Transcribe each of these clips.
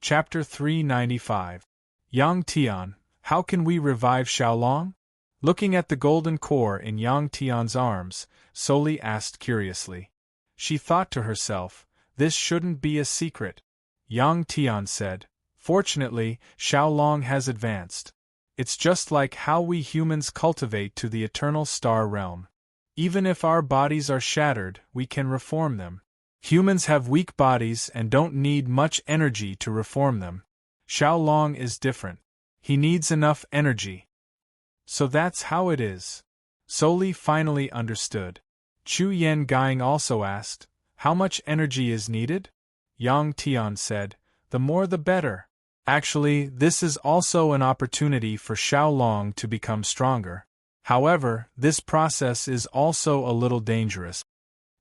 Chapter 395. Yang Tian, how can we revive Xiaolong? Looking at the golden core in Yang Tian's arms, Soli asked curiously. She thought to herself, this shouldn't be a secret. Yang Tian said, fortunately, Xiaolong has advanced. It's just like how we humans cultivate to the eternal star realm. Even if our bodies are shattered, we can reform them. Humans have weak bodies and don't need much energy to reform them. Xiaolong is different. He needs enough energy. So that's how it is. Soli finally understood. Chu Yen Guang also asked, how much energy is needed? Yang Tian said, the more the better. Actually, this is also an opportunity for Xiaolong to become stronger. However, this process is also a little dangerous.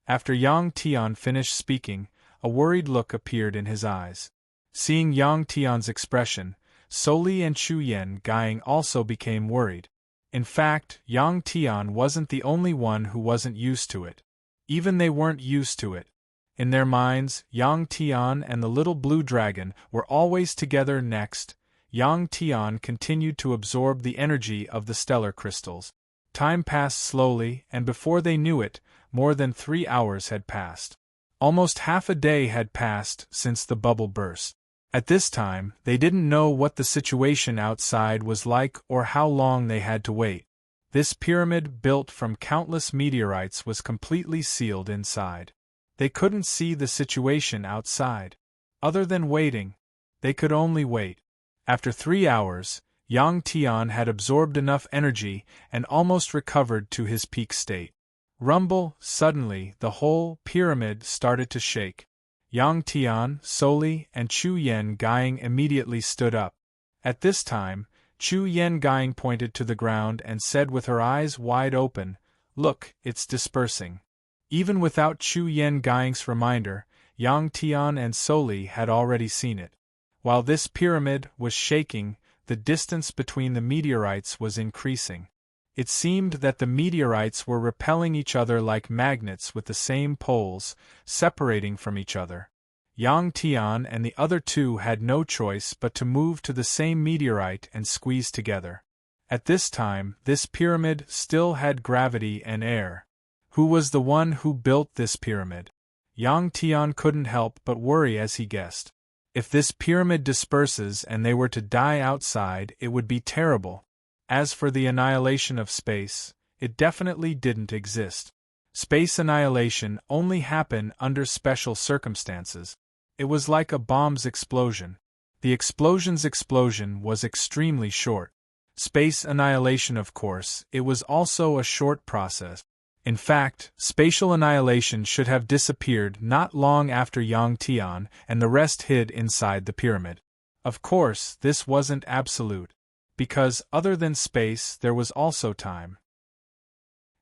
After Yang Tian finished speaking, a worried look appeared in his eyes. Seeing Yang Tian's expression, Soli and Chu Yen Guang also became worried. In fact, Yang Tian wasn't the only one who wasn't used to it. Even they weren't used to it. In their minds, Yang Tian and the little blue dragon were always together. Next, Yang Tian continued to absorb the energy of the stellar crystals. Time passed slowly, and before they knew it, more than 3 hours had passed. Almost half a day had passed since the bubble burst. At this time, they didn't know what the situation outside was like or how long they had to wait. This pyramid built from countless meteorites was completely sealed inside. They couldn't see the situation outside. Other than waiting, they could only wait. After 3 hours, Yang Tian had absorbed enough energy and almost recovered to his peak state. Rumble, suddenly, the whole pyramid started to shake. Yang Tian, Soli, and Chu Yen Guang immediately stood up. At this time, Chu Yen Guang pointed to the ground and said with her eyes wide open, look, it's dispersing. Even without Chu Yen Guang's reminder, Yang Tian and Soli had already seen it. While this pyramid was shaking, the distance between the meteorites was increasing. It seemed that the meteorites were repelling each other like magnets with the same poles, separating from each other. Yang Tian and the other two had no choice but to move to the same meteorite and squeeze together. At this time, this pyramid still had gravity and air. Who was the one who built this pyramid? Yang Tian couldn't help but worry as he guessed. If this pyramid disperses and they were to die outside, it would be terrible. As for the annihilation of space, it definitely didn't exist. Space annihilation only happened under special circumstances. It was like a bomb's explosion. The explosion's explosion was extremely short. Space annihilation, of course, it was also a short process. In fact, spatial annihilation should have disappeared not long after Yang Tian and the rest hid inside the pyramid. Of course, this wasn't absolute. Because, other than space, there was also time.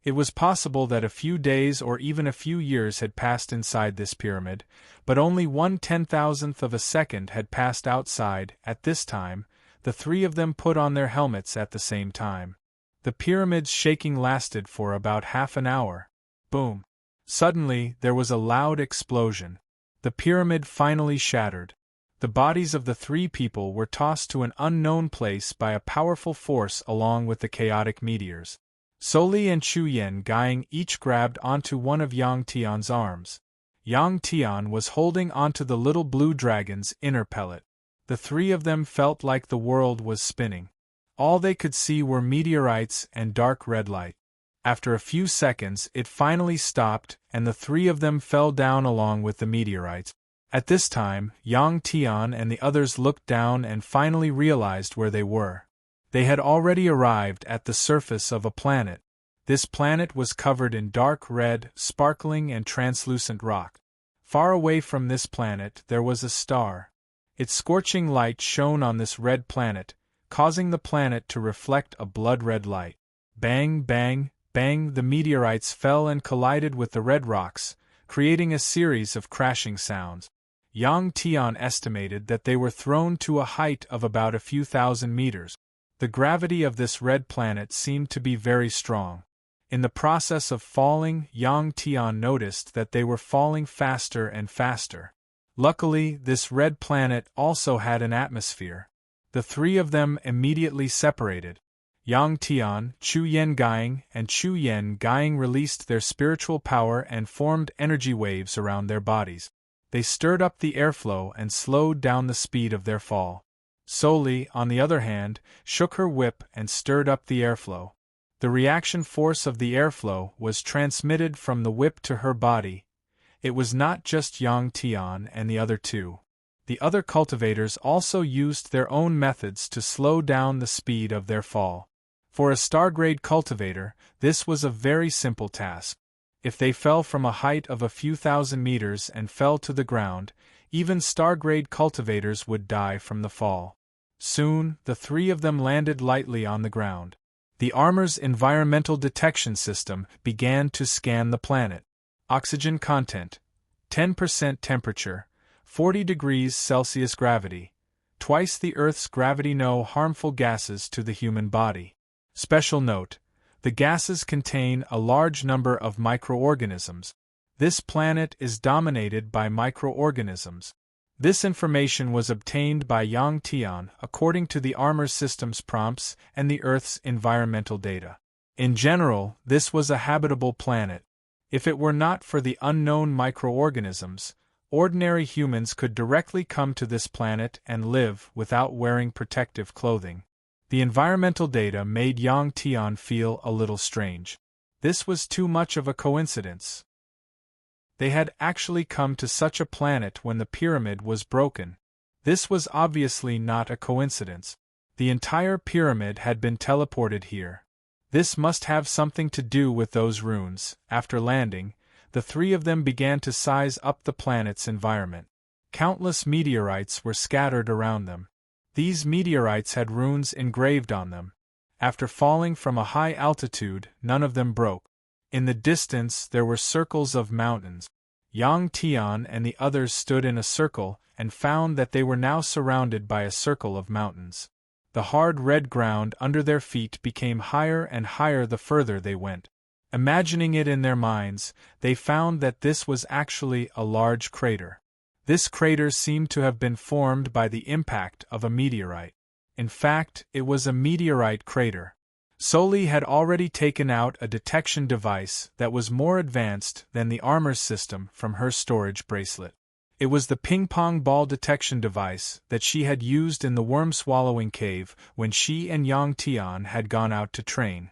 It was possible that a few days or even a few years had passed inside this pyramid, but only 1/10,000th of a second had passed outside. At this time, the three of them put on their helmets at the same time. The pyramid's shaking lasted for about half an hour. Boom! Suddenly, there was a loud explosion. The pyramid finally shattered. The bodies of the three people were tossed to an unknown place by a powerful force along with the chaotic meteors. Soli and Chu Yen Guang each grabbed onto one of Yang Tian's arms. Yang Tian was holding onto the little blue dragon's inner pellet. The three of them felt like the world was spinning. All they could see were meteorites and dark red light. After a few seconds, it finally stopped, and the three of them fell down along with the meteorites. At this time, Yang Tian and the others looked down and finally realized where they were. They had already arrived at the surface of a planet. This planet was covered in dark red, sparkling and translucent rock. Far away from this planet there was a star. Its scorching light shone on this red planet, causing the planet to reflect a blood-red light. Bang, bang, bang, the meteorites fell and collided with the red rocks, creating a series of crashing sounds. Yang Tian estimated that they were thrown to a height of about a few thousand meters. The gravity of this red planet seemed to be very strong. In the process of falling, Yang Tian noticed that they were falling faster and faster. Luckily, this red planet also had an atmosphere. The three of them immediately separated. Yang Tian, Chu Yen Guiying, and Chu Yen Guiying released their spiritual power and formed energy waves around their bodies. They stirred up the airflow and slowed down the speed of their fall. Soli, on the other hand, shook her whip and stirred up the airflow. The reaction force of the airflow was transmitted from the whip to her body. It was not just Yang Tian and the other two. The other cultivators also used their own methods to slow down the speed of their fall. For a star-grade cultivator, this was a very simple task. If they fell from a height of a few thousand meters and fell to the ground, even star-grade cultivators would die from the fall. Soon, the three of them landed lightly on the ground. The armor's environmental detection system began to scan the planet. Oxygen content, 10% temperature, 40 degrees Celsius gravity, twice the Earth's gravity. No harmful gases to the human body. Special note: the gases contain a large number of microorganisms. This planet is dominated by microorganisms. This information was obtained by Yang Tian according to the armor system's prompts and the Earth's environmental data. In general, this was a habitable planet. If it were not for the unknown microorganisms, ordinary humans could directly come to this planet and live without wearing protective clothing. The environmental data made Yang Tian feel a little strange. This was too much of a coincidence. They had actually come to such a planet when the pyramid was broken. This was obviously not a coincidence. The entire pyramid had been teleported here. This must have something to do with those runes. After landing, the three of them began to size up the planet's environment. Countless meteorites were scattered around them. These meteorites had runes engraved on them. After falling from a high altitude, none of them broke. In the distance there were circles of mountains. Yang Tian and the others stood in a circle and found that they were now surrounded by a circle of mountains. The hard red ground under their feet became higher and higher the further they went. Imagining it in their minds, they found that this was actually a large crater. This crater seemed to have been formed by the impact of a meteorite. In fact, it was a meteorite crater. Soli had already taken out a detection device that was more advanced than the armor system from her storage bracelet. It was the ping-pong ball detection device that she had used in the worm-swallowing cave when she and Yang Tian had gone out to train.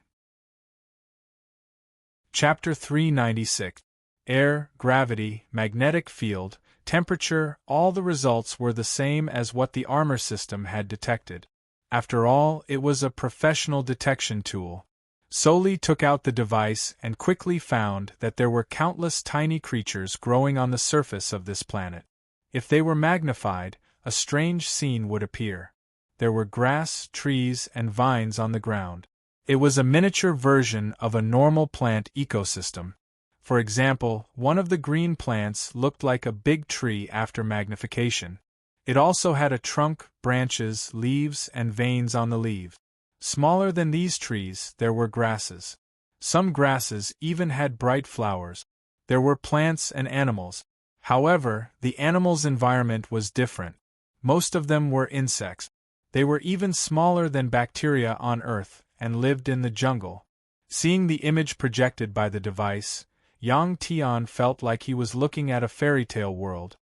Chapter 396. Air, gravity, magnetic field, temperature, all the results were the same as what the armor system had detected. After all, it was a professional detection tool. Soli took out the device and quickly found that there were countless tiny creatures growing on the surface of this planet. If they were magnified, a strange scene would appear. There were grass, trees, and vines on the ground. It was a miniature version of a normal plant ecosystem. For example, one of the green plants looked like a big tree after magnification. It also had a trunk, branches, leaves, and veins on the leaves. Smaller than these trees, there were grasses. Some grasses even had bright flowers. There were plants and animals. However, the animals' environment was different. Most of them were insects. They were even smaller than bacteria on Earth and lived in the jungle. Seeing the image projected by the device, Yang Tian felt like he was looking at a fairy tale world.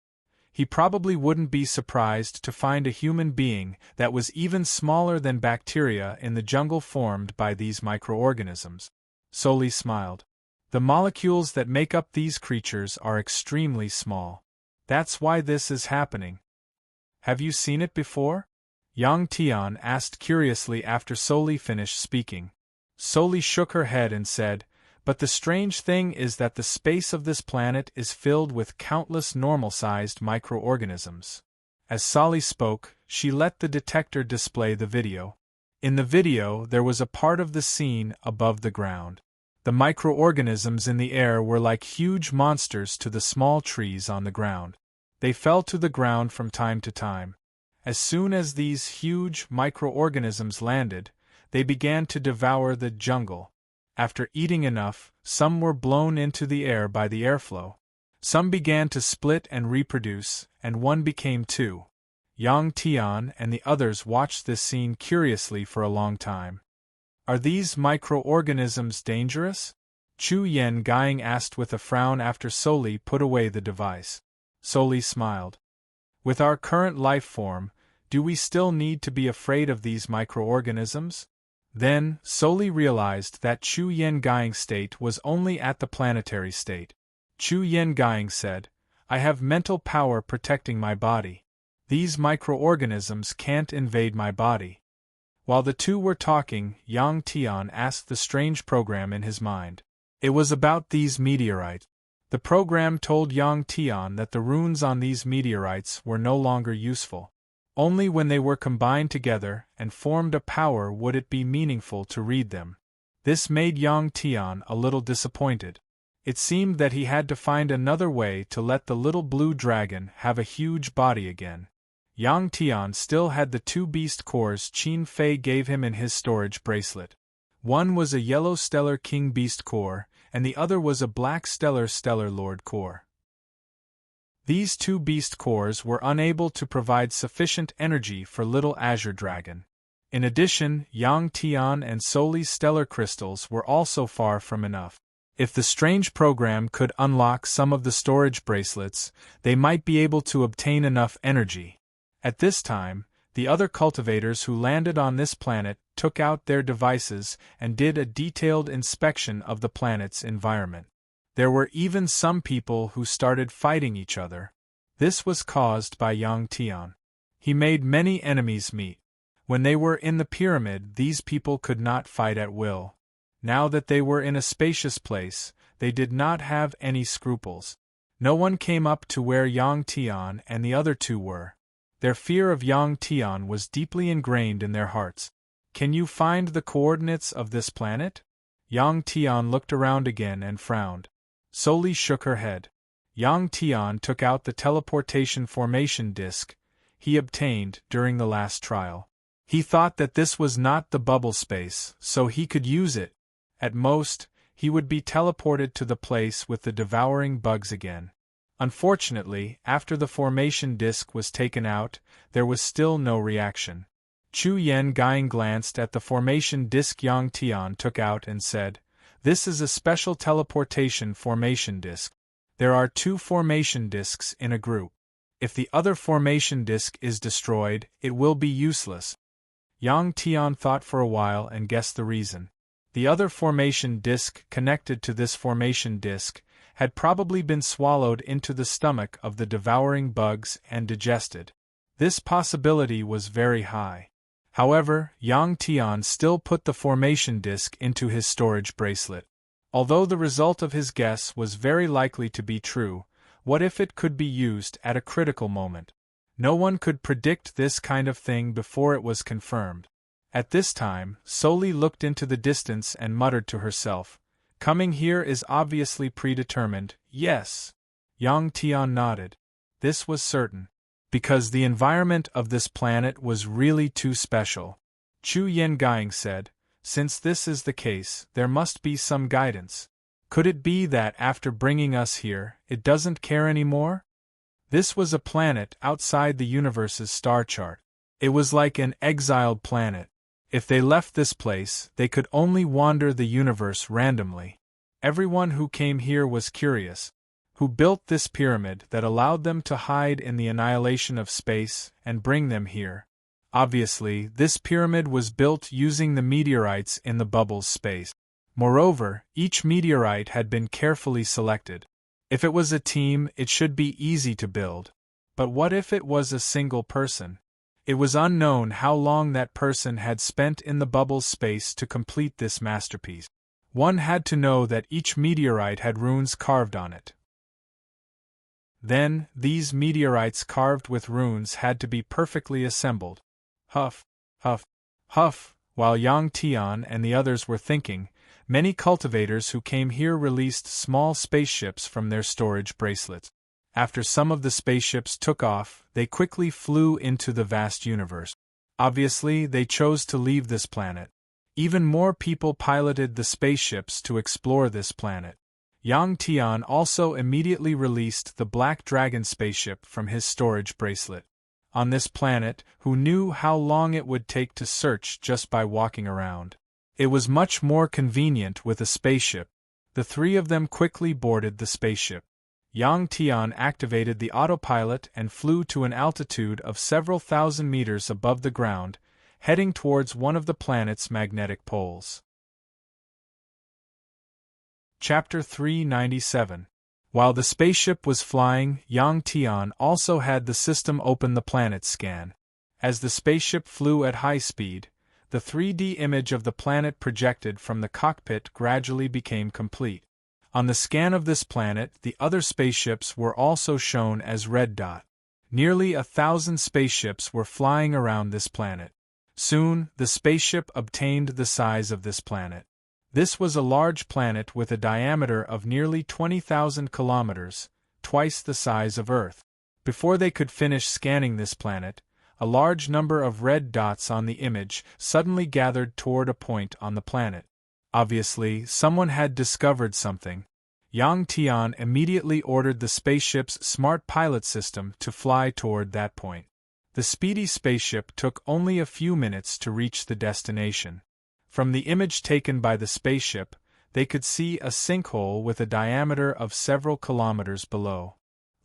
He probably wouldn't be surprised to find a human being that was even smaller than bacteria in the jungle formed by these microorganisms. Soli smiled. The molecules that make up these creatures are extremely small. That's why this is happening. Have you seen it before? Yang Tian asked curiously after Soli finished speaking. Soli shook her head and said, "But the strange thing is that the space of this planet is filled with countless normal-sized microorganisms." As Soli spoke, she let the detector display the video. In the video, there was a part of the scene above the ground. The microorganisms in the air were like huge monsters to the small trees on the ground. They fell to the ground from time to time. As soon as these huge microorganisms landed, they began to devour the jungle. After eating enough, some were blown into the air by the airflow. Some began to split and reproduce, and one became two. Yang Tian and the others watched this scene curiously for a long time. Are these microorganisms dangerous? Chu Yen Guiying asked with a frown after Soli put away the device. Soli smiled. With our current life form, do we still need to be afraid of these microorganisms? Then, Soli realized that Chu Yen Guiying's state was only at the planetary state. Chu Yen Guiying said, I have mental power protecting my body. These microorganisms can't invade my body. While the two were talking, Yang Tian asked the strange program in his mind. It was about these meteorites. The program told Yang Tian that the runes on these meteorites were no longer useful. Only when they were combined together and formed a power would it be meaningful to read them. This made Yang Tian a little disappointed. It seemed that he had to find another way to let the little blue dragon have a huge body again. Yang Tian still had the two beast cores Qin Fei gave him in his storage bracelet. One was a yellow stellar king beast core, and the other was a black stellar lord core. These two beast cores were unable to provide sufficient energy for little azure dragon. In addition, Yang Tian and Soli's stellar crystals were also far from enough. If the strange program could unlock some of the storage bracelets, they might be able to obtain enough energy. At this time, the other cultivators who landed on this planet took out their devices and did a detailed inspection of the planet's environment. There were even some people who started fighting each other. This was caused by Yang Tian. He made many enemies meet. When they were in the pyramid, these people could not fight at will. Now that they were in a spacious place, they did not have any scruples. No one came up to where Yang Tian and the other two were. Their fear of Yang Tian was deeply ingrained in their hearts. Can you find the coordinates of this planet? Yang Tian looked around again and frowned. Soli shook her head. Yang Tian took out the teleportation formation disk he obtained during the last trial. He thought that this was not the bubble space, so he could use it. At most, he would be teleported to the place with the devouring bugs again. Unfortunately, after the formation disk was taken out, there was still no reaction. Chu Yen Guiying glanced at the formation disk Yang Tian took out and said, This is a special teleportation formation disk. There are two formation disks in a group. If the other formation disk is destroyed, it will be useless. Yang Tian thought for a while and guessed the reason. The other formation disk connected to this formation disk had probably been swallowed into the stomach of the devouring bugs and digested. This possibility was very high. However, Yang Tian still put the formation disk into his storage bracelet. Although the result of his guess was very likely to be true, what if it could be used at a critical moment? No one could predict this kind of thing before it was confirmed. At this time, Soli looked into the distance and muttered to herself, Coming here is obviously predetermined, yes. Yang Tian nodded. This was certain. Because the environment of this planet was really too special. Chu Yen Guiying said, Since this is the case, there must be some guidance. Could it be that after bringing us here, it doesn't care anymore? This was a planet outside the universe's star chart. It was like an exiled planet. If they left this place, they could only wander the universe randomly. Everyone who came here was curious. Who built this pyramid that allowed them to hide in the annihilation of space and bring them here? Obviously, this pyramid was built using the meteorites in the bubble's space. Moreover, each meteorite had been carefully selected. If it was a team, it should be easy to build. But what if it was a single person? It was unknown how long that person had spent in the bubble's space to complete this masterpiece. One had to know that each meteorite had runes carved on it. Then, these meteorites carved with runes had to be perfectly assembled. Huff, huff, huff, while Yang Tian and the others were thinking, many cultivators who came here released small spaceships from their storage bracelets. After some of the spaceships took off, they quickly flew into the vast universe. Obviously, they chose to leave this planet. Even more people piloted the spaceships to explore this planet. Yang Tian also immediately released the Black Dragon spaceship from his storage bracelet. On this planet, who knew how long it would take to search just by walking around? It was much more convenient with a spaceship. The three of them quickly boarded the spaceship. Yang Tian activated the autopilot and flew to an altitude of several thousand meters above the ground, heading towards one of the planet's magnetic poles. Chapter 397. While the spaceship was flying, Yang Tian also had the system open the planet scan. As the spaceship flew at high speed, the 3D image of the planet projected from the cockpit gradually became complete. On the scan of this planet, the other spaceships were also shown as red dot. Nearly 1,000 spaceships were flying around this planet. Soon, the spaceship obtained the size of this planet. This was a large planet with a diameter of nearly 20,000 kilometers, twice the size of Earth. Before they could finish scanning this planet, a large number of red dots on the image suddenly gathered toward a point on the planet. Obviously, someone had discovered something. Yang Tian immediately ordered the spaceship's smart pilot system to fly toward that point. The speedy spaceship took only a few minutes to reach the destination. From the image taken by the spaceship, they could see a sinkhole with a diameter of several kilometers below.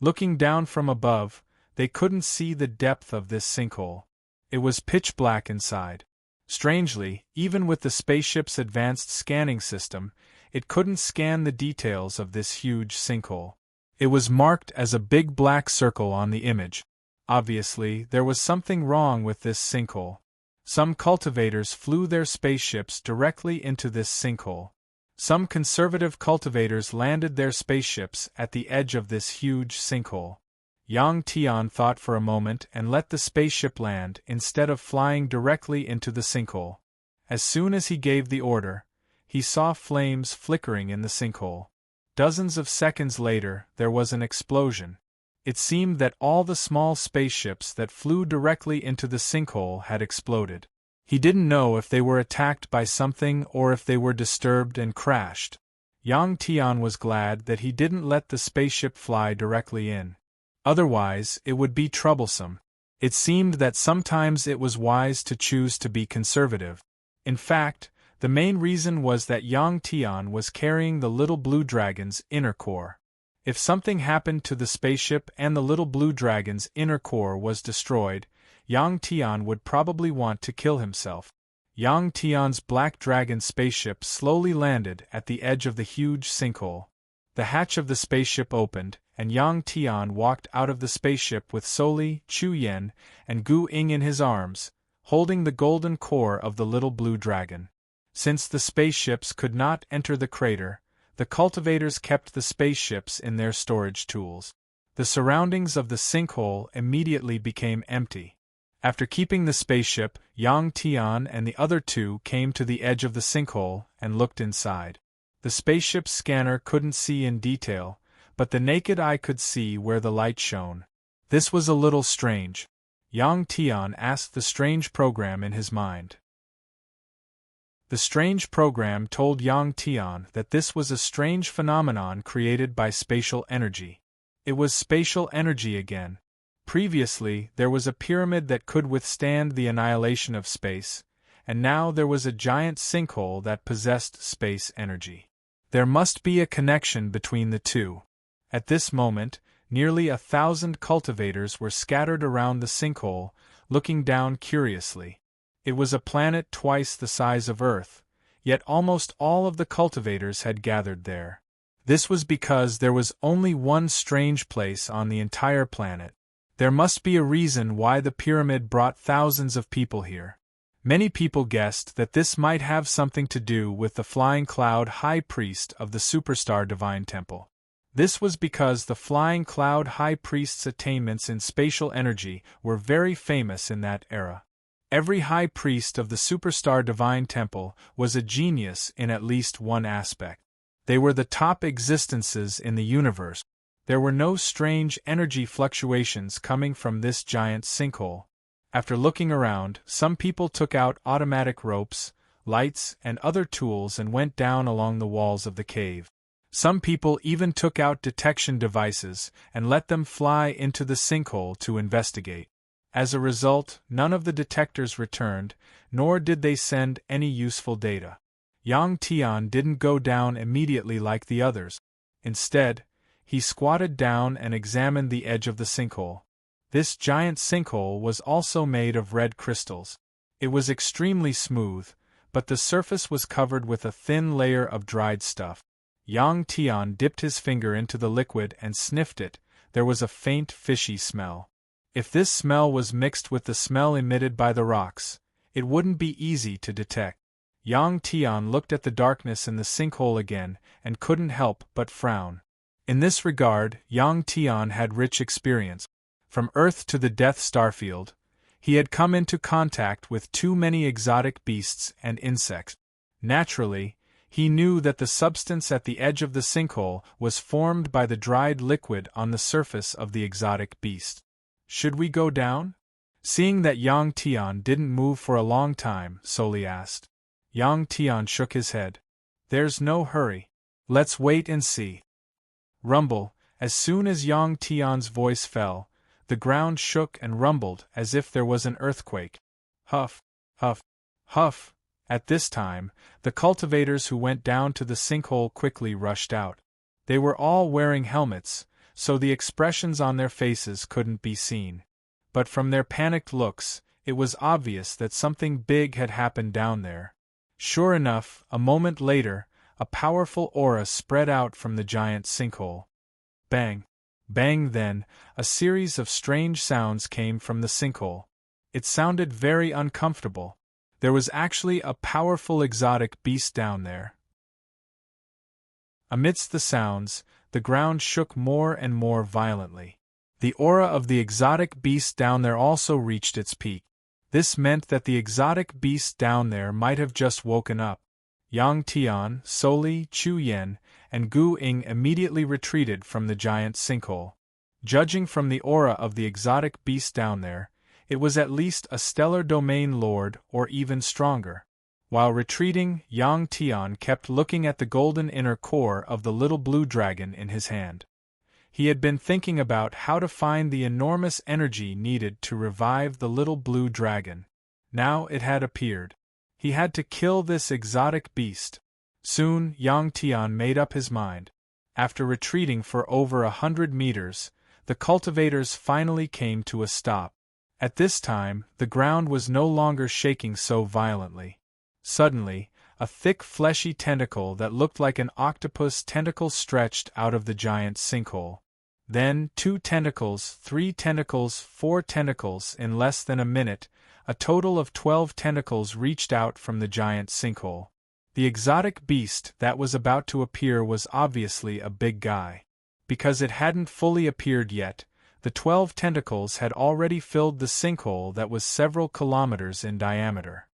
Looking down from above, they couldn't see the depth of this sinkhole. It was pitch black inside. Strangely, even with the spaceship's advanced scanning system, it couldn't scan the details of this huge sinkhole. It was marked as a big black circle on the image. Obviously, there was something wrong with this sinkhole. Some cultivators flew their spaceships directly into this sinkhole. Some conservative cultivators landed their spaceships at the edge of this huge sinkhole. Yang Tian thought for a moment and let the spaceship land instead of flying directly into the sinkhole. As soon as he gave the order, he saw flames flickering in the sinkhole. Dozens of seconds later, there was an explosion. It seemed that all the small spaceships that flew directly into the sinkhole had exploded. He didn't know if they were attacked by something or if they were disturbed and crashed. Yang Tian was glad that he didn't let the spaceship fly directly in. Otherwise, it would be troublesome. It seemed that sometimes it was wise to choose to be conservative. In fact, the main reason was that Yang Tian was carrying the little blue dragon's inner core. If something happened to the spaceship and the little blue dragon's inner core was destroyed, Yang Tian would probably want to kill himself. Yang Tian's Black Dragon spaceship slowly landed at the edge of the huge sinkhole. The hatch of the spaceship opened, and Yang Tian walked out of the spaceship with Soli, Chu Yen, and Gu Ying in his arms, holding the golden core of the little blue dragon. Since the spaceships could not enter the crater, the cultivators kept the spaceships in their storage tools. The surroundings of the sinkhole immediately became empty. After keeping the spaceship, Yang Tian and the other two came to the edge of the sinkhole and looked inside. The spaceship's scanner couldn't see in detail, but the naked eye could see where the light shone. This was a little strange. Yang Tian asked the strange program in his mind. The strange program told Yang Tian that this was a strange phenomenon created by spatial energy. It was spatial energy again. Previously, there was a pyramid that could withstand the annihilation of space, and now there was a giant sinkhole that possessed space energy. There must be a connection between the two. At this moment, nearly 1,000 cultivators were scattered around the sinkhole, looking down curiously. It was a planet twice the size of Earth, yet almost all of the cultivators had gathered there. This was because there was only one strange place on the entire planet. There must be a reason why the pyramid brought thousands of people here. Many people guessed that this might have something to do with the Flying Cloud High Priest of the Superstar Divine Temple. This was because the Flying Cloud High Priest's attainments in spatial energy were very famous in that era. Every high priest of the Superstar Divine Temple was a genius in at least one aspect. They were the top existences in the universe. There were no strange energy fluctuations coming from this giant sinkhole. After looking around, some people took out automatic ropes, lights, and other tools and went down along the walls of the cave. Some people even took out detection devices and let them fly into the sinkhole to investigate. As a result, none of the detectors returned, nor did they send any useful data. Yang Tian didn't go down immediately like the others. Instead, he squatted down and examined the edge of the sinkhole. This giant sinkhole was also made of red crystals. It was extremely smooth, but the surface was covered with a thin layer of dried stuff. Yang Tian dipped his finger into the liquid and sniffed it. There was a faint fishy smell. If this smell was mixed with the smell emitted by the rocks, it wouldn't be easy to detect. Yang Tian looked at the darkness in the sinkhole again and couldn't help but frown. In this regard, Yang Tian had rich experience. From Earth to the Death Starfield, he had come into contact with too many exotic beasts and insects. Naturally, he knew that the substance at the edge of the sinkhole was formed by the dried liquid on the surface of the exotic beast. Should we go down? Seeing that Yang Tian didn't move for a long time, Soli asked. Yang Tian shook his head. There's no hurry. Let's wait and see. Rumble. As soon as Yang Tian's voice fell, the ground shook and rumbled as if there was an earthquake. Huff, huff, huff. At this time, the cultivators who went down to the sinkhole quickly rushed out. They were all wearing helmets, so the expressions on their faces couldn't be seen. But from their panicked looks, it was obvious that something big had happened down there. Sure enough, a moment later, a powerful aura spread out from the giant sinkhole. Bang! Bang! Then, a series of strange sounds came from the sinkhole. It sounded very uncomfortable. There was actually a powerful exotic beast down there. Amidst the sounds, the ground shook more and more violently. The aura of the exotic beast down there also reached its peak. This meant that the exotic beast down there might have just woken up. Yang Tian, Soli, Chu Yen, and Gu Ying immediately retreated from the giant sinkhole. Judging from the aura of the exotic beast down there, it was at least a stellar domain lord or even stronger. While retreating, Yang Tian kept looking at the golden inner core of the little blue dragon in his hand. He had been thinking about how to find the enormous energy needed to revive the little blue dragon. Now it had appeared. He had to kill this exotic beast. Soon, Yang Tian made up his mind. After retreating for over 100 meters, the cultivators finally came to a stop. At this time, the ground was no longer shaking so violently. Suddenly, a thick fleshy tentacle that looked like an octopus tentacle stretched out of the giant sinkhole. Then 2 tentacles, 3 tentacles, 4 tentacles. In less than a minute, a total of 12 tentacles reached out from the giant sinkhole. The exotic beast that was about to appear was obviously a big guy. Because it hadn't fully appeared yet, the 12 tentacles had already filled the sinkhole that was several kilometers in diameter.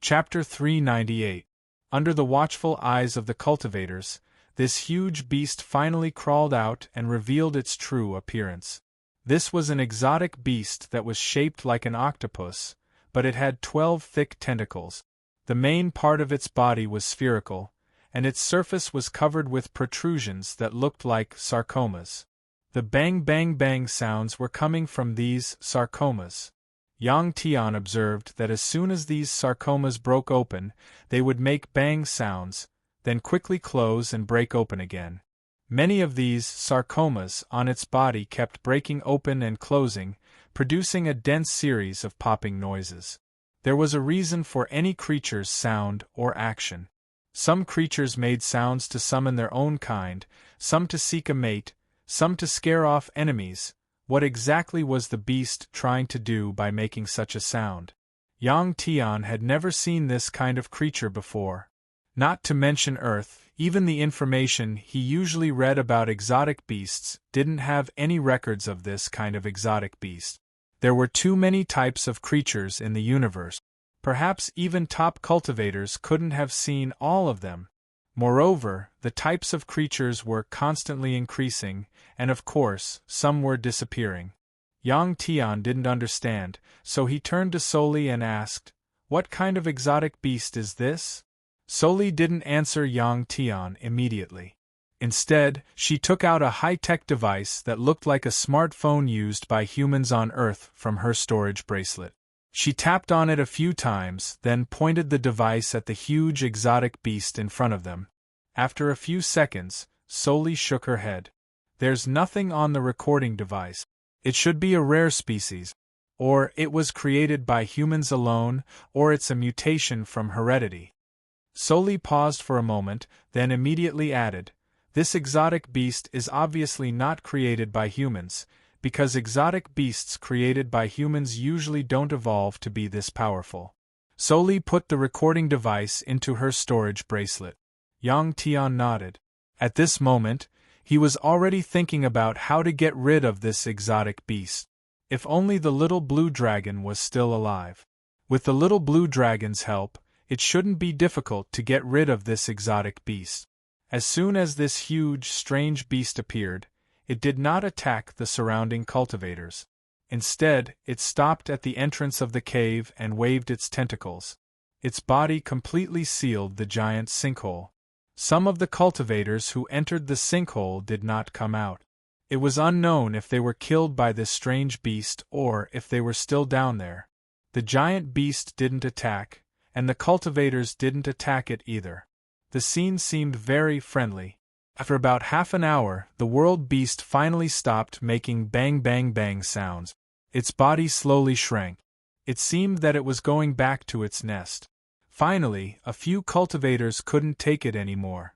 Chapter 398. Under the watchful eyes of the cultivators, this huge beast finally crawled out and revealed its true appearance. This was an exotic beast that was shaped like an octopus, but it had 12 thick tentacles. The main part of its body was spherical, and its surface was covered with protrusions that looked like sarcomas. The bang bang bang sounds were coming from these sarcomas. Yang Tian observed that as soon as these sarcomas broke open, they would make bang sounds, then quickly close and break open again. Many of these sarcomas on its body kept breaking open and closing, producing a dense series of popping noises. There was a reason for any creature's sound or action. Some creatures made sounds to summon their own kind, some to seek a mate, some to scare off enemies. What exactly was the beast trying to do by making such a sound? Yang Tian had never seen this kind of creature before. Not to mention Earth, even the information he usually read about exotic beasts didn't have any records of this kind of exotic beast. There were too many types of creatures in the universe. Perhaps even top cultivators couldn't have seen all of them. Moreover, the types of creatures were constantly increasing, and of course, some were disappearing. Yang Tian didn't understand, so he turned to Soli and asked, "What kind of exotic beast is this?" Soli didn't answer Yang Tian immediately. Instead, she took out a high-tech device that looked like a smartphone used by humans on Earth from her storage bracelet. She tapped on it a few times, then pointed the device at the huge exotic beast in front of them. After a few seconds, Soli shook her head. There's nothing on the recording device. It should be a rare species. Or it was created by humans alone, or it's a mutation from heredity. Soli paused for a moment, then immediately added, "This exotic beast is obviously not created by humans, because exotic beasts created by humans usually don't evolve to be this powerful." Soli put the recording device into her storage bracelet. Yang Tian nodded. At this moment, he was already thinking about how to get rid of this exotic beast. If only the little blue dragon was still alive. With the little blue dragon's help, it shouldn't be difficult to get rid of this exotic beast. As soon as this huge, strange beast appeared, it did not attack the surrounding cultivators. Instead, it stopped at the entrance of the cave and waved its tentacles. Its body completely sealed the giant sinkhole. Some of the cultivators who entered the sinkhole did not come out. It was unknown if they were killed by this strange beast or if they were still down there. The giant beast didn't attack, and the cultivators didn't attack it either. The scene seemed very friendly. After about half an hour, the world beast finally stopped making bang bang bang sounds. Its body slowly shrank. It seemed that it was going back to its nest. Finally, a few cultivators couldn't take it anymore.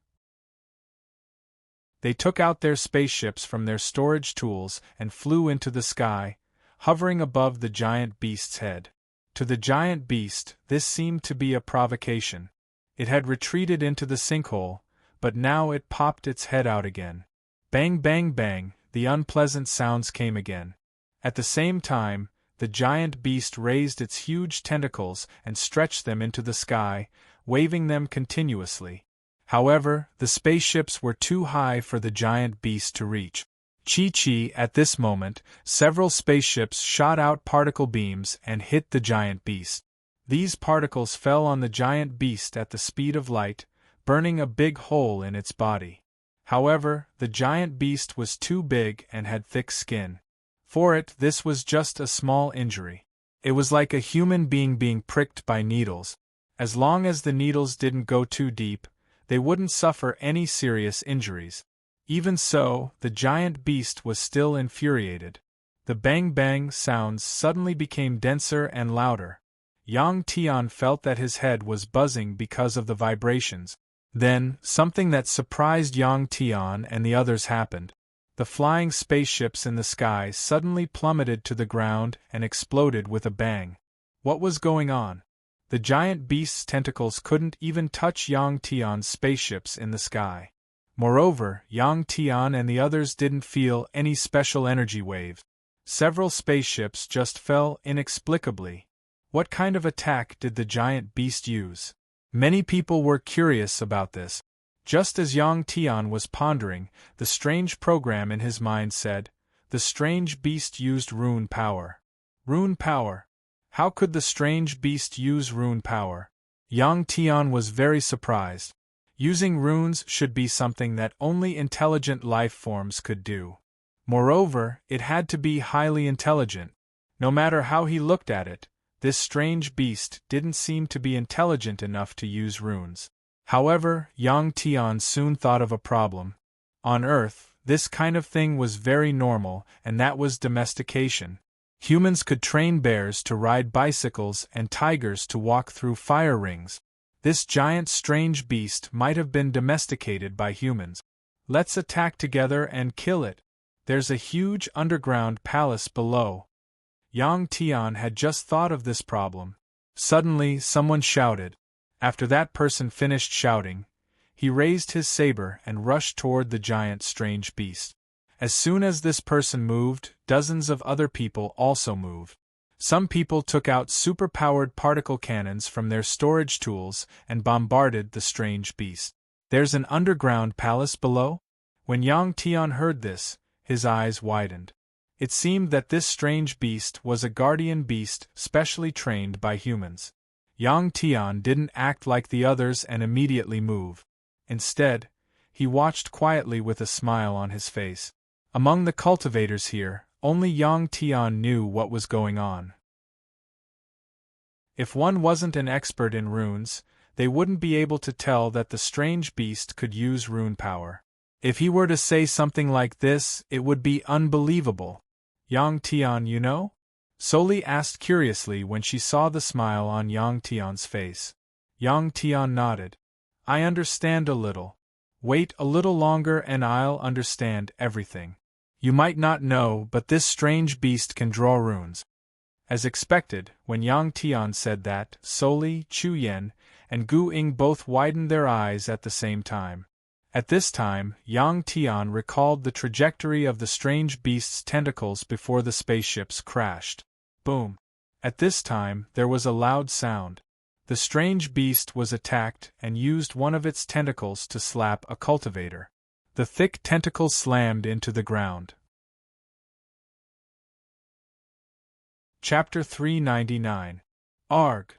They took out their spaceships from their storage tools and flew into the sky, hovering above the giant beast's head. To the giant beast, this seemed to be a provocation. It had retreated into the sinkhole, but now it popped its head out again. Bang bang bang, the unpleasant sounds came again. At the same time, the giant beast raised its huge tentacles and stretched them into the sky, waving them continuously. However, the spaceships were too high for the giant beast to reach. Chi-Chi, at this moment, several spaceships shot out particle beams and hit the giant beast. These particles fell on the giant beast at the speed of light, burning a big hole in its body. However, the giant beast was too big and had thick skin. For it, this was just a small injury. It was like a human being pricked by needles. As long as the needles didn't go too deep, they wouldn't suffer any serious injuries. Even so, the giant beast was still infuriated. The bang-bang sounds suddenly became denser and louder. Yang Tian felt that his head was buzzing because of the vibrations. Then, something that surprised Yang Tian and the others happened. The flying spaceships in the sky suddenly plummeted to the ground and exploded with a bang. What was going on? The giant beast's tentacles couldn't even touch Yang Tian's spaceships in the sky. Moreover, Yang Tian and the others didn't feel any special energy waves. Several spaceships just fell inexplicably. What kind of attack did the giant beast use? Many people were curious about this. Just as Yang Tian was pondering, the strange program in his mind said, "The strange beast used rune power." Rune power? How could the strange beast use rune power? Yang Tian was very surprised. Using runes should be something that only intelligent life forms could do. Moreover, it had to be highly intelligent. No matter how he looked at it, this strange beast didn't seem to be intelligent enough to use runes. However, Yang Tian soon thought of a problem. On Earth, this kind of thing was very normal, and that was domestication. Humans could train bears to ride bicycles and tigers to walk through fire rings. This giant strange beast might have been domesticated by humans. Let's attack together and kill it. There's a huge underground palace below. Yang Tian had just thought of this problem. Suddenly, someone shouted. After that person finished shouting, he raised his saber and rushed toward the giant strange beast. As soon as this person moved, dozens of other people also moved. Some people took out super-powered particle cannons from their storage tools and bombarded the strange beast. There's an underground palace below? When Yang Tian heard this, his eyes widened. It seemed that this strange beast was a guardian beast specially trained by humans. Yang Tian didn't act like the others and immediately move. Instead, he watched quietly with a smile on his face. Among the cultivators here, only Yang Tian knew what was going on. If one wasn't an expert in runes, they wouldn't be able to tell that the strange beast could use rune power. If he were to say something like this, it would be unbelievable. Yang Tian, you know? Soli asked curiously when she saw the smile on Yang Tian's face. Yang Tian nodded. I understand a little. Wait a little longer and I'll understand everything. You might not know, but this strange beast can draw runes. As expected, when Yang Tian said that, Soli, Chu Yen, and Gu Ying both widened their eyes at the same time. At this time, Yang Tian recalled the trajectory of the strange beast's tentacles before the spaceships crashed. Boom! At this time, there was a loud sound. The strange beast was attacked and used one of its tentacles to slap a cultivator. The thick tentacles slammed into the ground. Chapter 399. Arg!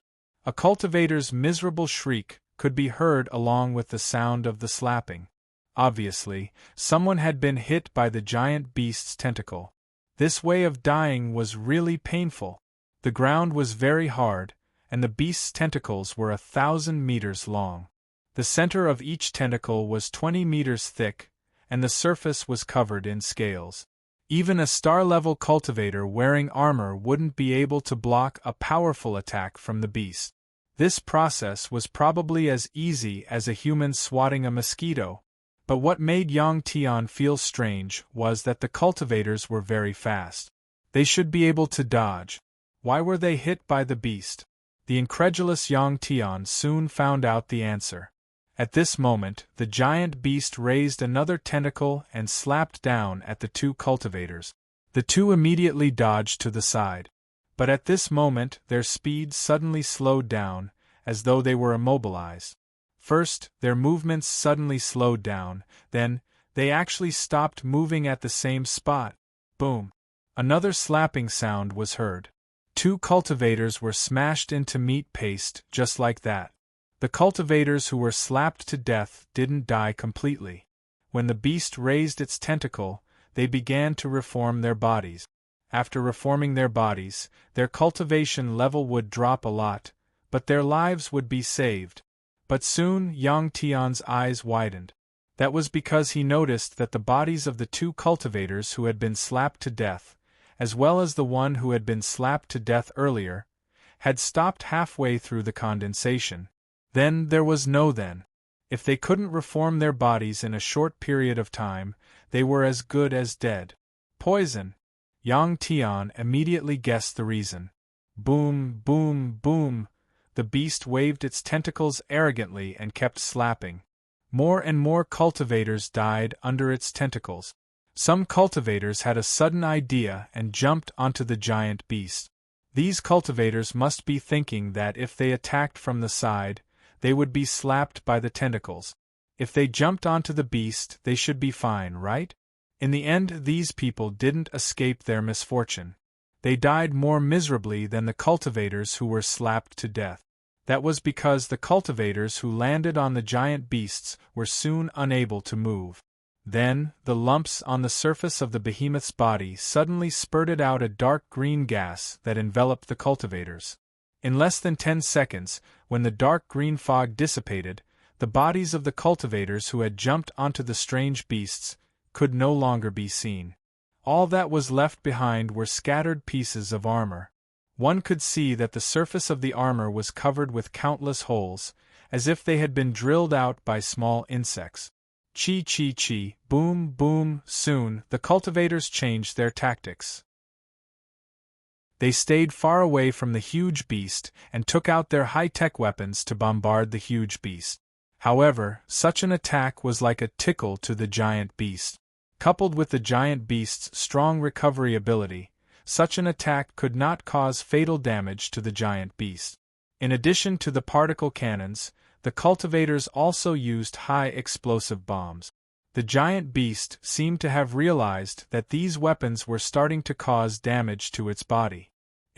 A cultivator's miserable shriek could be heard along with the sound of the slapping. Obviously, someone had been hit by the giant beast's tentacle. This way of dying was really painful. The ground was very hard, and the beast's tentacles were 1,000 meters long. The center of each tentacle was 20 meters thick, and the surface was covered in scales. Even a star-level cultivator wearing armor wouldn't be able to block a powerful attack from the beast. This process was probably as easy as a human swatting a mosquito. But what made Yang Tian feel strange was that the cultivators were very fast. They should be able to dodge. Why were they hit by the beast? The incredulous Yang Tian soon found out the answer. At this moment, the giant beast raised another tentacle and slapped down at the two cultivators. The two immediately dodged to the side. But at this moment, their speed suddenly slowed down, as though they were immobilized. First, their movements suddenly slowed down, then, they actually stopped moving at the same spot. Boom! Another slapping sound was heard. Two cultivators were smashed into meat paste just like that. The cultivators who were slapped to death didn't die completely. When the beast raised its tentacle, they began to reform their bodies. After reforming their bodies, their cultivation level would drop a lot, but their lives would be saved. But soon Yang Tian's eyes widened. That was because he noticed that the bodies of the two cultivators who had been slapped to death, as well as the one who had been slapped to death earlier, had stopped halfway through the condensation. Then there was no then. If they couldn't reform their bodies in a short period of time, they were as good as dead. Poison! Yang Tian immediately guessed the reason. Boom, boom, boom! The beast waved its tentacles arrogantly and kept slapping. More and more cultivators died under its tentacles. Some cultivators had a sudden idea and jumped onto the giant beast. These cultivators must be thinking that if they attacked from the side, they would be slapped by the tentacles. If they jumped onto the beast, they should be fine, right? In the end, these people didn't escape their misfortune. They died more miserably than the cultivators who were slapped to death. That was because the cultivators who landed on the giant beasts were soon unable to move. Then, the lumps on the surface of the behemoth's body suddenly spurted out a dark green gas that enveloped the cultivators. In less than 10 seconds, when the dark green fog dissipated, the bodies of the cultivators who had jumped onto the strange beasts could no longer be seen. All that was left behind were scattered pieces of armor. One could see that the surface of the armor was covered with countless holes, as if they had been drilled out by small insects. Chi chi chi, boom boom, soon the cultivators changed their tactics. They stayed far away from the huge beast and took out their high-tech weapons to bombard the huge beast. However, such an attack was like a tickle to the giant beast. Coupled with the giant beast's strong recovery ability, such an attack could not cause fatal damage to the giant beast. In addition to the particle cannons, the cultivators also used high-explosive bombs. The giant beast seemed to have realized that these weapons were starting to cause damage to its body.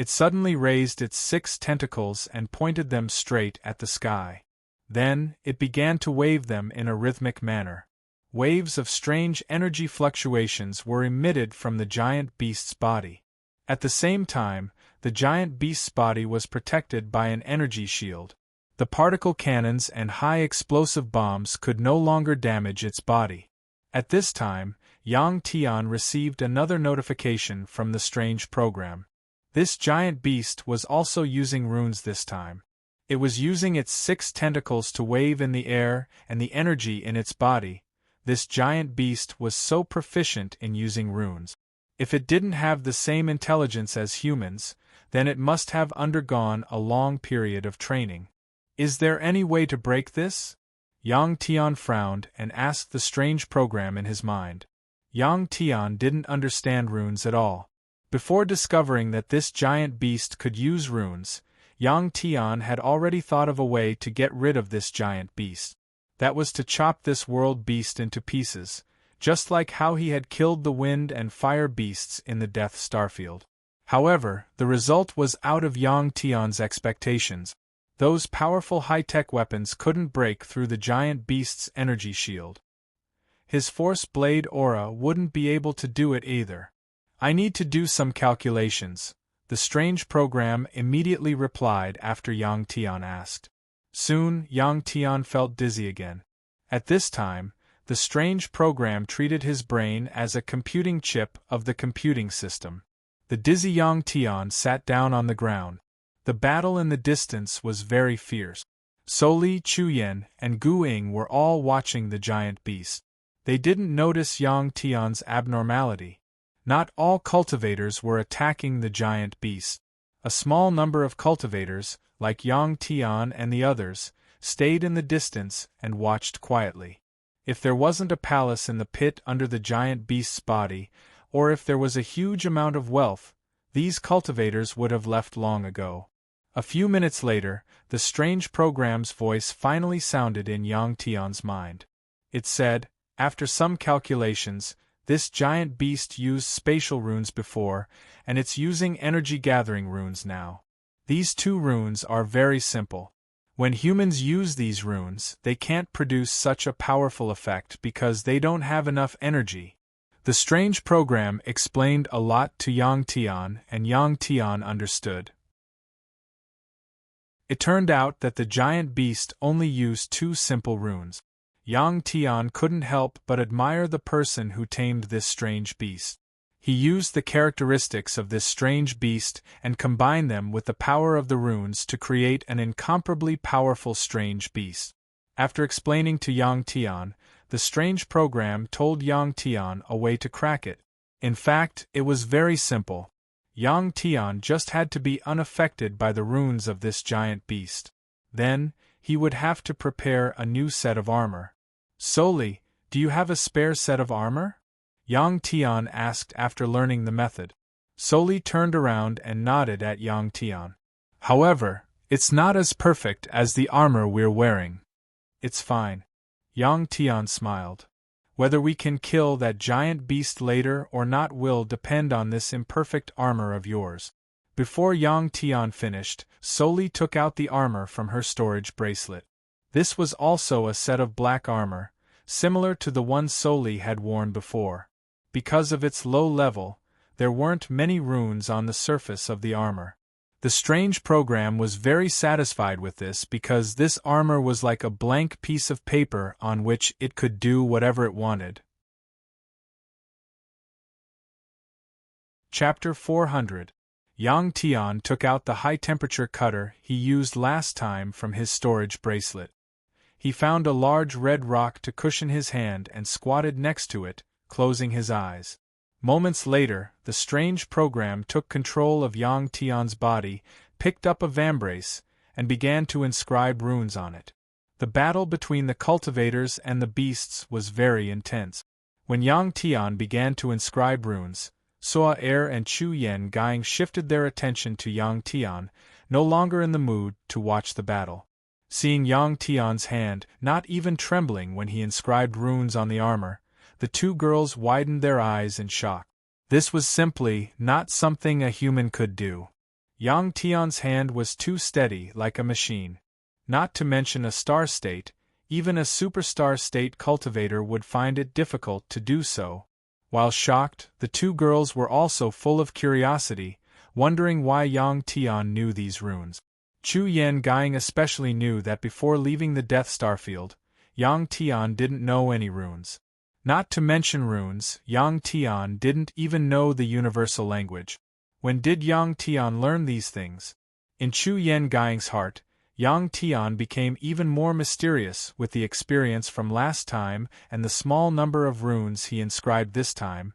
It suddenly raised its 6 tentacles and pointed them straight at the sky. Then, it began to wave them in a rhythmic manner. Waves of strange energy fluctuations were emitted from the giant beast's body. At the same time, the giant beast's body was protected by an energy shield. The particle cannons and high explosive bombs could no longer damage its body. At this time, Yang Tian received another notification from the strange program. This giant beast was also using runes this time. It was using its 6 tentacles to wave in the air and the energy in its body. This giant beast was so proficient in using runes. If it didn't have the same intelligence as humans, then it must have undergone a long period of training. Is there any way to break this? Yang Tian frowned and asked the strange program in his mind. Yang Tian didn't understand runes at all. Before discovering that this giant beast could use runes, Yang Tian had already thought of a way to get rid of this giant beast. That was to chop this world beast into pieces, just like how he had killed the wind and fire beasts in the Death Starfield. However, the result was out of Yang Tian's expectations. Those powerful high-tech weapons couldn't break through the giant beast's energy shield. His Force Blade aura wouldn't be able to do it either. I need to do some calculations, the strange program immediately replied after Yang Tian asked. Soon, Yang Tian felt dizzy again. At this time, the strange program treated his brain as a computing chip of the computing system. The dizzy Yang Tian sat down on the ground. The battle in the distance was very fierce. Soli, Chuyen, and Gu Ying were all watching the giant beast. They didn't notice Yang Tian's abnormality. Not all cultivators were attacking the giant beast. A small number of cultivators, like Yang Tian and the others, stayed in the distance and watched quietly. If there wasn't a palace in the pit under the giant beast's body, or if there was a huge amount of wealth, these cultivators would have left long ago. A few minutes later, the strange program's voice finally sounded in Yang Tian's mind. It said, after some calculations, this giant beast used spatial runes before, and it's using energy-gathering runes now. These 2 runes are very simple. When humans use these runes, they can't produce such a powerful effect because they don't have enough energy. The strange program explained a lot to Yang Tian, and Yang Tian understood. It turned out that the giant beast only used 2 simple runes. Yang Tian couldn't help but admire the person who tamed this strange beast. He used the characteristics of this strange beast and combined them with the power of the runes to create an incomparably powerful strange beast. After explaining to Yang Tian, the strange program told Yang Tian a way to crack it. In fact, it was very simple. Yang Tian just had to be unaffected by the runes of this giant beast. Then, he would have to prepare a new set of armor. Soli, do you have a spare set of armor? Yang Tian asked after learning the method. Soli turned around and nodded at Yang Tian. However, it's not as perfect as the armor we're wearing. It's fine. Yang Tian smiled. Whether we can kill that giant beast later or not will depend on this imperfect armor of yours. Before Yang Tian finished, Soli took out the armor from her storage bracelet. This was also a set of black armor, similar to the one Soli had worn before. Because of its low level, there weren't many runes on the surface of the armor. The strange program was very satisfied with this because this armor was like a blank piece of paper on which it could do whatever it wanted. Chapter 400. Yang Tian took out the high-temperature cutter he used last time from his storage bracelet. He found a large red rock to cushion his hand and squatted next to it, closing his eyes. Moments later, the strange program took control of Yang Tian's body, picked up a vambrace, and began to inscribe runes on it. The battle between the cultivators and the beasts was very intense. When Yang Tian began to inscribe runes, Soa Er and Chu Yen Gang shifted their attention to Yang Tian, no longer in the mood to watch the battle. Seeing Yang Tian's hand, not even trembling when he inscribed runes on the armor, the 2 girls widened their eyes in shock. This was simply not something a human could do. Yang Tian's hand was too steady, like a machine. Not to mention a star state, even a superstar state cultivator would find it difficult to do so. While shocked, the two girls were also full of curiosity, wondering why Yang Tian knew these runes. Chu Yen Guang especially knew that before leaving the Death Star field, Yang Tian didn't know any runes. Not to mention runes, Yang Tian didn't even know the universal language. When did Yang Tian learn these things? In Chu Yen Guang's heart, Yang Tian became even more mysterious with the experience from last time and the small number of runes he inscribed this time.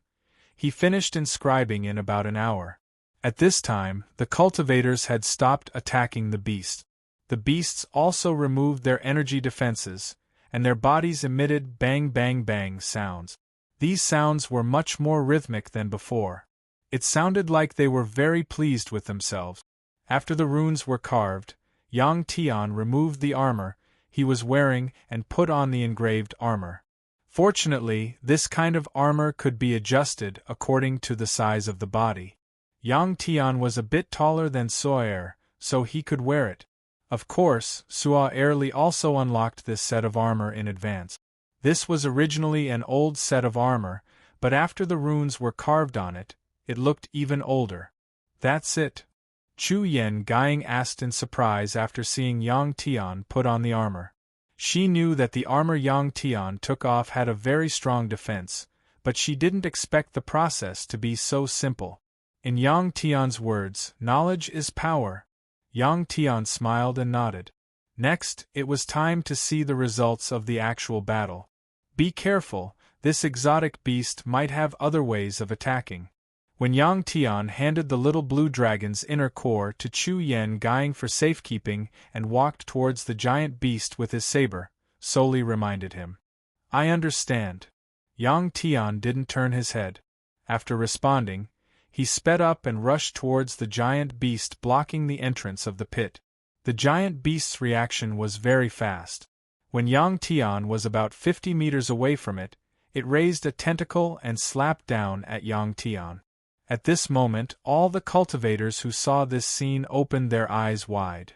He finished inscribing in about an hour. At this time, the cultivators had stopped attacking the beast. The beasts also removed their energy defenses, and their bodies emitted bang bang bang sounds. These sounds were much more rhythmic than before. It sounded like they were very pleased with themselves. After the runes were carved, Yang Tian removed the armor he was wearing and put on the engraved armor. Fortunately, this kind of armor could be adjusted according to the size of the body. Yang Tian was a bit taller than Suaer, so he could wear it. Of course, Suaerli also unlocked this set of armor in advance. This was originally an old set of armor, but after the runes were carved on it, it looked even older. That's it. Chu Yen Guang asked in surprise after seeing Yang Tian put on the armor. She knew that the armor Yang Tian took off had a very strong defense, but she didn't expect the process to be so simple. In Yang Tian's words, knowledge is power. Yang Tian smiled and nodded. Next, it was time to see the results of the actual battle. Be careful, this exotic beast might have other ways of attacking. When Yang Tian handed the little blue dragon's inner core to Chu Yen Guang for safekeeping and walked towards the giant beast with his saber, Soli reminded him. I understand. Yang Tian didn't turn his head. After responding, he sped up and rushed towards the giant beast, blocking the entrance of the pit. The giant beast's reaction was very fast. When Yang Tian was about 50 meters away from it, it raised a tentacle and slapped down at Yang Tian. At this moment, all the cultivators who saw this scene opened their eyes wide.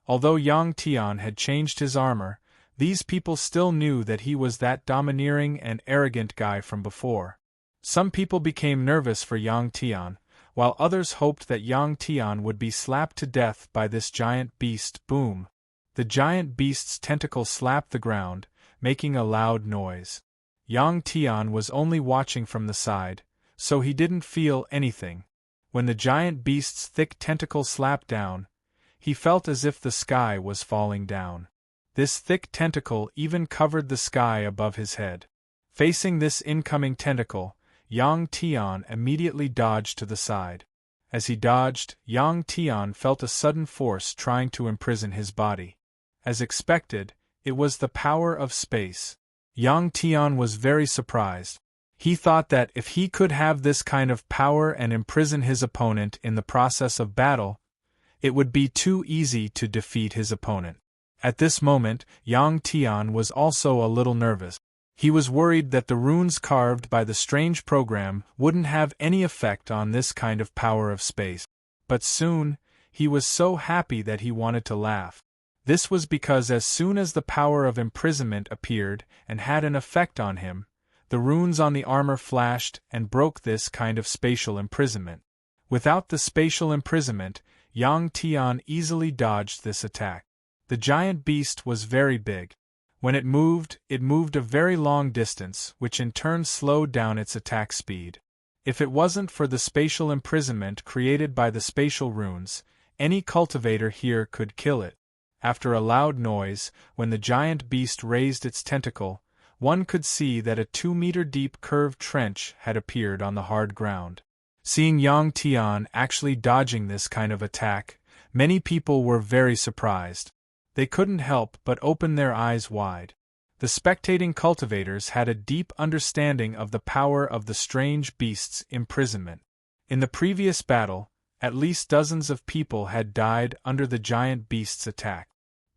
Although Yang Tian had changed his armor, these people still knew that he was that domineering and arrogant guy from before. Some people became nervous for Yang Tian, while others hoped that Yang Tian would be slapped to death by this giant beast. Boom! The giant beast's tentacle slapped the ground, making a loud noise. Yang Tian was only watching from the side, so he didn't feel anything. When the giant beast's thick tentacle slapped down, he felt as if the sky was falling down. This thick tentacle even covered the sky above his head. Facing this incoming tentacle, Yang Tian immediately dodged to the side. As he dodged, Yang Tian felt a sudden force trying to imprison his body. As expected, it was the power of space. Yang Tian was very surprised. He thought that if he could have this kind of power and imprison his opponent in the process of battle, it would be too easy to defeat his opponent. At this moment, Yang Tian was also a little nervous. He was worried that the runes carved by the strange program wouldn't have any effect on this kind of power of space. But soon, he was so happy that he wanted to laugh. This was because as soon as the power of imprisonment appeared and had an effect on him, the runes on the armor flashed and broke this kind of spatial imprisonment. Without the spatial imprisonment, Yang Tian easily dodged this attack. The giant beast was very big. When it moved a very long distance, which in turn slowed down its attack speed. If it wasn't for the spatial imprisonment created by the spatial runes, any cultivator here could kill it. After a loud noise, when the giant beast raised its tentacle, one could see that a 2-meter-deep curved trench had appeared on the hard ground. Seeing Yang Tian actually dodging this kind of attack, many people were very surprised. They couldn't help but open their eyes wide. The spectating cultivators had a deep understanding of the power of the strange beast's imprisonment. In the previous battle, at least dozens of people had died under the giant beast's attack.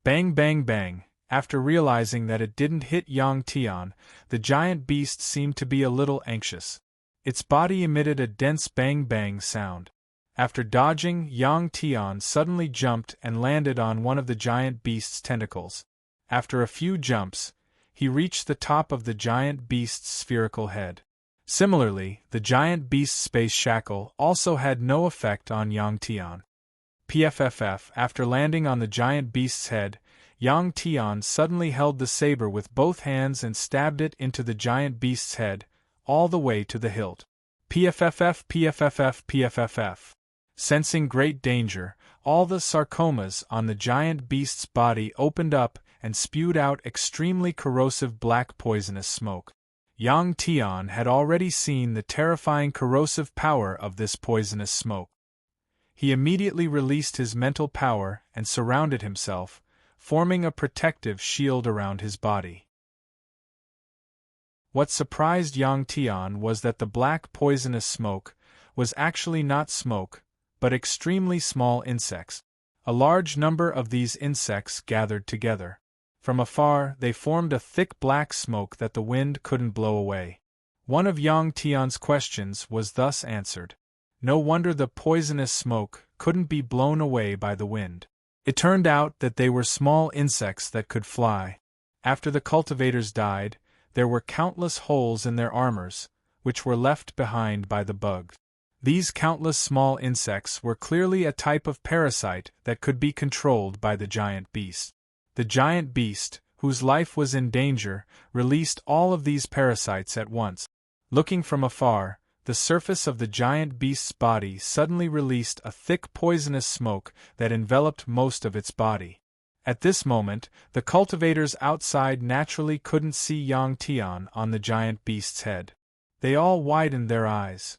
Bang bang bang! After realizing that it didn't hit Yang Tian, the giant beast seemed to be a little anxious. Its body emitted a dense bang bang sound. After dodging, Yang Tian suddenly jumped and landed on one of the giant beast's tentacles. After a few jumps, he reached the top of the giant beast's spherical head. Similarly, the giant beast's space shackle also had no effect on Yang Tian. PFFF. After landing on the giant beast's head, Yang Tian suddenly held the saber with both hands and stabbed it into the giant beast's head, all the way to the hilt. PFFF, PFFF, PFFF. Sensing great danger, all the sarcomas on the giant beast's body opened up and spewed out extremely corrosive black poisonous smoke. Yang Tian had already seen the terrifying corrosive power of this poisonous smoke. He immediately released his mental power and surrounded himself, forming a protective shield around his body. What surprised Yang Tian was that the black poisonous smoke was actually not smoke, but extremely small insects. A large number of these insects gathered together. From afar, they formed a thick black smoke that the wind couldn't blow away. One of Yang Tian's questions was thus answered. No wonder the poisonous smoke couldn't be blown away by the wind. It turned out that they were small insects that could fly. After the cultivators died, there were countless holes in their armors, which were left behind by the bugs. These countless small insects were clearly a type of parasite that could be controlled by the giant beast. The giant beast, whose life was in danger, released all of these parasites at once. Looking from afar, the surface of the giant beast's body suddenly released a thick poisonous smoke that enveloped most of its body. At this moment, the cultivators outside naturally couldn't see Yang Tian on the giant beast's head. They all widened their eyes.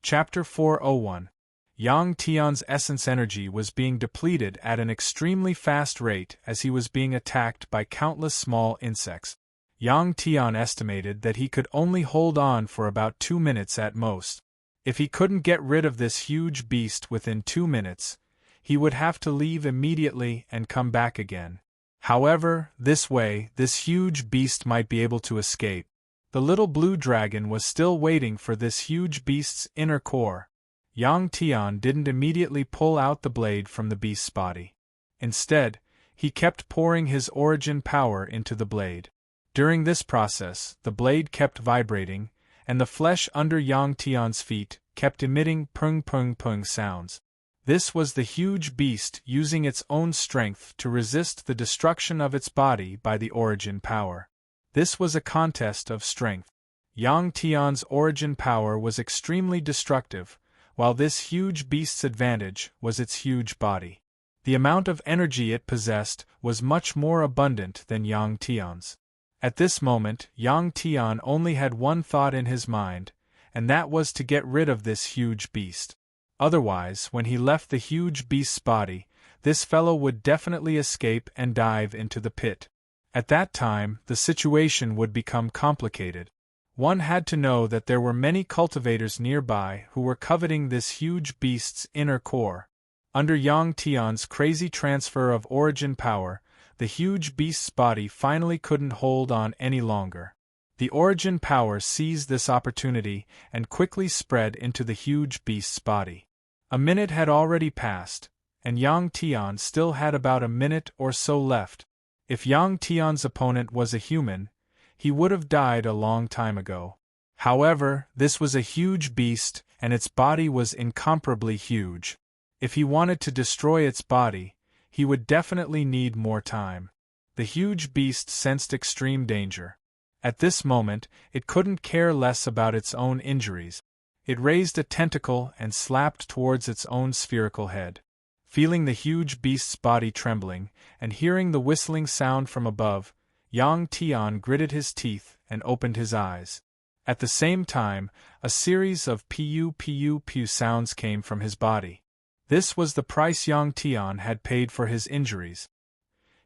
Chapter 401. Yang Tian's essence energy was being depleted at an extremely fast rate as he was being attacked by countless small insects. Yang Tian estimated that he could only hold on for about 2 minutes at most. If he couldn't get rid of this huge beast within 2 minutes, he would have to leave immediately and come back again. However, this way, this huge beast might be able to escape. The little blue dragon was still waiting for this huge beast's inner core. Yang Tian didn't immediately pull out the blade from the beast's body. Instead, he kept pouring his origin power into the blade. During this process, the blade kept vibrating, and the flesh under Yang Tian's feet kept emitting pung pung pung sounds. This was the huge beast using its own strength to resist the destruction of its body by the origin power. This was a contest of strength. Yang Tian's origin power was extremely destructive, while this huge beast's advantage was its huge body. The amount of energy it possessed was much more abundant than Yang Tian's. At this moment, Yang Tian only had one thought in his mind, and that was to get rid of this huge beast. Otherwise, when he left the huge beast's body, this fellow would definitely escape and dive into the pit. At that time, the situation would become complicated. One had to know that there were many cultivators nearby who were coveting this huge beast's inner core. Under Yang Tian's crazy transfer of origin power, the huge beast's body finally couldn't hold on any longer. The origin power seized this opportunity and quickly spread into the huge beast's body. A minute had already passed, and Yang Tian still had about a minute or so left. If Yang Tian's opponent was a human, he would have died a long time ago. However, this was a huge beast, and its body was incomparably huge. If he wanted to destroy its body, he would definitely need more time. The huge beast sensed extreme danger. At this moment, it couldn't care less about its own injuries. It raised a tentacle and slapped towards its own spherical head. Feeling the huge beast's body trembling, and hearing the whistling sound from above, Yang Tian gritted his teeth and opened his eyes. At the same time, a series of pu pu pu sounds came from his body. This was the price Yang Tian had paid for his injuries.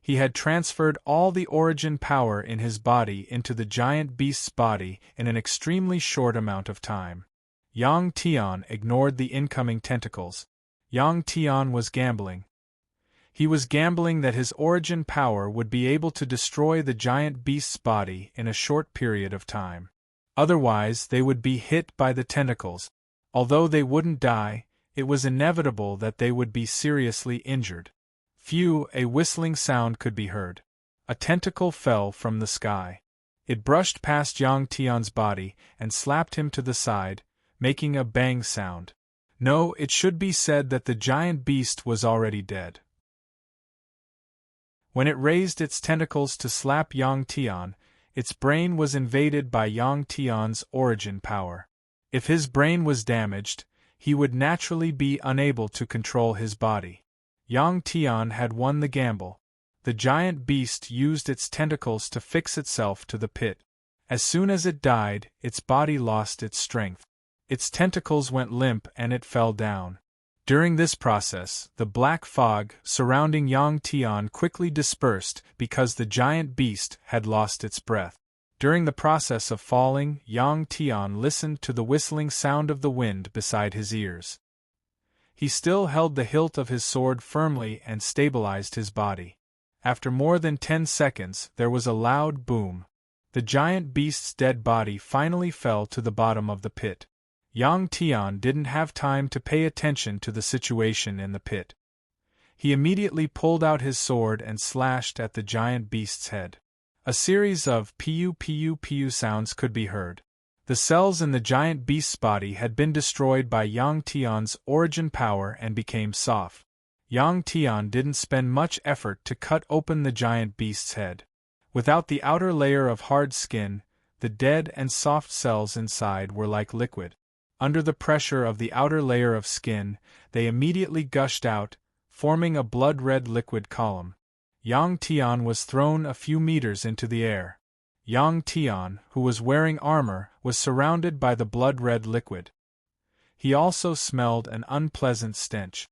He had transferred all the origin power in his body into the giant beast's body in an extremely short amount of time. Yang Tian ignored the incoming tentacles. Yang Tian was gambling. He was gambling that his origin power would be able to destroy the giant beast's body in a short period of time. Otherwise, they would be hit by the tentacles. Although they wouldn't die, it was inevitable that they would be seriously injured. Phew, a whistling sound could be heard. A tentacle fell from the sky. It brushed past Yang Tian's body and slapped him to the side, making a bang sound. No, it should be said that the giant beast was already dead. When it raised its tentacles to slap Yang Tian, its brain was invaded by Yang Tian's origin power. If his brain was damaged, he would naturally be unable to control his body. Yang Tian had won the gamble. The giant beast used its tentacles to fix itself to the pit. As soon as it died, its body lost its strength. Its tentacles went limp and it fell down. During this process, the black fog surrounding Yang Tian quickly dispersed because the giant beast had lost its breath. During the process of falling, Yang Tian listened to the whistling sound of the wind beside his ears. He still held the hilt of his sword firmly and stabilized his body. After more than 10 seconds, there was a loud boom. The giant beast's dead body finally fell to the bottom of the pit. Yang Tian didn't have time to pay attention to the situation in the pit. He immediately pulled out his sword and slashed at the giant beast's head. A series of pu sounds could be heard. The cells in the giant beast's body had been destroyed by Yang Tian's origin power and became soft. Yang Tian didn't spend much effort to cut open the giant beast's head. Without the outer layer of hard skin, the dead and soft cells inside were like liquid. Under the pressure of the outer layer of skin, they immediately gushed out, forming a blood-red liquid column. Yang Tian was thrown a few meters into the air. Yang Tian, who was wearing armor, was surrounded by the blood-red liquid. He also smelled an unpleasant stench.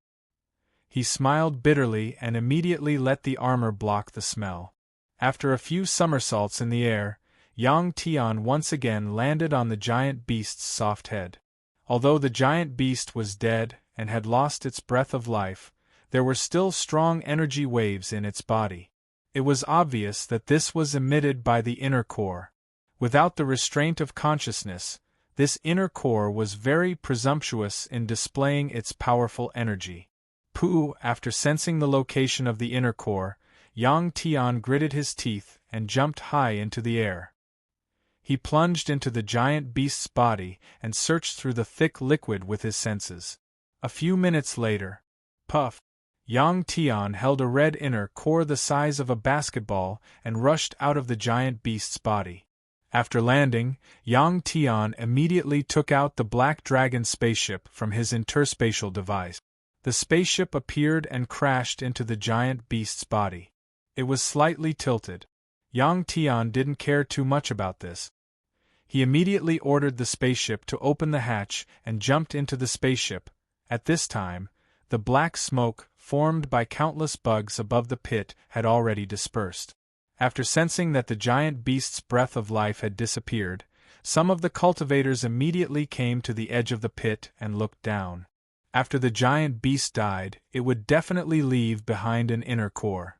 He smiled bitterly and immediately let the armor block the smell. After a few somersaults in the air, Yang Tian once again landed on the giant beast's soft head. Although the giant beast was dead and had lost its breath of life, there were still strong energy waves in its body. It was obvious that this was emitted by the inner core. Without the restraint of consciousness, this inner core was very presumptuous in displaying its powerful energy. After sensing the location of the inner core, Yang Tian gritted his teeth and jumped high into the air. He plunged into the giant beast's body and searched through the thick liquid with his senses. A few minutes later, Yang Tian held a red inner core the size of a basketball and rushed out of the giant beast's body. After landing, Yang Tian immediately took out the Black Dragon spaceship from his interspatial device. The spaceship appeared and crashed into the giant beast's body. It was slightly tilted. Yang Tian didn't care too much about this. He immediately ordered the spaceship to open the hatch and jumped into the spaceship. At this time, the black smoke, formed by countless bugs above the pit, had already dispersed. After sensing that the giant beast's breath of life had disappeared, some of the cultivators immediately came to the edge of the pit and looked down. After the giant beast died, it would definitely leave behind an inner core.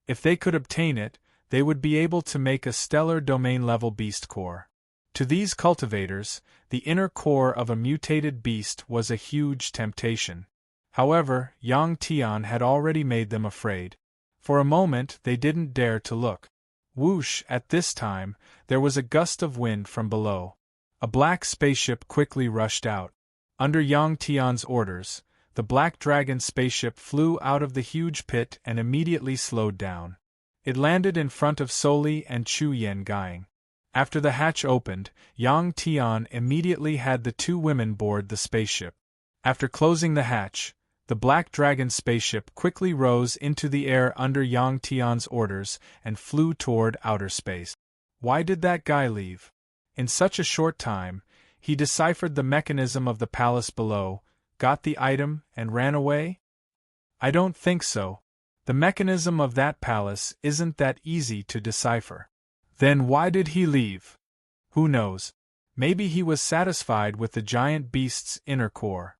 If they could obtain it, they would be able to make a stellar domain-level beast core. To these cultivators, the inner core of a mutated beast was a huge temptation. However, Yang Tian had already made them afraid. For a moment they didn't dare to look. Whoosh! At this time, there was a gust of wind from below. A black spaceship quickly rushed out. Under Yang Tian's orders, the Black Dragon spaceship flew out of the huge pit and immediately slowed down. It landed in front of Soli and Chu Yengang. After the hatch opened, Yang Tian immediately had the two women board the spaceship. After closing the hatch, the Black Dragon spaceship quickly rose into the air under Yang Tian's orders and flew toward outer space. Why did that guy leave? In such a short time, he deciphered the mechanism of the palace below, got the item, and ran away? I don't think so. The mechanism of that palace isn't that easy to decipher. Then why did he leave? Who knows? Maybe he was satisfied with the giant beast's inner core.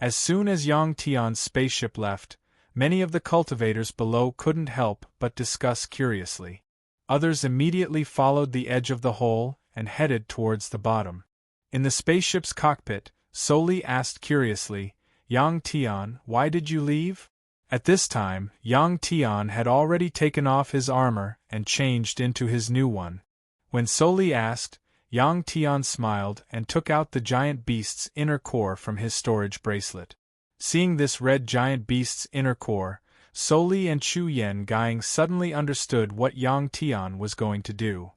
As soon as Yang Tian's spaceship left, many of the cultivators below couldn't help but discuss curiously. Others immediately followed the edge of the hole and headed towards the bottom. In the spaceship's cockpit, Soli asked curiously, "Yang Tian, why did you leave?" At this time, Yang Tian had already taken off his armor and changed into his new one. When Soli asked, Yang Tian smiled and took out the giant beast's inner core from his storage bracelet. Seeing this red giant beast's inner core, Soli and Chu Yen Guang suddenly understood what Yang Tian was going to do.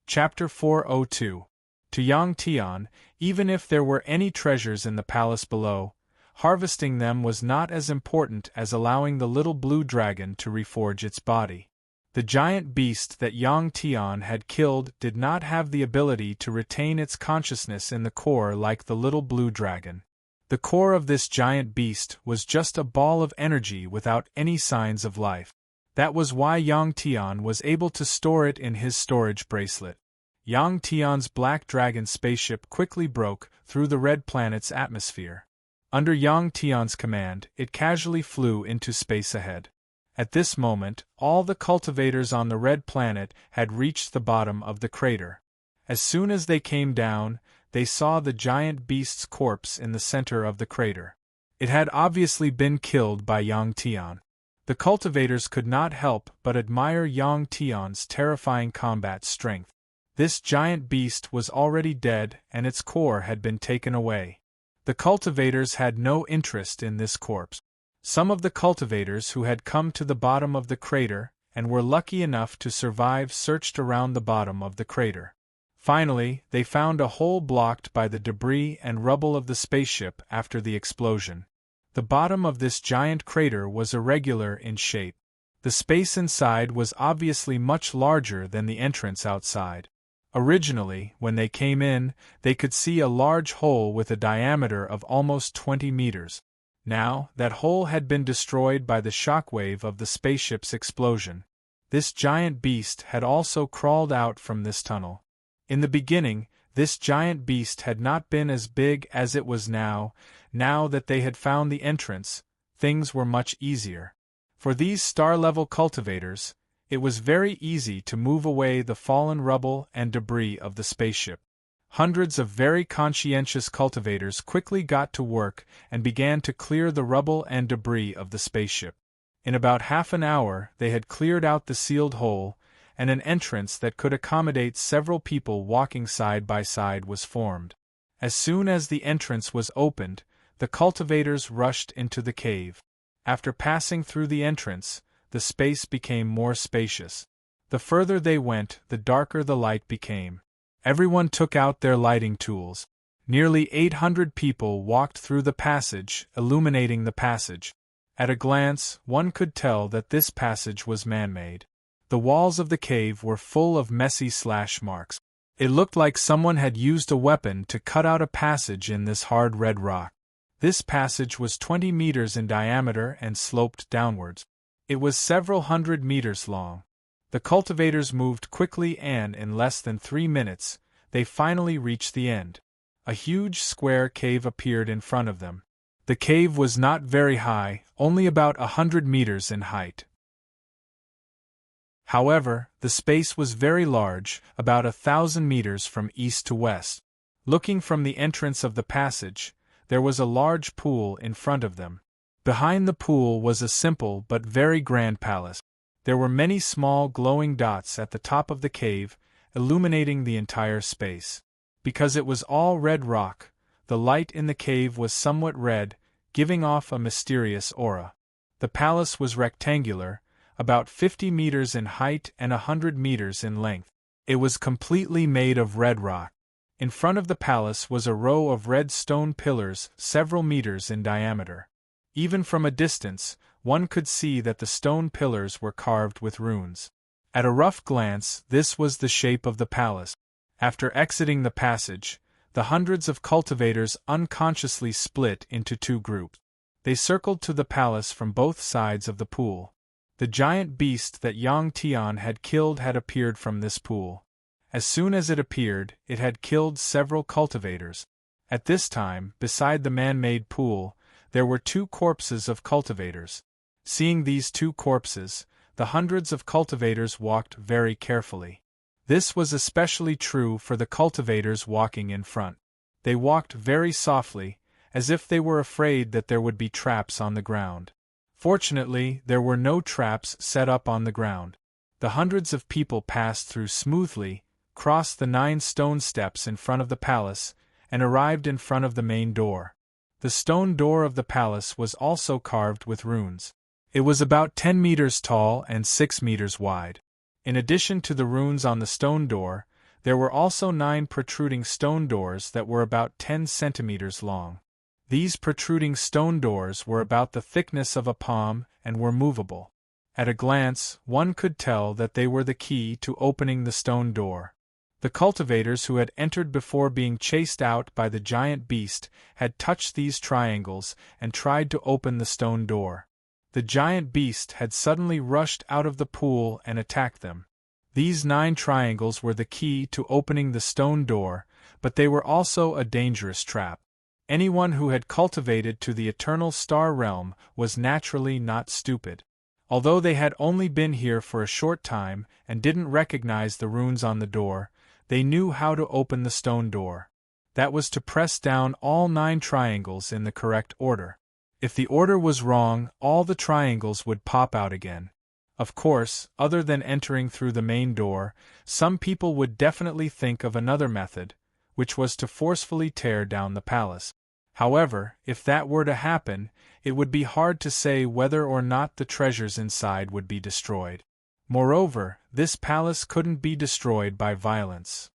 Chapter 402. To Yang Tian, even if there were any treasures in the palace below, harvesting them was not as important as allowing the little blue dragon to reforge its body. The giant beast that Yang Tian had killed did not have the ability to retain its consciousness in the core like the little blue dragon. The core of this giant beast was just a ball of energy without any signs of life. That was why Yang Tian was able to store it in his storage bracelet. Yang Tian's black dragon spaceship quickly broke through the red planet's atmosphere. Under Yang Tian's command, it casually flew into space ahead. At this moment, all the cultivators on the red planet had reached the bottom of the crater. As soon as they came down, they saw the giant beast's corpse in the center of the crater. It had obviously been killed by Yang Tian. The cultivators could not help but admire Yang Tian's terrifying combat strength. This giant beast was already dead and its core had been taken away. The cultivators had no interest in this corpse. Some of the cultivators who had come to the bottom of the crater and were lucky enough to survive searched around the bottom of the crater. Finally, they found a hole blocked by the debris and rubble of the spaceship after the explosion. The bottom of this giant crater was irregular in shape. The space inside was obviously much larger than the entrance outside. Originally, when they came in, they could see a large hole with a diameter of almost 20 meters. Now, that hole had been destroyed by the shockwave of the spaceship's explosion. This giant beast had also crawled out from this tunnel. In the beginning, this giant beast had not been as big as it was now. Now that they had found the entrance, things were much easier. For these star-level cultivators, it was very easy to move away the fallen rubble and debris of the spaceship. Hundreds of very conscientious cultivators quickly got to work and began to clear the rubble and debris of the spaceship. In about half an hour they had cleared out the sealed hole, and an entrance that could accommodate several people walking side by side was formed. As soon as the entrance was opened, the cultivators rushed into the cave. After passing through the entrance, the space became more spacious. The further they went, the darker the light became. Everyone took out their lighting tools. Nearly 800 people walked through the passage, illuminating the passage. At a glance, one could tell that this passage was man-made. The walls of the cave were full of messy slash marks. It looked like someone had used a weapon to cut out a passage in this hard red rock. This passage was 20 meters in diameter and sloped downwards. It was several hundred meters long. The cultivators moved quickly and in less than 3 minutes, they finally reached the end. A huge square cave appeared in front of them. The cave was not very high, only about 100 meters in height. However, the space was very large, about 1,000 meters from east to west. Looking from the entrance of the passage, there was a large pool in front of them. Behind the pool was a simple but very grand palace. There were many small glowing dots at the top of the cave, illuminating the entire space. Because it was all red rock, the light in the cave was somewhat red, giving off a mysterious aura. The palace was rectangular, about 50 meters in height and 100 meters in length. It was completely made of red rock. In front of the palace was a row of red stone pillars several meters in diameter. Even from a distance, one could see that the stone pillars were carved with runes. At a rough glance, this was the shape of the palace. After exiting the passage, the hundreds of cultivators unconsciously split into 2 groups. They circled to the palace from both sides of the pool. The giant beast that Yang Tian had killed had appeared from this pool. As soon as it appeared, it had killed several cultivators. At this time, beside the man-made pool, there were 2 corpses of cultivators. Seeing these two corpses, the hundreds of cultivators walked very carefully. This was especially true for the cultivators walking in front. They walked very softly, as if they were afraid that there would be traps on the ground. Fortunately, there were no traps set up on the ground. The hundreds of people passed through smoothly, crossed the 9 stone steps in front of the palace, and arrived in front of the main door. The stone door of the palace was also carved with runes. It was about 10 meters tall and 6 meters wide. In addition to the runes on the stone door, there were also 9 protruding stone doors that were about 10 centimeters long. These protruding stone doors were about the thickness of a palm and were movable. At a glance, one could tell that they were the key to opening the stone door. The cultivators who had entered before being chased out by the giant beast had touched these triangles and tried to open the stone door. The giant beast had suddenly rushed out of the pool and attacked them. These 9 triangles were the key to opening the stone door, but they were also a dangerous trap. Anyone who had cultivated to the eternal star realm was naturally not stupid. Although they had only been here for a short time and didn't recognize the runes on the door, they knew how to open the stone door. That was to press down all 9 triangles in the correct order. If the order was wrong, all the triangles would pop out again. Of course, other than entering through the main door, some people would definitely think of another method, which was to forcefully tear down the palace. However, if that were to happen, it would be hard to say whether or not the treasures inside would be destroyed. Moreover, this palace couldn't be destroyed by violence.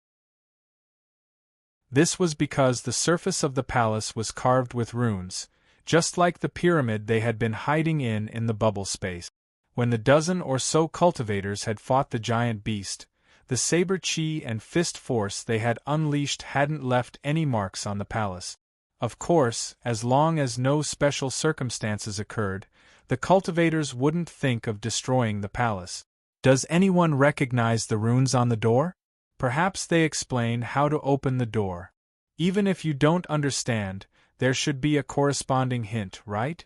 This was because the surface of the palace was carved with runes, just like the pyramid they had been hiding in the bubble space. When the dozen or so cultivators had fought the giant beast, the saber chi and fist force they had unleashed hadn't left any marks on the palace. Of course, as long as no special circumstances occurred, the cultivators wouldn't think of destroying the palace. Does anyone recognize the runes on the door? Perhaps they explain how to open the door. Even if you don't understand, there should be a corresponding hint, right?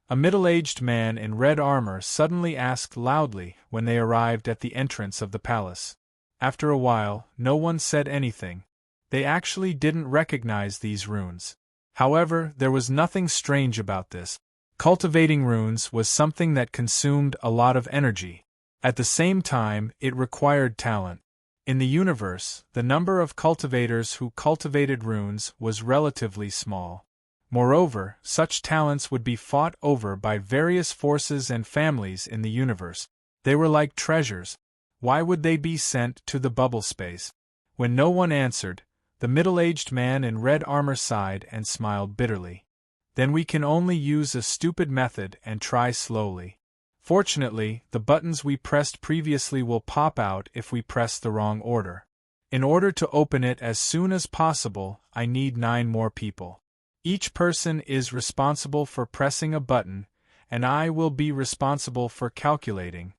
A middle-aged man in red armor suddenly asked loudly when they arrived at the entrance of the palace. After a while, no one said anything. They actually didn't recognize these runes. However, there was nothing strange about this. Cultivating runes was something that consumed a lot of energy. At the same time, it required talent. In the universe, the number of cultivators who cultivated runes was relatively small. Moreover, such talents would be fought over by various forces and families in the universe. They were like treasures. Why would they be sent to the bubble space? When no one answered, the middle-aged man in red armor sighed and smiled bitterly. Then we can only use a stupid method and try slowly. Fortunately, the buttons we pressed previously will pop out if we press the wrong order. In order to open it as soon as possible, I need 9 more people. Each person is responsible for pressing a button, and I will be responsible for calculating.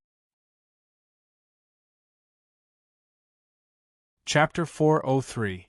Chapter 403.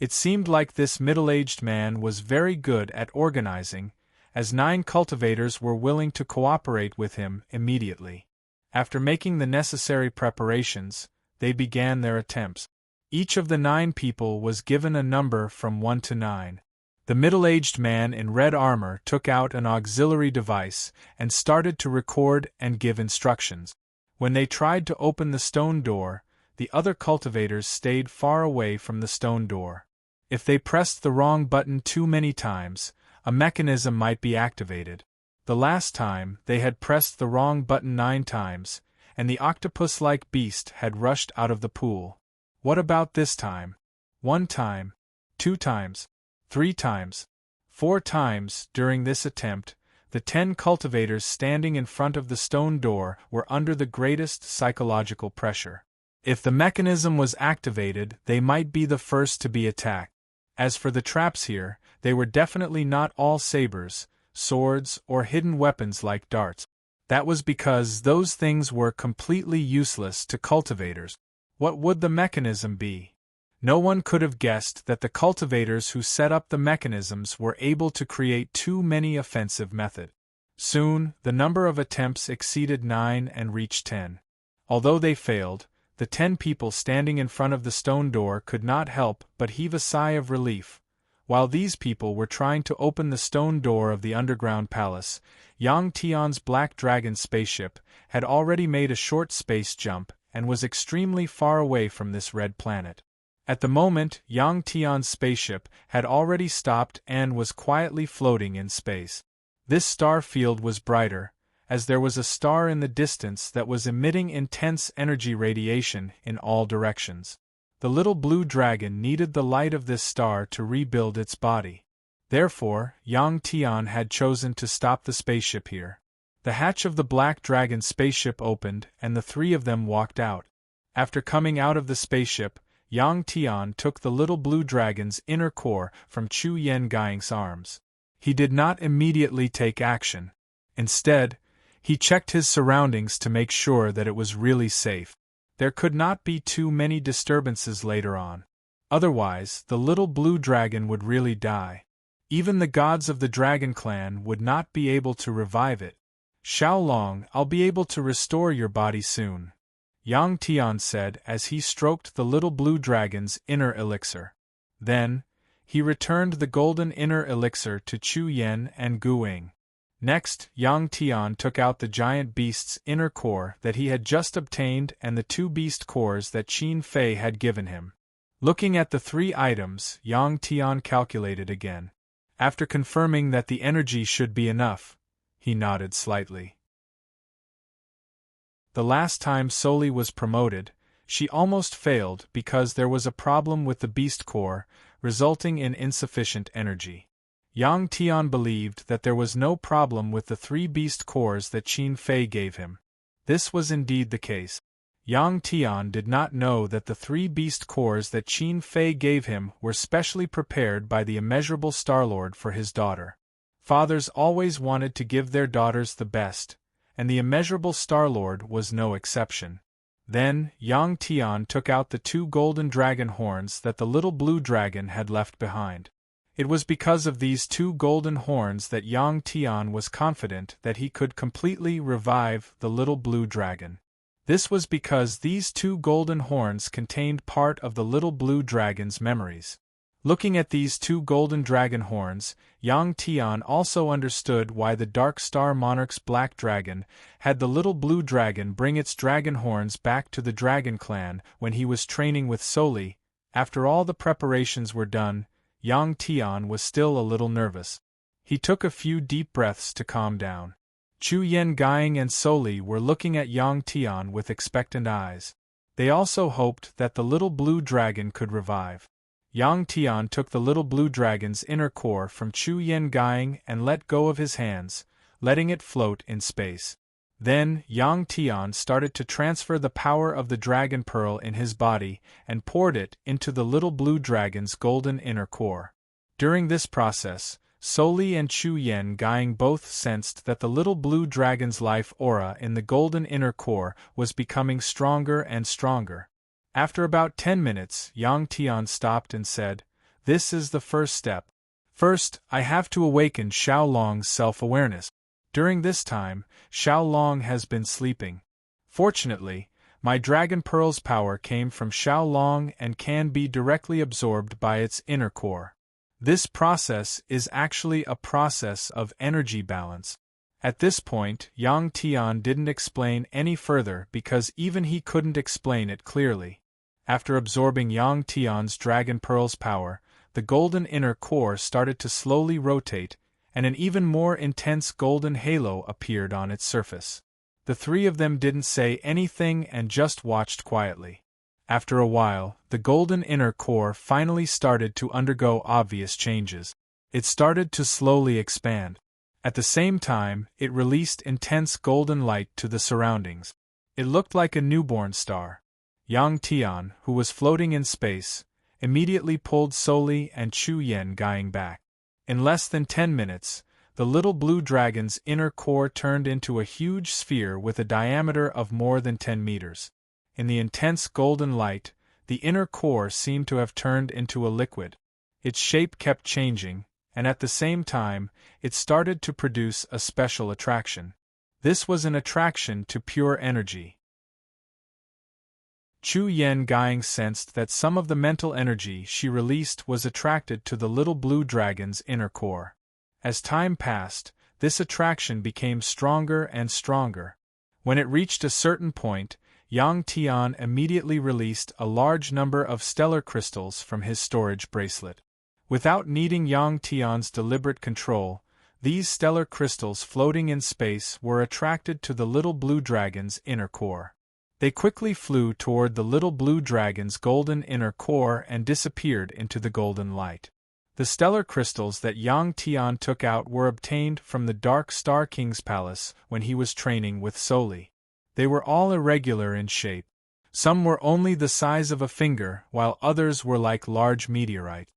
It seemed like this middle-aged man was very good at organizing, as 9 cultivators were willing to cooperate with him immediately. After making the necessary preparations, they began their attempts. Each of the 9 people was given a number from 1 to 9. The middle-aged man in red armor took out an auxiliary device and started to record and give instructions. When they tried to open the stone door, the other cultivators stayed far away from the stone door. If they pressed the wrong button too many times, a mechanism might be activated. The last time, they had pressed the wrong button 9 times, and the octopus-like beast had rushed out of the pool. What about this time? 1 time, 2 times, 3 times, 4 times. During this attempt, the 10 cultivators standing in front of the stone door were under the greatest psychological pressure. If the mechanism was activated, they might be the first to be attacked. As for the traps here, they were definitely not all sabers, swords, or hidden weapons like darts. That was because those things were completely useless to cultivators. What would the mechanism be? No one could have guessed that the cultivators who set up the mechanisms were able to create too many offensive methods. Soon, the number of attempts exceeded 9 and reached 10. Although they failed, the 10 people standing in front of the stone door could not help but heave a sigh of relief. While these people were trying to open the stone door of the underground palace, Yang Tian's Black Dragon spaceship had already made a short space jump and was extremely far away from this red planet. At the moment, Yang Tian's spaceship had already stopped and was quietly floating in space. This star field was brighter, as there was a star in the distance that was emitting intense energy radiation in all directions. The little blue dragon needed the light of this star to rebuild its body. Therefore, Yang Tian had chosen to stop the spaceship here. The hatch of the Black Dragon spaceship opened and the 3 of them walked out. After coming out of the spaceship, Yang Tian took the little blue dragon's inner core from Chu Yen Gaiying's arms. He did not immediately take action. Instead, he checked his surroundings to make sure that it was really safe. There could not be too many disturbances later on. Otherwise, the little blue dragon would really die. Even the gods of the Dragon Clan would not be able to revive it. Xiaolong, I'll be able to restore your body soon, Yang Tian said as he stroked the little blue dragon's inner elixir. Then, he returned the golden inner elixir to Chu Yen and Gu Ying. Next, Yang Tian took out the giant beast's inner core that he had just obtained and the 2 beast cores that Qin Fei had given him. Looking at the 3 items, Yang Tian calculated again. After confirming that the energy should be enough, he nodded slightly. The last time Soli was promoted, she almost failed because there was a problem with the beast core, resulting in insufficient energy. Yang Tian believed that there was no problem with the 3 beast cores that Qin Fei gave him. This was indeed the case. Yang Tian did not know that the 3 beast cores that Qin Fei gave him were specially prepared by the immeasurable Starlord for his daughter. Fathers always wanted to give their daughters the best, and the immeasurable Starlord was no exception. Then, Yang Tian took out the 2 golden dragon horns that the little blue dragon had left behind. It was because of these 2 golden horns that Yang Tian was confident that he could completely revive the little blue dragon. This was because these 2 golden horns contained part of the little blue dragon's memories. Looking at these 2 golden dragon horns, Yang Tian also understood why the Dark Star Monarch's Black Dragon had the little blue dragon bring its dragon horns back to the Dragon Clan when he was training with Soli. After all the preparations were done, Yang Tian was still a little nervous. He took a few deep breaths to calm down. Chu Yen Gaiying and Soli were looking at Yang Tian with expectant eyes. They also hoped that the little blue dragon could revive. Yang Tian took the little blue dragon's inner core from Chu Yen Gaiying and let go of his hands, letting it float in space. Then, Yang Tian started to transfer the power of the dragon pearl in his body and poured it into the little blue dragon's golden inner core. During this process, Soli and Chu Yen Gaiying both sensed that the little blue dragon's life aura in the golden inner core was becoming stronger and stronger. After about 10 minutes, Yang Tian stopped and said, "This is the first step. First, I have to awaken Xiaolong's self-awareness. During this time, Xiaolong has been sleeping. Fortunately, my Dragon Pearl's power came from Xiaolong and can be directly absorbed by its inner core. This process is actually a process of energy balance." At this point, Yang Tian didn't explain any further because even he couldn't explain it clearly. After absorbing Yang Tian's Dragon Pearl's power, the golden inner core started to slowly rotate, and an even more intense golden halo appeared on its surface. The 3 of them didn't say anything and just watched quietly. After a while, the golden inner core finally started to undergo obvious changes. It started to slowly expand. At the same time, it released intense golden light to the surroundings. It looked like a newborn star. Yang Tian, who was floating in space, immediately pulled Soli and Chu Yen Gaiying back. In less than 10 minutes, the little blue dragon's inner core turned into a huge sphere with a diameter of more than 10 meters. In the intense golden light, the inner core seemed to have turned into a liquid. Its shape kept changing, and at the same time, it started to produce a special attraction. This was an attraction to pure energy. Chu Yen Guang sensed that some of the mental energy she released was attracted to the little blue dragon's inner core. As time passed, this attraction became stronger and stronger. When it reached a certain point, Yang Tian immediately released a large number of stellar crystals from his storage bracelet. Without needing Yang Tian's deliberate control, these stellar crystals floating in space were attracted to the little blue dragon's inner core. They quickly flew toward the little blue dragon's golden inner core and disappeared into the golden light. The stellar crystals that Yang Tian took out were obtained from the Dark Star King's palace when he was training with Soli. They were all irregular in shape. Some were only the size of a finger, while others were like large meteorites.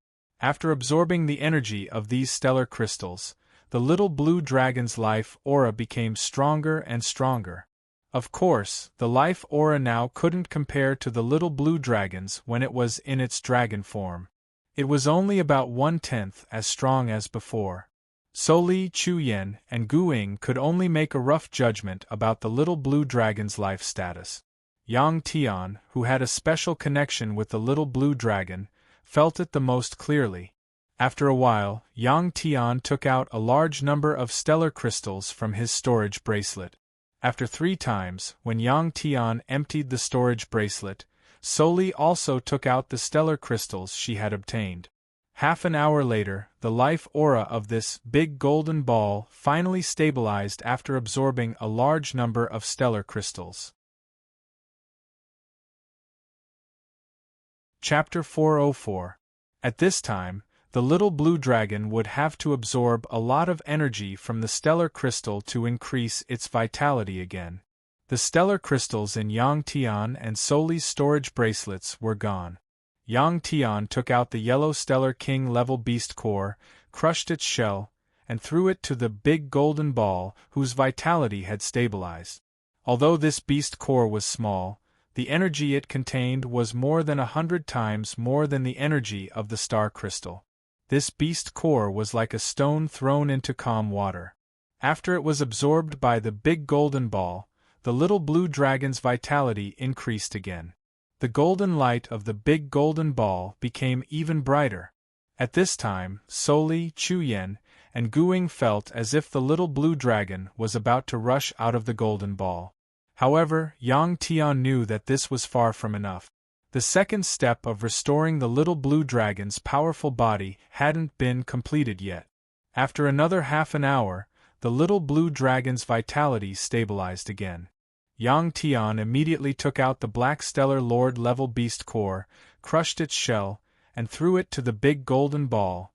After absorbing the energy of these stellar crystals, the little blue dragon's life aura became stronger and stronger. Of course, the life aura now couldn't compare to the little blue dragon's when it was in its dragon form. It was only about 1/10 as strong as before. Soli, Chu Yen, and Gu Ying could only make a rough judgment about the little blue dragon's life status. Yang Tian, who had a special connection with the little blue dragon, felt it the most clearly. After a while, Yang Tian took out a large number of stellar crystals from his storage bracelet. After 3 times, when Yang Tian emptied the storage bracelet, Soli also took out the stellar crystals she had obtained. Half an hour later, the life aura of this big golden ball finally stabilized after absorbing a large number of stellar crystals. Chapter 404. At this time, the little blue dragon would have to absorb a lot of energy from the stellar crystal to increase its vitality again. The stellar crystals in Yang Tian and Soli's storage bracelets were gone. Yang Tian took out the yellow stellar king level beast core, crushed its shell, and threw it to the big golden ball whose vitality had stabilized. Although this beast core was small, the energy it contained was more than 100 times more than the energy of the star crystal. This beast core was like a stone thrown into calm water. After it was absorbed by the big golden ball, the little blue dragon's vitality increased again. The golden light of the big golden ball became even brighter. At this time, Soli, Chu Yen, and Gu Ying felt as if the little blue dragon was about to rush out of the golden ball. However, Yang Tian knew that this was far from enough. The second step of restoring the little blue dragon's powerful body hadn't been completed yet. After another half an hour, the little blue dragon's vitality stabilized again. Yang Tian immediately took out the Black Stellar Lord level beast core, crushed its shell, and threw it to the big golden ball.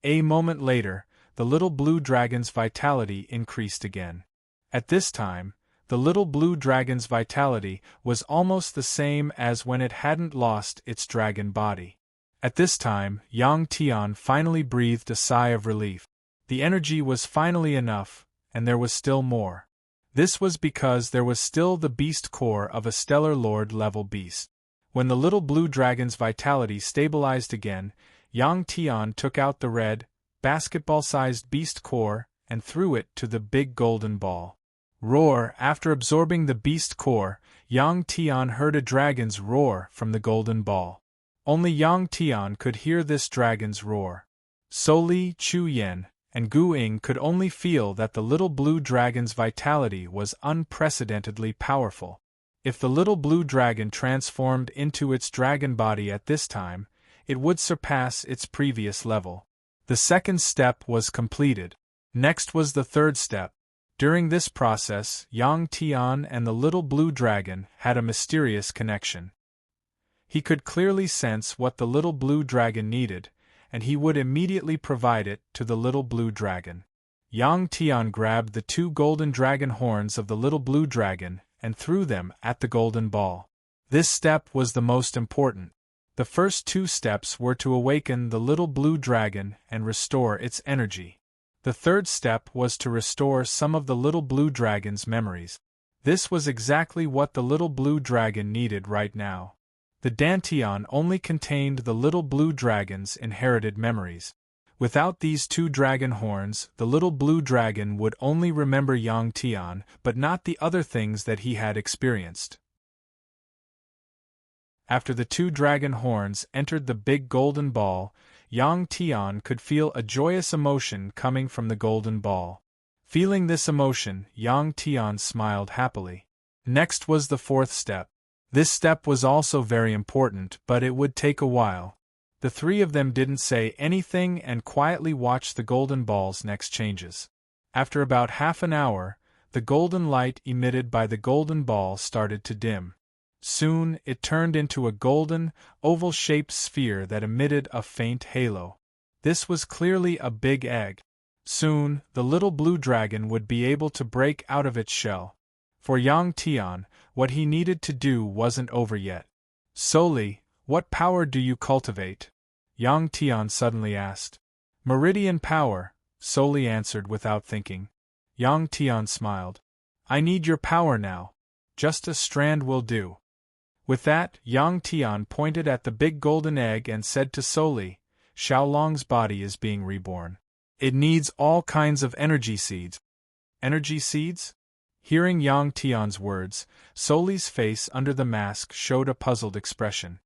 A moment later, the little blue dragon's vitality increased again. At this time, the little blue dragon's vitality was almost the same as when it hadn't lost its dragon body. At this time, Yang Tian finally breathed a sigh of relief. The energy was finally enough, and there was still more. This was because there was still the beast core of a Stellar Lord level beast. When the little blue dragon's vitality stabilized again, Yang Tian took out the red, basketball-sized beast core and threw it to the big golden ball. Roar! After absorbing the beast core, Yang Tian heard a dragon's roar from the golden ball. Only Yang Tian could hear this dragon's roar. Soli, Chu Yen, and Gu Ying could only feel that the little blue dragon's vitality was unprecedentedly powerful. If the little blue dragon transformed into its dragon body at this time, it would surpass its previous level. The second step was completed. Next was the third step. During this process, Yang Tian and the little blue dragon had a mysterious connection. He could clearly sense what the little blue dragon needed, and he would immediately provide it to the little blue dragon. Yang Tian grabbed the 2 golden dragon horns of the little blue dragon and threw them at the golden ball. This step was the most important. The first 2 steps were to awaken the little blue dragon and restore its energy. The third step was to restore some of the little blue dragon's memories. This was exactly what the little blue dragon needed right now. The Dantian only contained the little blue dragon's inherited memories. Without these 2 dragon horns, the little blue dragon would only remember Yang Tian, but not the other things that he had experienced. After the 2 dragon horns entered the big golden ball, Yang Tian could feel a joyous emotion coming from the golden ball. Feeling this emotion, Yang Tian smiled happily. Next was the 4th step. This step was also very important, but it would take a while. The 3 of them didn't say anything and quietly watched the golden ball's next changes. After about half an hour, the golden light emitted by the golden ball started to dim. Soon, it turned into a golden, oval-shaped sphere that emitted a faint halo. This was clearly a big egg. Soon, the little blue dragon would be able to break out of its shell. For Yang Tian, what he needed to do wasn't over yet. "Soli, what power do you cultivate?" Yang Tian suddenly asked. "Meridian power," Soli answered without thinking. Yang Tian smiled. "I need your power now. Just a strand will do." With that, Yang Tian pointed at the big golden egg and said to Soli, "Xiaolong's body is being reborn. It needs all kinds of energy seeds." "Energy seeds?" Hearing Yang Tian's words, Soli's face under the mask showed a puzzled expression.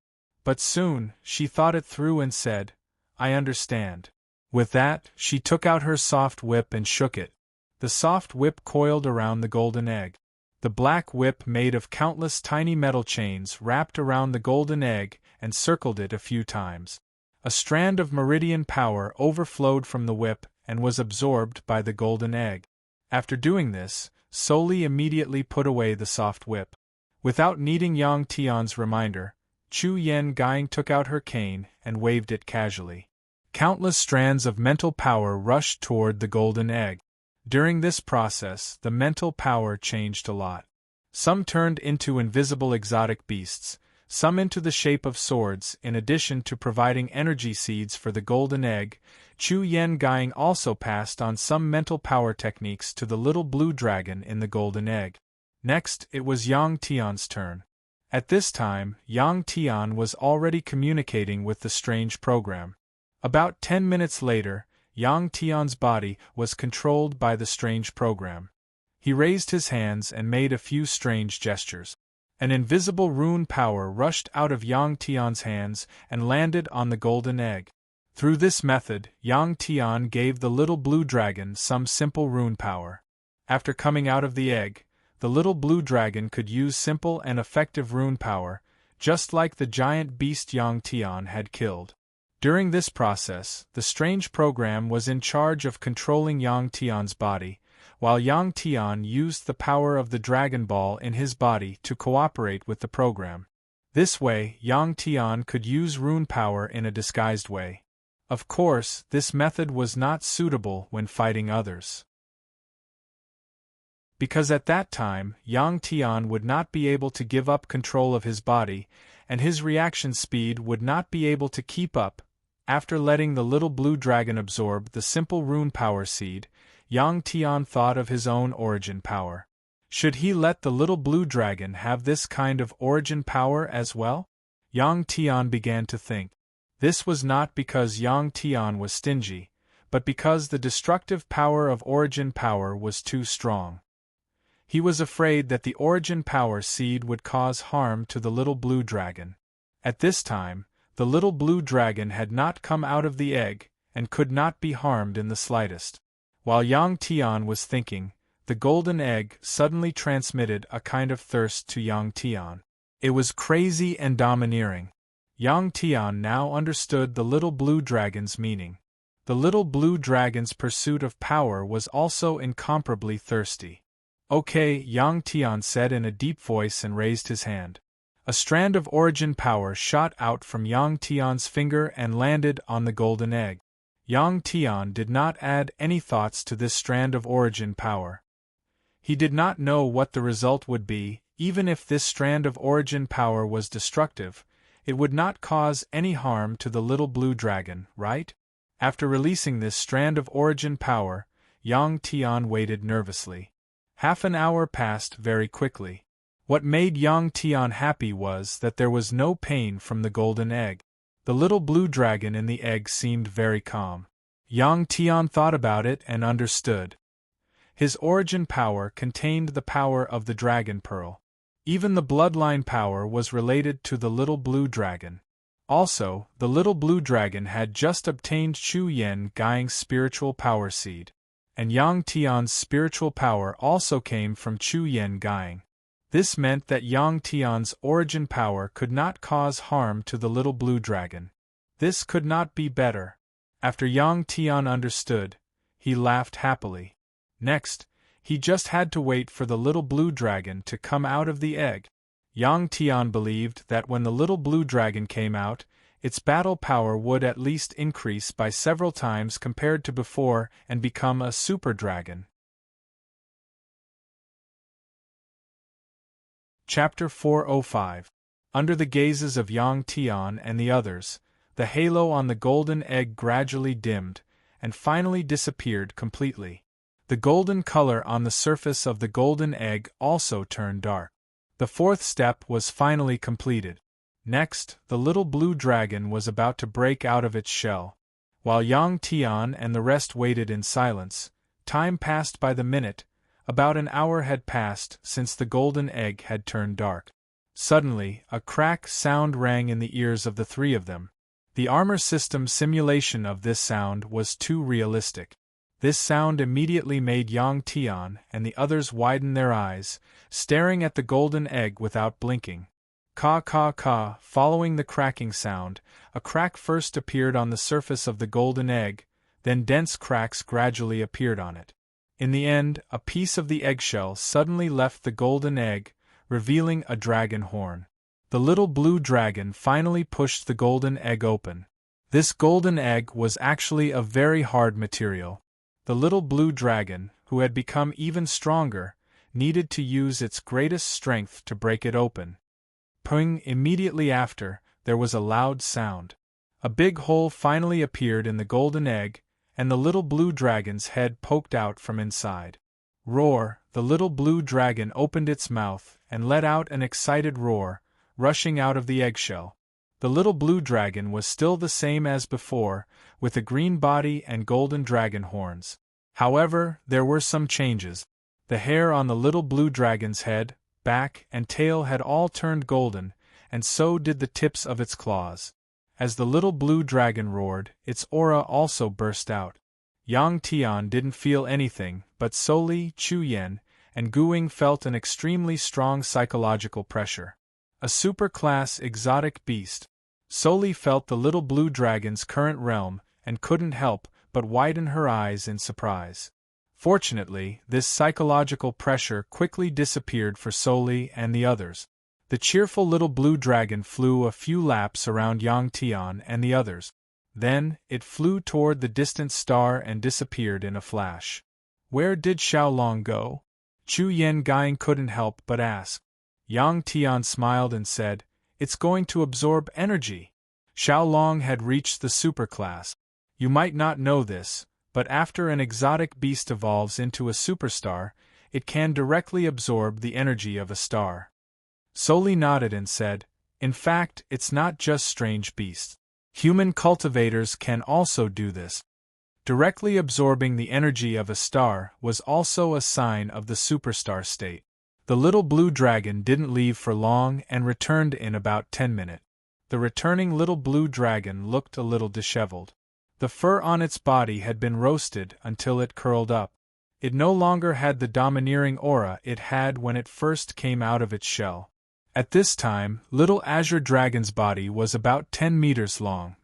But soon, she thought it through and said, "I understand." With that, she took out her soft whip and shook it. The soft whip coiled around the golden egg. The black whip made of countless tiny metal chains wrapped around the golden egg and circled it a few times. A strand of meridian power overflowed from the whip and was absorbed by the golden egg. After doing this, Soli immediately put away the soft whip. Without needing Yang Tian's reminder, Chu Yen Gying took out her cane and waved it casually. Countless strands of mental power rushed toward the golden egg. During this process, the mental power changed a lot. Some turned into invisible exotic beasts, some into the shape of swords. In addition to providing energy seeds for the golden egg, Chu Yen Gying also passed on some mental power techniques to the little blue dragon in the golden egg. Next, it was Yang Tian's turn. At this time, Yang Tian was already communicating with the strange program. About 10 minutes later, Yang Tian's body was controlled by the strange program. He raised his hands and made a few strange gestures. An invisible rune power rushed out of Yang Tian's hands and landed on the golden egg. Through this method, Yang Tian gave the little blue dragon some simple rune power. After coming out of the egg, the little blue dragon could use simple and effective rune power, just like the giant beast Yang Tian had killed. During this process, the strange program was in charge of controlling Yang Tian's body, while Yang Tian used the power of the Dragon Ball in his body to cooperate with the program. This way, Yang Tian could use rune power in a disguised way. Of course, this method was not suitable when fighting others, because at that time, Yang Tian would not be able to give up control of his body, and his reaction speed would not be able to keep up. After letting the little blue dragon absorb the simple rune power seed, Yang Tian thought of his own origin power. Should he let the little blue dragon have this kind of origin power as well? Yang Tian began to think. This was not because Yang Tian was stingy, but because the destructive power of origin power was too strong. He was afraid that the origin power seed would cause harm to the little blue dragon. At this time, the little blue dragon had not come out of the egg, and could not be harmed in the slightest. While Yang Tian was thinking, the golden egg suddenly transmitted a kind of thirst to Yang Tian. It was crazy and domineering. Yang Tian now understood the little blue dragon's meaning. The little blue dragon's pursuit of power was also incomparably thirsty. "Okay," Yang Tian said in a deep voice and raised his hand. A strand of origin power shot out from Yang Tian's finger and landed on the golden egg. Yang Tian did not add any thoughts to this strand of origin power. He did not know what the result would be. Even if this strand of origin power was destructive, it would not cause any harm to the little blue dragon, right? After releasing this strand of origin power, Yang Tian waited nervously. Half an hour passed very quickly. What made Yang Tian happy was that there was no pain from the golden egg. The little blue dragon in the egg seemed very calm. Yang Tian thought about it and understood. His origin power contained the power of the dragon pearl. Even the bloodline power was related to the little blue dragon. Also, the little blue dragon had just obtained Chu Yen Gaing's spiritual power seed. And Yang Tian's spiritual power also came from Chu Yen Gaing. This meant that Yang Tian's origin power could not cause harm to the little blue dragon. This could not be better. After Yang Tian understood, he laughed happily. Next, he just had to wait for the little blue dragon to come out of the egg. Yang Tian believed that when the little blue dragon came out, its battle power would at least increase by several times compared to before and become a super dragon. Chapter 405. Under the gazes of Yang Tian and the others, the halo on the golden egg gradually dimmed, and finally disappeared completely. The golden color on the surface of the golden egg also turned dark. The fourth step was finally completed. Next, the little blue dragon was about to break out of its shell. While Yang Tian and the rest waited in silence, time passed by the minute. About an hour had passed since the golden egg had turned dark. Suddenly, a crack sound rang in the ears of the three of them. The armor system simulation of this sound was too realistic. This sound immediately made Yang Tian and the others widen their eyes, staring at the golden egg without blinking. Ka ka ka, following the cracking sound, a crack first appeared on the surface of the golden egg, then dense cracks gradually appeared on it. In the end, a piece of the eggshell suddenly left the golden egg, revealing a dragon horn. The little blue dragon finally pushed the golden egg open. This golden egg was actually a very hard material. The little blue dragon, who had become even stronger, needed to use its greatest strength to break it open. Ping! Immediately after, there was a loud sound. A big hole finally appeared in the golden egg, and the little blue dragon's head poked out from inside. Roar! The little blue dragon opened its mouth and let out an excited roar, rushing out of the eggshell. The little blue dragon was still the same as before, with a green body and golden dragon horns. However, there were some changes. The hair on the little blue dragon's head, back, and tail had all turned golden, and so did the tips of its claws. As the little blue dragon roared, its aura also burst out. Yang Tian didn't feel anything, but Soli, Chu Yen, and Guing felt an extremely strong psychological pressure. A super-class exotic beast. Soli felt the little blue dragon's current realm, and couldn't help but widen her eyes in surprise. Fortunately, this psychological pressure quickly disappeared for Soli and the others. The cheerful little blue dragon flew a few laps around Yang Tian and the others. Then, it flew toward the distant star and disappeared in a flash. Where did Xiaolong go? Chu Yen Gaing couldn't help but ask. Yang Tian smiled and said, "It's going to absorb energy." Xiaolong had reached the superclass. You might not know this, but after an exotic beast evolves into a superstar, it can directly absorb the energy of a star. Soli nodded and said, "In fact, it's not just strange beasts. Human cultivators can also do this." Directly absorbing the energy of a star was also a sign of the superstar state. The little blue dragon didn't leave for long and returned in about 10 minutes. The returning little blue dragon looked a little disheveled. The fur on its body had been roasted until it curled up. It no longer had the domineering aura it had when it first came out of its shell. At this time, little azure dragon's body was about 10 meters long.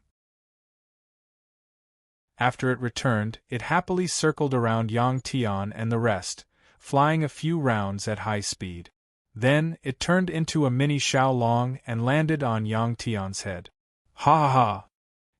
After it returned, it happily circled around Yang Tian and the rest, flying a few rounds at high speed. Then, it turned into a mini Xiaolong and landed on Yang Tian's head. Ha ha ha!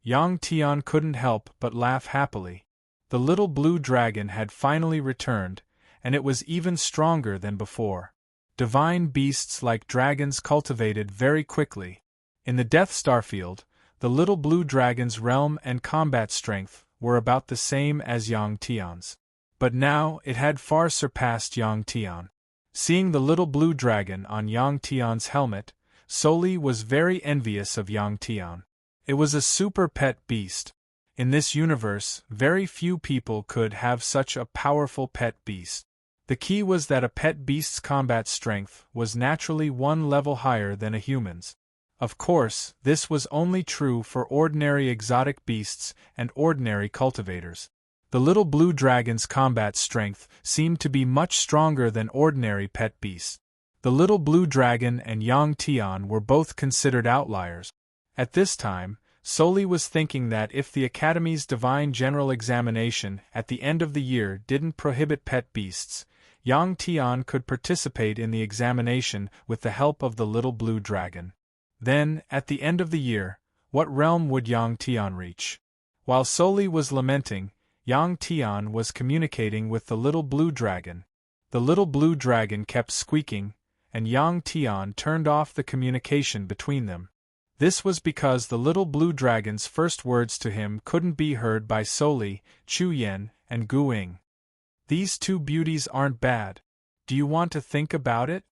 Yang Tian couldn't help but laugh happily. The little blue dragon had finally returned, and it was even stronger than before. Divine beasts like dragons cultivated very quickly. In the Death Star field, the little blue dragon's realm and combat strength were about the same as Yang Tian's. But now it had far surpassed Yang Tian. Seeing the little blue dragon on Yang Tian's helmet, Soli was very envious of Yang Tian. It was a super pet beast. In this universe, very few people could have such a powerful pet beast. The key was that a pet beast's combat strength was naturally one level higher than a human's. Of course, this was only true for ordinary exotic beasts and ordinary cultivators. The little blue dragon's combat strength seemed to be much stronger than ordinary pet beasts. The little blue dragon and Yang Tian were both considered outliers. At this time, Soli was thinking that if the Academy's Divine General Examination at the end of the year didn't prohibit pet beasts, Yang Tian could participate in the examination with the help of the little blue dragon. Then, at the end of the year, what realm would Yang Tian reach? While Soli was lamenting, Yang Tian was communicating with the little blue dragon. The little blue dragon kept squeaking, and Yang Tian turned off the communication between them. This was because the little blue dragon's first words to him couldn't be heard by Soli, Chu Yen, and Gu Ying. These two beauties aren't bad. Do you want to think about it?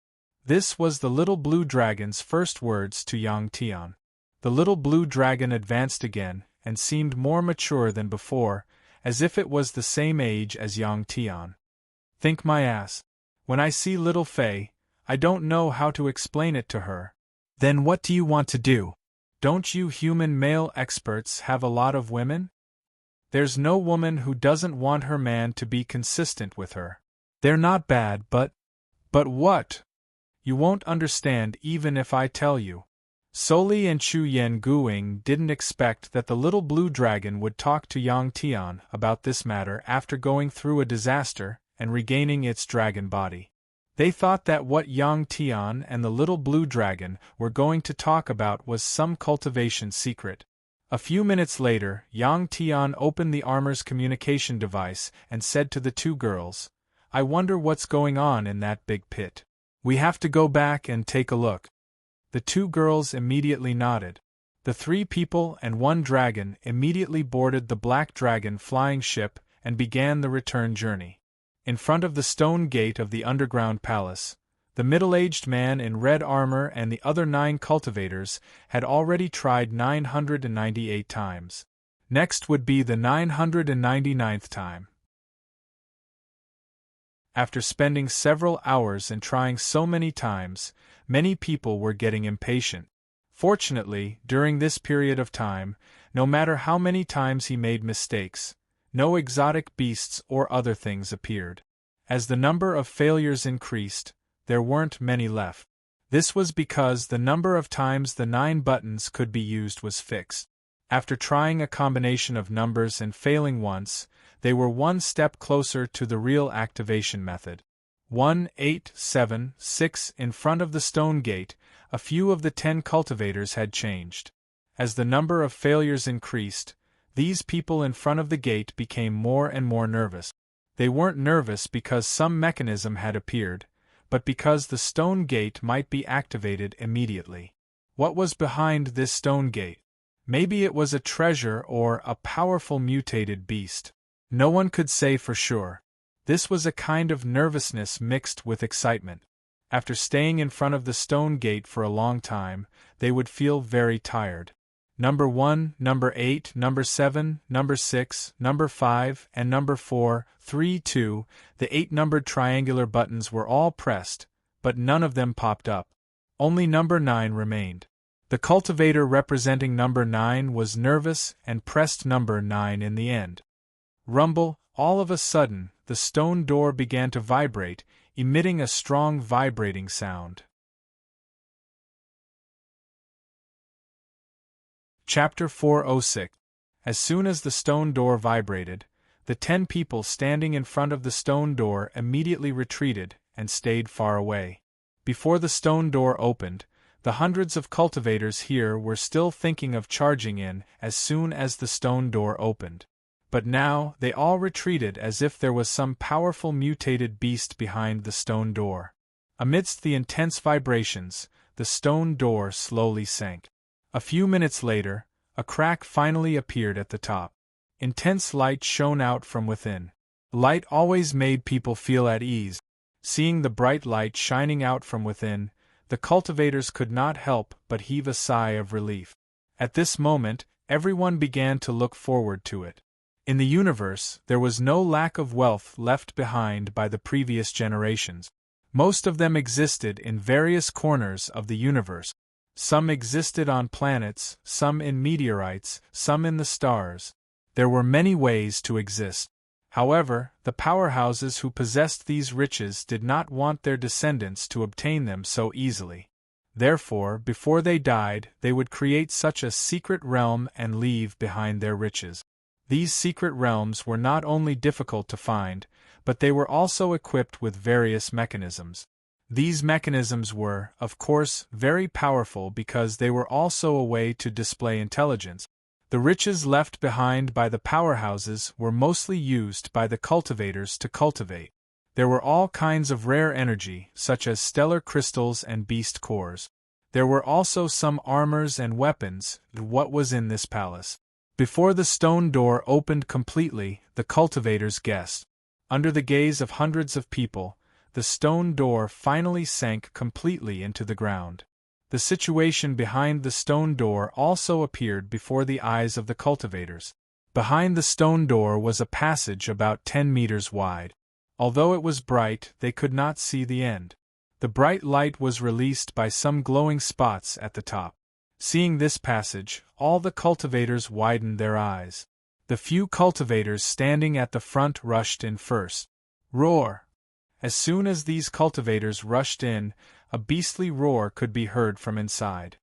This was the little blue dragon's first words to Yang Tian. The little blue dragon advanced again, and seemed more mature than before, as if it was the same age as Yang Tian. Think my ass. When I see little Fei, I don't know how to explain it to her. Then what do you want to do? Don't you human male experts have a lot of women? There's no woman who doesn't want her man to be consistent with her. They're not bad, but what? You won't understand even if I tell you. Soli and Chu Yen Guing didn't expect that the little blue dragon would talk to Yang Tian about this matter after going through a disaster and regaining its dragon body. They thought that what Yang Tian and the little blue dragon were going to talk about was some cultivation secret. A few minutes later, Yang Tian opened the armor's communication device and said to the two girls, "I wonder what's going on in that big pit. We have to go back and take a look." The two girls immediately nodded. The 3 people and 1 dragon immediately boarded the black dragon flying ship and began the return journey. In front of the stone gate of the underground palace, the middle-aged man in red armor and the other 9 cultivators had already tried 998 times. Next would be the 999th time. After spending several hours and trying so many times, many people were getting impatient. Fortunately, during this period of time, no matter how many times he made mistakes, no exotic beasts or other things appeared. As the number of failures increased, there weren't many left. This was because the number of times the 9 buttons could be used was fixed. After trying a combination of numbers and failing once, they were one step closer to the real activation method. 1, 8, 7, 6 in front of the stone gate, a few of the 10 cultivators had changed. As the number of failures increased, these people in front of the gate became more and more nervous. They weren't nervous because some mechanism had appeared, but because the stone gate might be activated immediately. What was behind this stone gate? Maybe it was a treasure or a powerful mutated beast. No one could say for sure. This was a kind of nervousness mixed with excitement. After staying in front of the stone gate for a long time, they would feel very tired. Number 1, number 8, number 7, number 6, number 5, and number 4, 3, 2, the 8-numbered triangular buttons were all pressed, but none of them popped up. Only number 9 remained. The cultivator representing number 9 was nervous and pressed number 9 in the end. Rumble, all of a sudden, the stone door began to vibrate, emitting a strong vibrating sound. Chapter 406. As soon as the stone door vibrated, the 10 people standing in front of the stone door immediately retreated and stayed far away. Before the stone door opened, the hundreds of cultivators here were still thinking of charging in as soon as the stone door opened. But now they all retreated as if there was some powerful mutated beast behind the stone door. Amidst the intense vibrations, the stone door slowly sank. A few minutes later, a crack finally appeared at the top. Intense light shone out from within. Light always made people feel at ease. Seeing the bright light shining out from within, the cultivators could not help but heave a sigh of relief. At this moment, Everyone began to look forward to it. In the universe, there was no lack of wealth left behind by the previous generations. Most of them existed in various corners of the universe. Some existed on planets, some in meteorites, some in the stars. There were many ways to exist. However, the powerhouses who possessed these riches did not want their descendants to obtain them so easily. Therefore, before they died, they would create such a secret realm and leave behind their riches. These secret realms were not only difficult to find, but they were also equipped with various mechanisms. These mechanisms were, of course, very powerful because they were also a way to display intelligence. The riches left behind by the powerhouses were mostly used by the cultivators to cultivate. There were all kinds of rare energy, such as stellar crystals and beast cores. There were also some armors and weapons. What was in this palace? Before the stone door opened completely, the cultivators guessed. Under the gaze of hundreds of people, the stone door finally sank completely into the ground. The situation behind the stone door also appeared before the eyes of the cultivators. Behind the stone door was a passage about 10 meters wide. Although it was bright, they could not see the end. The bright light was released by some glowing spots at the top. Seeing this passage, all the cultivators widened their eyes. The few cultivators standing at the front rushed in first. Roar! As soon as these cultivators rushed in, a beastly roar could be heard from inside.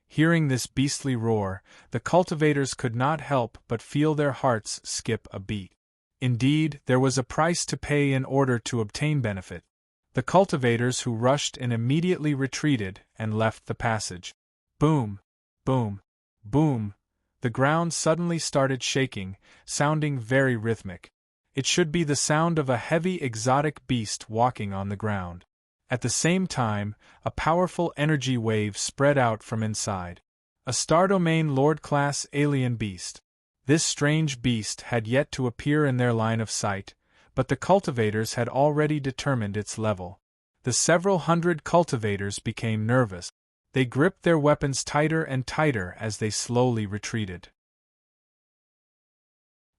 Hearing this beastly roar, the cultivators could not help but feel their hearts skip a beat. Indeed, there was a price to pay in order to obtain benefit. The cultivators who rushed in immediately retreated and left the passage. Boom! Boom! Boom! The ground suddenly started shaking, sounding very rhythmic. It should be the sound of a heavy exotic beast walking on the ground. At the same time, a powerful energy wave spread out from inside. A Star Domain Lord-class alien beast. This strange beast had yet to appear in their line of sight, but the cultivators had already determined its level. The several hundred cultivators became nervous. They gripped their weapons tighter and tighter as they slowly retreated.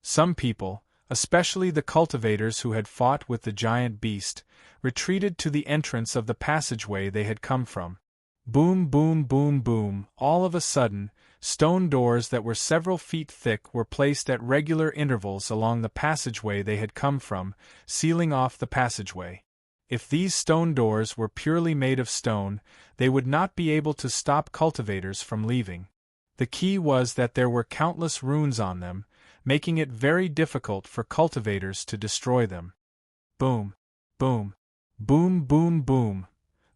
Some people, especially the cultivators who had fought with the giant beast, retreated to the entrance of the passageway they had come from. Boom, boom, boom, boom! All of a sudden, stone doors that were several feet thick were placed at regular intervals along the passageway they had come from, sealing off the passageway. If these stone doors were purely made of stone, they would not be able to stop cultivators from leaving. The key was that there were countless runes on them, making it very difficult for cultivators to destroy them. Boom! Boom! Boom, boom, boom!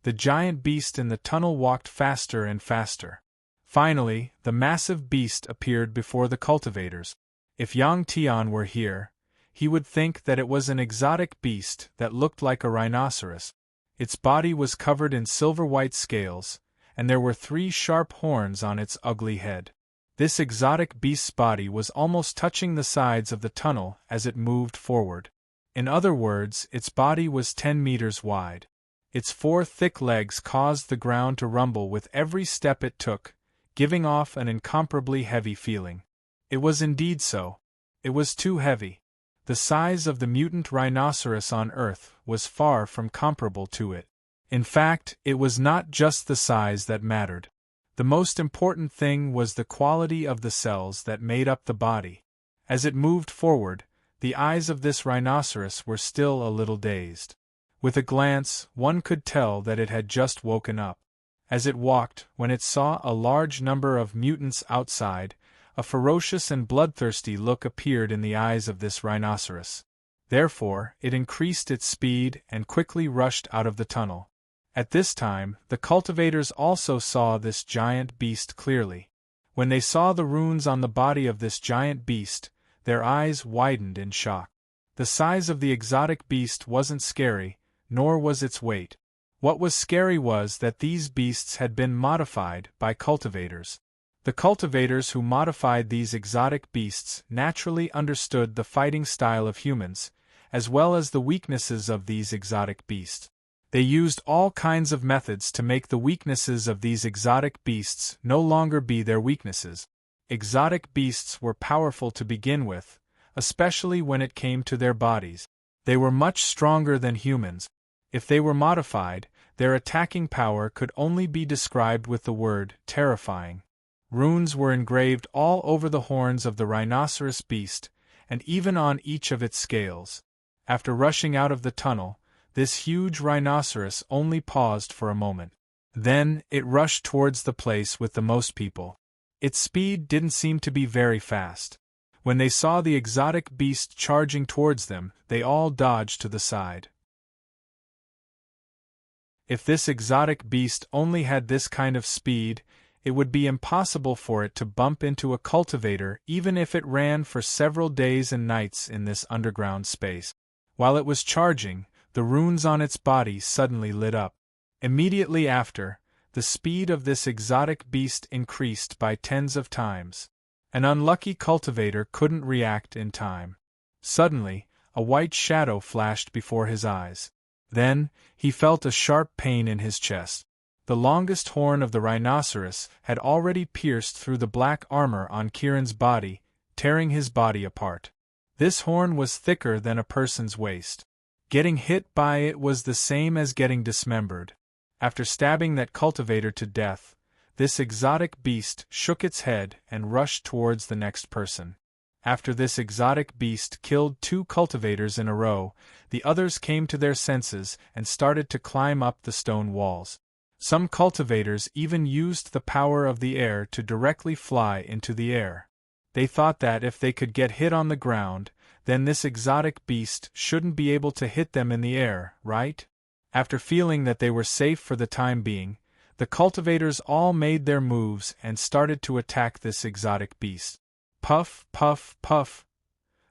The giant beast in the tunnel walked faster and faster. Finally, the massive beast appeared before the cultivators. If Yang Tian were here, he would think that it was an exotic beast that looked like a rhinoceros. Its body was covered in silver-white scales, and there were 3 sharp horns on its ugly head. This exotic beast's body was almost touching the sides of the tunnel as it moved forward. In other words, its body was 10 meters wide. Its 4 thick legs caused the ground to rumble with every step it took, giving off an incomparably heavy feeling. It was indeed so. It was too heavy. The size of the mutant rhinoceros on Earth was far from comparable to it. In fact, it was not just the size that mattered. The most important thing was the quality of the cells that made up the body. As it moved forward, the eyes of this rhinoceros were still a little dazed. With a glance, one could tell that it had just woken up. As it walked, when it saw a large number of mutants outside, a ferocious and bloodthirsty look appeared in the eyes of this rhinoceros. Therefore, it increased its speed and quickly rushed out of the tunnel. At this time, the cultivators also saw this giant beast clearly. When they saw the runes on the body of this giant beast, their eyes widened in shock. The size of the exotic beast wasn't scary, nor was its weight. What was scary was that these beasts had been modified by cultivators. The cultivators who modified these exotic beasts naturally understood the fighting style of humans, as well as the weaknesses of these exotic beasts. They used all kinds of methods to make the weaknesses of these exotic beasts no longer be their weaknesses. Exotic beasts were powerful to begin with, especially when it came to their bodies. They were much stronger than humans. If they were modified, their attacking power could only be described with the word terrifying. Runes were engraved all over the horns of the rhinoceros beast, and even on each of its scales. After rushing out of the tunnel, this huge rhinoceros only paused for a moment. Then, it rushed towards the place with the most people. Its speed didn't seem to be very fast. When they saw the exotic beast charging towards them, they all dodged to the side. If this exotic beast only had this kind of speed, it would be impossible for it to bump into a cultivator even if it ran for several days and nights in this underground space. While it was charging, the runes on its body suddenly lit up. Immediately after, the speed of this exotic beast increased by tens of times. An unlucky cultivator couldn't react in time. Suddenly, a white shadow flashed before his eyes. Then, he felt a sharp pain in his chest. The longest horn of the rhinoceros had already pierced through the black armor on Kieran's body, tearing his body apart. This horn was thicker than a person's waist. Getting hit by it was the same as getting dismembered. After stabbing that cultivator to death, this exotic beast shook its head and rushed towards the next person. After this exotic beast killed 2 cultivators in a row, the others came to their senses and started to climb up the stone walls. Some cultivators even used the power of the air to directly fly into the air. They thought that if they could get hit on the ground, then this exotic beast shouldn't be able to hit them in the air, right? After feeling that they were safe for the time being, the cultivators all made their moves and started to attack this exotic beast. Puff, puff, puff.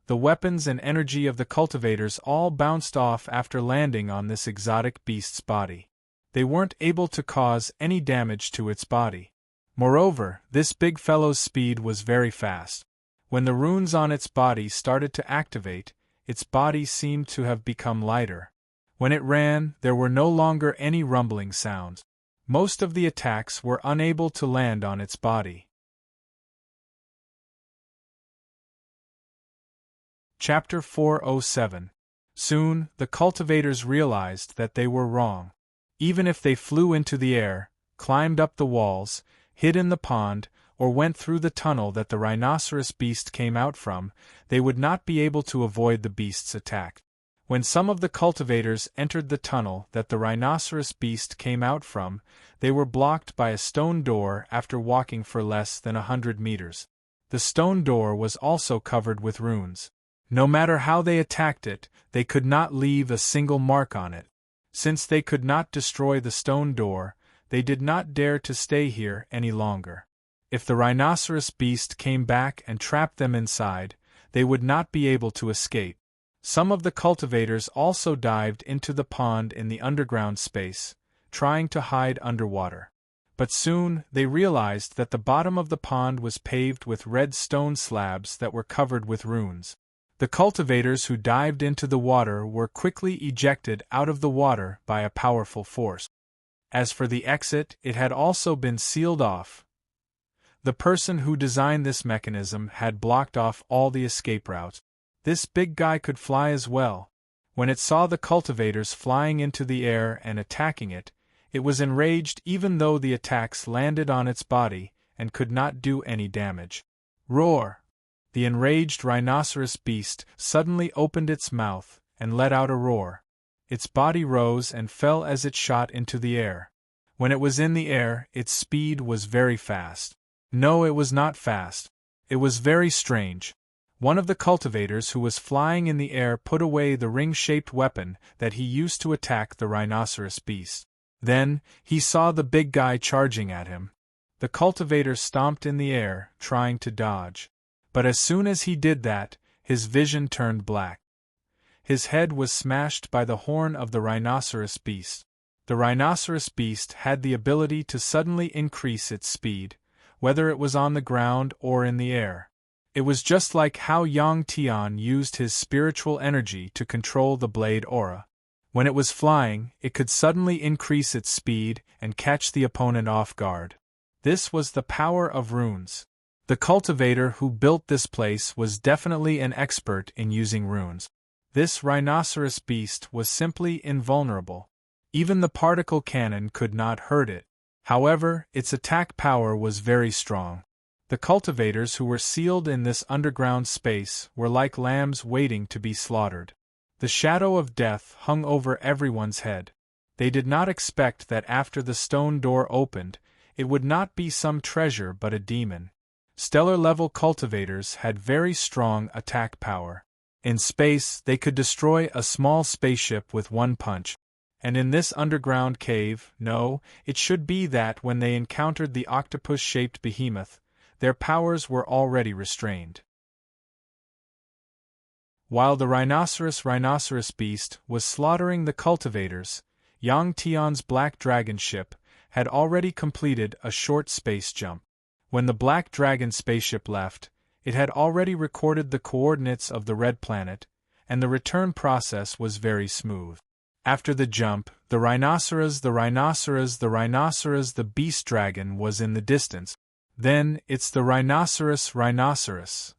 The weapons and energy of the cultivators all bounced off after landing on this exotic beast's body. They weren't able to cause any damage to its body. Moreover, this big fellow's speed was very fast. When the runes on its body started to activate, its body seemed to have become lighter. When it ran, there were no longer any rumbling sounds. Most of the attacks were unable to land on its body. Chapter 407. Soon, the cultivators realized that they were wrong. Even if they flew into the air, climbed up the walls, hid in the pond, or went through the tunnel that the rhinoceros beast came out from, they would not be able to avoid the beast's attack. When some of the cultivators entered the tunnel that the rhinoceros beast came out from, they were blocked by a stone door after walking for less than 100 meters. The stone door was also covered with runes. No matter how they attacked it, they could not leave a single mark on it. Since they could not destroy the stone door, they did not dare to stay here any longer. If the rhinoceros beast came back and trapped them inside, they would not be able to escape. Some of the cultivators also dived into the pond in the underground space, trying to hide underwater. But soon they realized that the bottom of the pond was paved with red stone slabs that were covered with runes. The cultivators who dived into the water were quickly ejected out of the water by a powerful force. As for the exit, it had also been sealed off. The person who designed this mechanism had blocked off all the escape routes. This big guy could fly as well. When it saw the cultivators flying into the air and attacking it, it was enraged even though the attacks landed on its body and could not do any damage. Roar! The enraged rhinoceros beast suddenly opened its mouth and let out a roar. Its body rose and fell as it shot into the air. When it was in the air, its speed was very fast. No, it was not fast. It was very strange. One of the cultivators who was flying in the air put away the ring-shaped weapon that he used to attack the rhinoceros beast. Then, he saw the big guy charging at him. The cultivator stomped in the air, trying to dodge. But as soon as he did that, his vision turned black. His head was smashed by the horn of the rhinoceros beast. The rhinoceros beast had the ability to suddenly increase its speed, whether it was on the ground or in the air. It was just like how Yang Tian used his spiritual energy to control the blade aura. When it was flying, it could suddenly increase its speed and catch the opponent off guard. This was the power of runes. The The cultivator who built this place was definitely an expert in using runes. This rhinoceros beast was simply invulnerable. Even the particle cannon could not hurt it. However, its attack power was very strong. The cultivators who were sealed in this underground space were like lambs waiting to be slaughtered. The shadow of death hung over everyone's head. They did not expect that after the stone door opened, it would not be some treasure but a demon. Stellar-level cultivators had very strong attack power. In space, they could destroy a small spaceship with one punch. And in this underground cave, no, it should be that when they encountered the octopus-shaped behemoth, their powers were already restrained. While the rhinoceros beast was slaughtering the cultivators, Yang Tian's black dragon ship had already completed a short space jump. When the black dragon spaceship left, it had already recorded the coordinates of the red planet, and the return process was very smooth. After the jump, the beast dragon was in the distance. Then, it's the rhinoceros.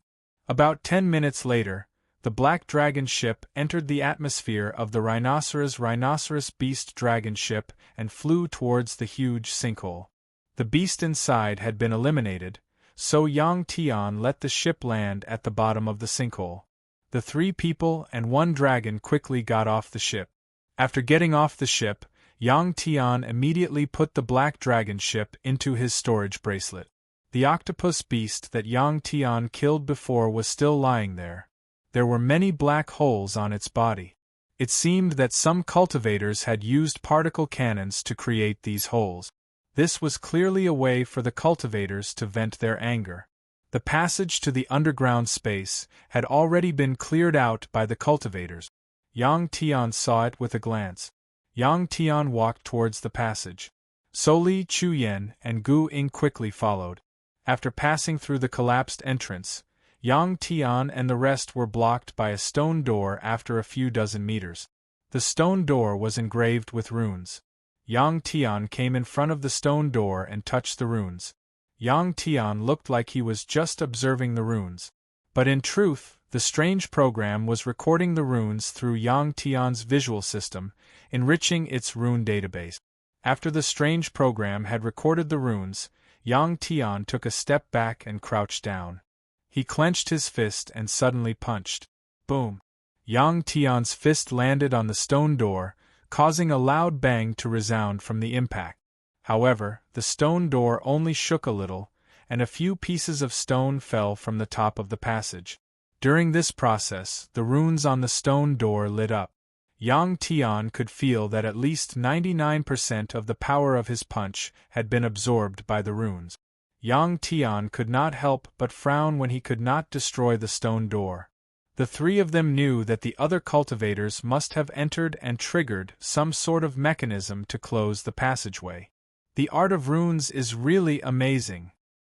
About 10 minutes later, the black dragon ship entered the atmosphere of the rhinoceros beast dragon ship and flew towards the huge sinkhole. The beast inside had been eliminated, so Yang Tian let the ship land at the bottom of the sinkhole. The 3 people and 1 dragon quickly got off the ship. After getting off the ship, Yang Tian immediately put the black dragon ship into his storage bracelet. The octopus beast that Yang Tian killed before was still lying there. There were many black holes on its body. It seemed that some cultivators had used particle cannons to create these holes. This was clearly a way for the cultivators to vent their anger. The passage to the underground space had already been cleared out by the cultivators. Yang Tian saw it with a glance. Yang Tian walked towards the passage. Soli, Chuyen, and Gu Ying quickly followed. After passing through the collapsed entrance, Yang Tian and the rest were blocked by a stone door after a few dozen meters. The stone door was engraved with runes. Yang Tian came in front of the stone door and touched the runes. Yang Tian looked like he was just observing the runes. But in truth, the strange program was recording the runes through Yang Tian's visual system, enriching its rune database. After the strange program had recorded the runes, Yang Tian took a step back and crouched down. He clenched his fist and suddenly punched. Boom! Yang Tian's fist landed on the stone door, causing a loud bang to resound from the impact. However, the stone door only shook a little, and a few pieces of stone fell from the top of the passage. During this process, the runes on the stone door lit up. Yang Tian could feel that at least 99% of the power of his punch had been absorbed by the runes. Yang Tian could not help but frown when he could not destroy the stone door. The 3 of them knew that the other cultivators must have entered and triggered some sort of mechanism to close the passageway. The art of runes is really amazing.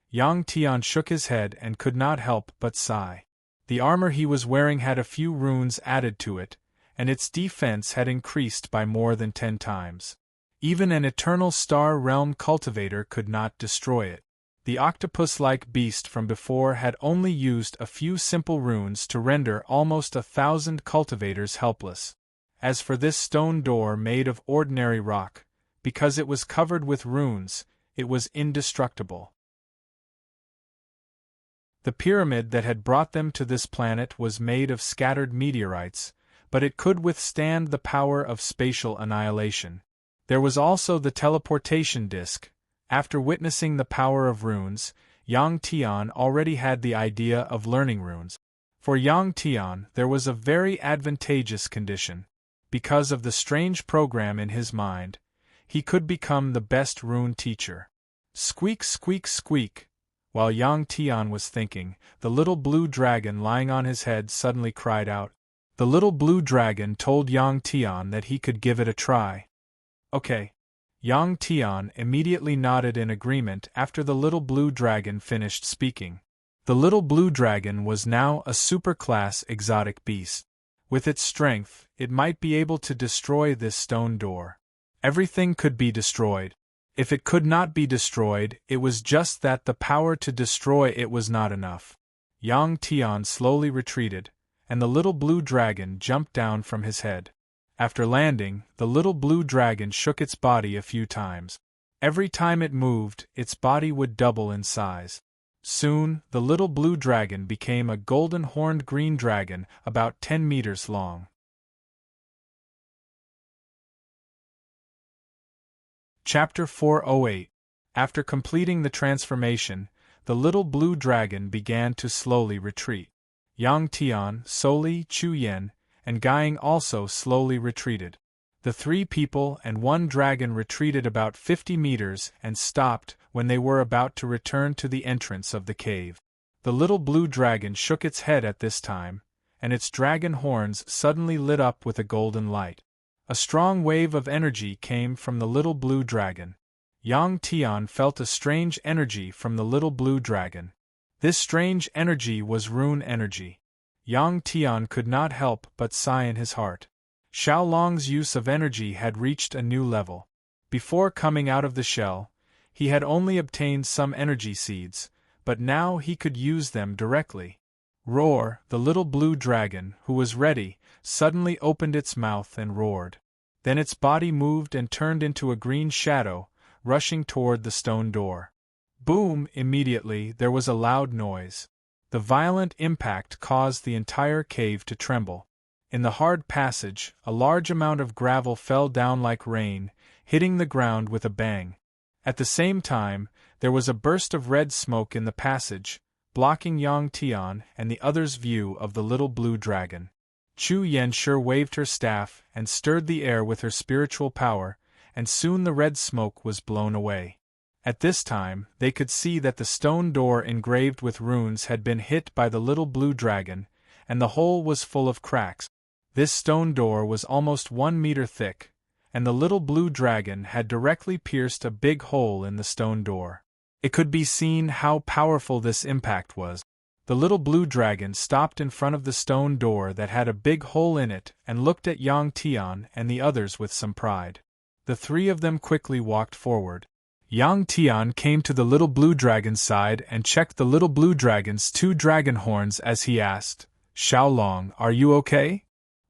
Yang Tian shook his head and could not help but sigh. The armor he was wearing had a few runes added to it, and its defense had increased by more than 10 times. Even an Eternal Star Realm cultivator could not destroy it. The octopus-like beast from before had only used a few simple runes to render almost 1,000 cultivators helpless. As for this stone door made of ordinary rock, because it was covered with runes, it was indestructible. The pyramid that had brought them to this planet was made of scattered meteorites, but it could withstand the power of spatial annihilation. There was also the teleportation disk. After witnessing the power of runes, Yang Tian already had the idea of learning runes. For Yang Tian, there was a very advantageous condition. Because of the strange program in his mind, he could become the best rune teacher. Squeak, squeak, squeak. While Yang Tian was thinking, the little blue dragon lying on his head suddenly cried out. The little blue dragon told Yang Tian that he could give it a try. Okay. Yang Tian immediately nodded in agreement after the little blue dragon finished speaking. The little blue dragon was now a super-class exotic beast. With its strength, it might be able to destroy this stone door. Everything could be destroyed. If it could not be destroyed, it was just that the power to destroy it was not enough. Yang Tian slowly retreated, and the little blue dragon jumped down from his head. After landing, the little blue dragon shook its body a few times. Every time it moved, its body would double in size. Soon, the little blue dragon became a golden-horned green dragon about 10 meters long. Chapter 408. After completing the transformation, the little blue dragon began to slowly retreat. Yang Tian, Soli, Chu Yen, and Guiying also slowly retreated. The 3 people and 1 dragon retreated about 50 meters and stopped when they were about to return to the entrance of the cave. The little blue dragon shook its head at this time, and its dragon horns suddenly lit up with a golden light. A strong wave of energy came from the little blue dragon. Yang Tian felt a strange energy from the little blue dragon. This strange energy was rune energy. Yang Tian could not help but sigh in his heart. Xiaolong's use of energy had reached a new level. Before coming out of the shell, he had only obtained some energy seeds, but now he could use them directly. Roar, the little blue dragon, who was ready, suddenly opened its mouth and roared. Then its body moved and turned into a green shadow, rushing toward the stone door. Boom! Immediately there was a loud noise. The violent impact caused the entire cave to tremble. In the hard passage, a large amount of gravel fell down like rain, hitting the ground with a bang. At the same time, there was a burst of red smoke in the passage, blocking Yang Tian and the others' view of the little blue dragon. Chu Yanshi waved her staff and stirred the air with her spiritual power, and soon the red smoke was blown away. At this time, they could see that the stone door engraved with runes had been hit by the little blue dragon, and the hole was full of cracks. This stone door was almost 1 meter thick, and the little blue dragon had directly pierced a big hole in the stone door. It could be seen how powerful this impact was. The little blue dragon stopped in front of the stone door that had a big hole in it and looked at Yang Tian and the others with some pride. The 3 of them quickly walked forward. Yang Tian came to the little blue dragon's side and checked the little blue dragon's 2 dragon horns as he asked, "Xiaolong, are you okay?"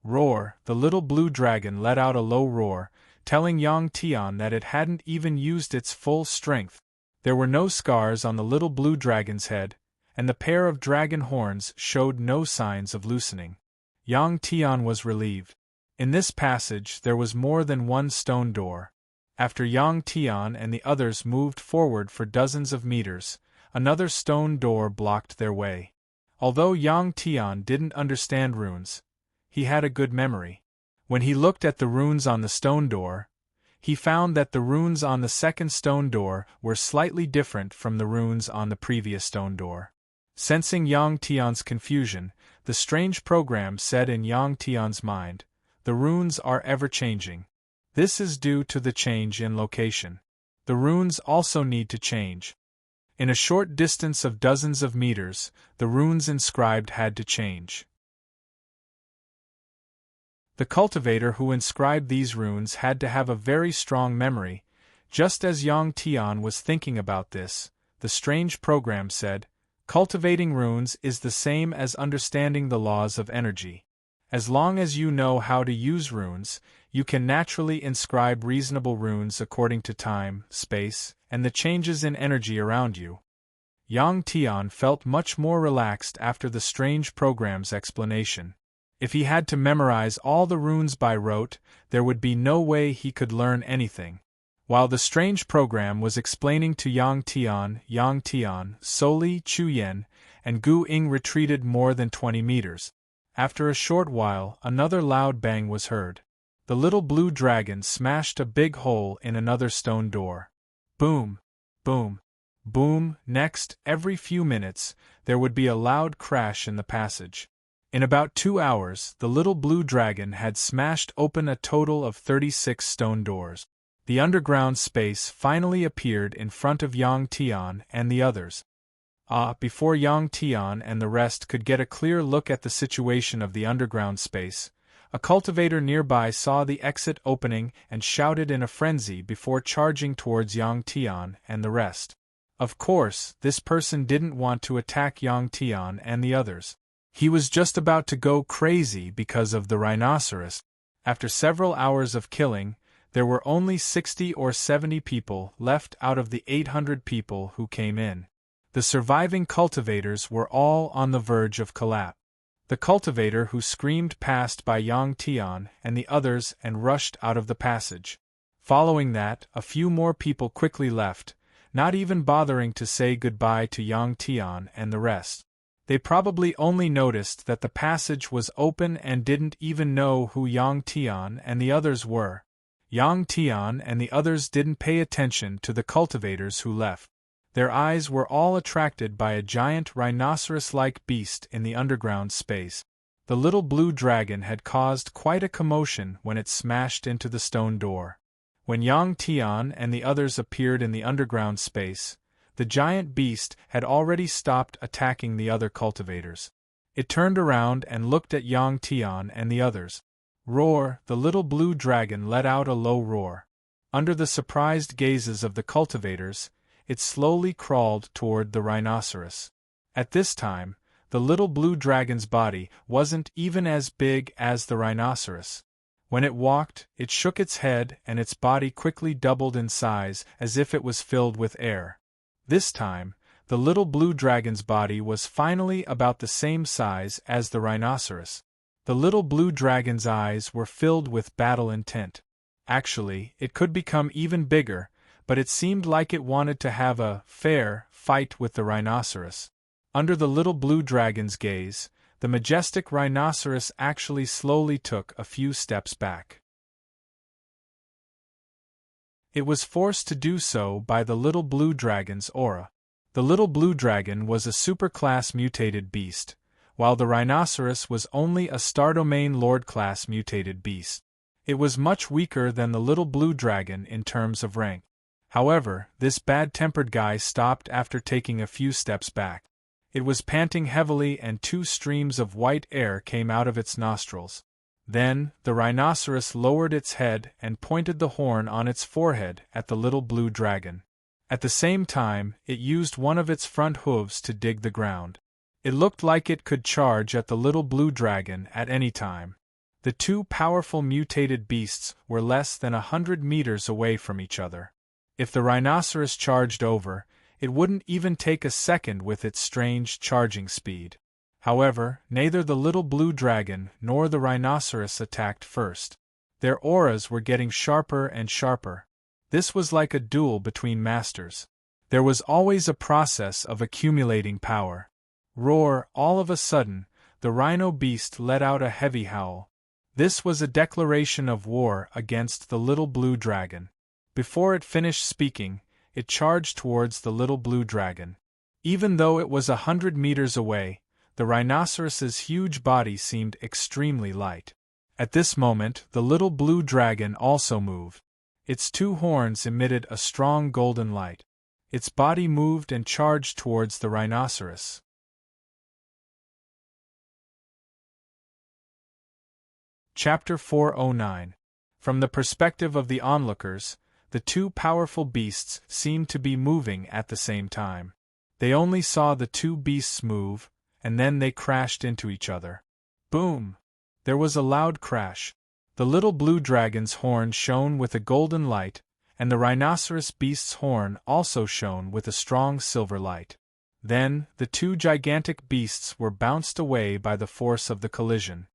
Roar, the little blue dragon let out a low roar, telling Yang Tian that it hadn't even used its full strength. There were no scars on the little blue dragon's head, and the pair of dragon horns showed no signs of loosening. Yang Tian was relieved. In this passage there was more than 1 stone door. After Yang Tian and the others moved forward for dozens of meters, another stone door blocked their way. Although Yang Tian didn't understand runes, he had a good memory. When he looked at the runes on the stone door, he found that the runes on the second stone door were slightly different from the runes on the previous stone door. Sensing Yang Tian's confusion, the strange program said in Yang Tian's mind, "The runes are ever-changing. This is due to the change in location. The runes also need to change." In a short distance of dozens of meters, the runes inscribed had to change. The cultivator who inscribed these runes had to have a very strong memory. Just as Yang Tian was thinking about this, the strange program said, "Cultivating runes is the same as understanding the laws of energy. As long as you know how to use runes, you can naturally inscribe reasonable runes according to time, space, and the changes in energy around you." Yang Tian felt much more relaxed after the strange program's explanation. If he had to memorize all the runes by rote, there would be no way he could learn anything. While the strange program was explaining to Yang Tian, Soli, Chu Yen, and Gu Ying retreated more than 20 meters. After a short while, another loud bang was heard. The little blue dragon smashed a big hole in another stone door. Boom! Boom! Boom! Next, every few minutes, there would be a loud crash in the passage. In about 2 hours, the little blue dragon had smashed open a total of 36 stone doors. The underground space finally appeared in front of Yang Tian and the others. Before Yang Tian and the rest could get a clear look at the situation of the underground space, A cultivator nearby saw the exit opening and shouted in a frenzy before charging towards Yang Tian and the rest. Of course, this person didn't want to attack Yang Tian and the others. He was just about to go crazy because of the rhinoceros. After several hours of killing, there were only 60 or 70 people left out of the 800 people who came in. The surviving cultivators were all on the verge of collapse. The cultivator who screamed passed by Yang Tian and the others and rushed out of the passage. Following that, a few more people quickly left, not even bothering to say goodbye to Yang Tian and the rest. They probably only noticed that the passage was open and didn't even know who Yang Tian and the others were. Yang Tian and the others didn't pay attention to the cultivators who left. Their eyes were all attracted by a giant rhinoceros-like beast in the underground space. The little blue dragon had caused quite a commotion when it smashed into the stone door. When Yang Tian and the others appeared in the underground space, the giant beast had already stopped attacking the other cultivators. It turned around and looked at Yang Tian and the others. Roar! The little blue dragon let out a low roar. Under the surprised gazes of the cultivators, it slowly crawled toward the rhinoceros. At this time, the little blue dragon's body wasn't even as big as the rhinoceros. When it walked, it shook its head and its body quickly doubled in size as if it was filled with air. This time, the little blue dragon's body was finally about the same size as the rhinoceros. The little blue dragon's eyes were filled with battle intent. Actually, it could become even bigger, but it seemed like it wanted to have a fair fight with the rhinoceros. Under the little blue dragon's gaze, the majestic rhinoceros actually slowly took a few steps back. It was forced to do so by the little blue dragon's aura. The little blue dragon was a superclass mutated beast, while the rhinoceros was only a star domain lord class mutated beast. It was much weaker than the little blue dragon in terms of rank. However, this bad-tempered guy stopped after taking a few steps back. It was panting heavily and 2 streams of white air came out of its nostrils. Then, the rhinoceros lowered its head and pointed the horn on its forehead at the little blue dragon. At the same time, it used one of its front hooves to dig the ground. It looked like it could charge at the little blue dragon at any time. The 2 powerful mutated beasts were less than 100 meters away from each other. If the rhinoceros charged over, it wouldn't even take a second with its strange charging speed. However, neither the little blue dragon nor the rhinoceros attacked first. Their auras were getting sharper and sharper. This was like a duel between masters. There was always a process of accumulating power. Roar! All of a sudden, the rhino beast let out a heavy howl. This was a declaration of war against the little blue dragon. Before it finished speaking, it charged towards the little blue dragon. Even though it was 100 meters away, the rhinoceros's huge body seemed extremely light. At this moment, the little blue dragon also moved. Its 2 horns emitted a strong golden light. Its body moved and charged towards the rhinoceros. Chapter 409. From the perspective of the onlookers, the 2 powerful beasts seemed to be moving at the same time. They only saw the 2 beasts move, and then they crashed into each other. Boom! There was a loud crash. The little blue dragon's horn shone with a golden light, and the rhinoceros beast's horn also shone with a strong silver light. Then, the 2 gigantic beasts were bounced away by the force of the collision.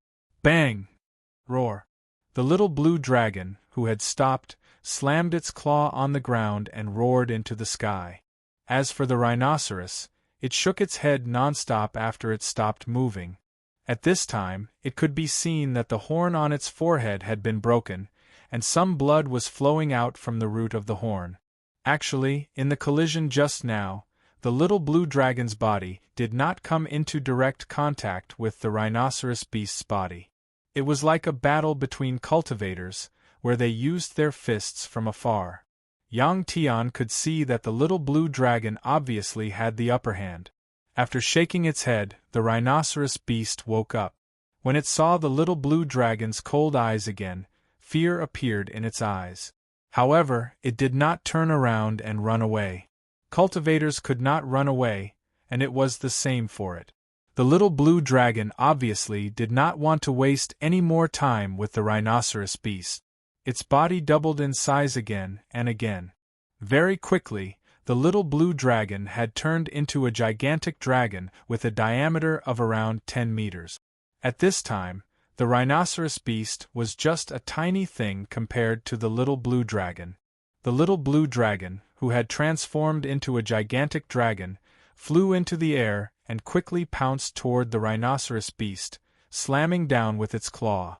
Bang! Roar! The little blue dragon, who had stopped, slammed its claw on the ground and roared into the sky. As for the rhinoceros, it shook its head nonstop after it stopped moving. At this time, it could be seen that the horn on its forehead had been broken, and some blood was flowing out from the root of the horn. Actually, in the collision just now, the little blue dragon's body did not come into direct contact with the rhinoceros beast's body. It was like a battle between cultivators, where they used their fists from afar. Yang Tian could see that the little blue dragon obviously had the upper hand. After shaking its head, the rhinoceros beast woke up. When it saw the little blue dragon's cold eyes again, fear appeared in its eyes. However, it did not turn around and run away. Cultivators could not run away, and it was the same for it. The little blue dragon obviously did not want to waste any more time with the rhinoceros beast. Its body doubled in size again and again. Very quickly, the little blue dragon had turned into a gigantic dragon with a diameter of around 10 meters. At this time, the rhinoceros beast was just a tiny thing compared to the little blue dragon. The little blue dragon, who had transformed into a gigantic dragon, flew into the air and quickly pounced toward the rhinoceros beast, slamming down with its claw.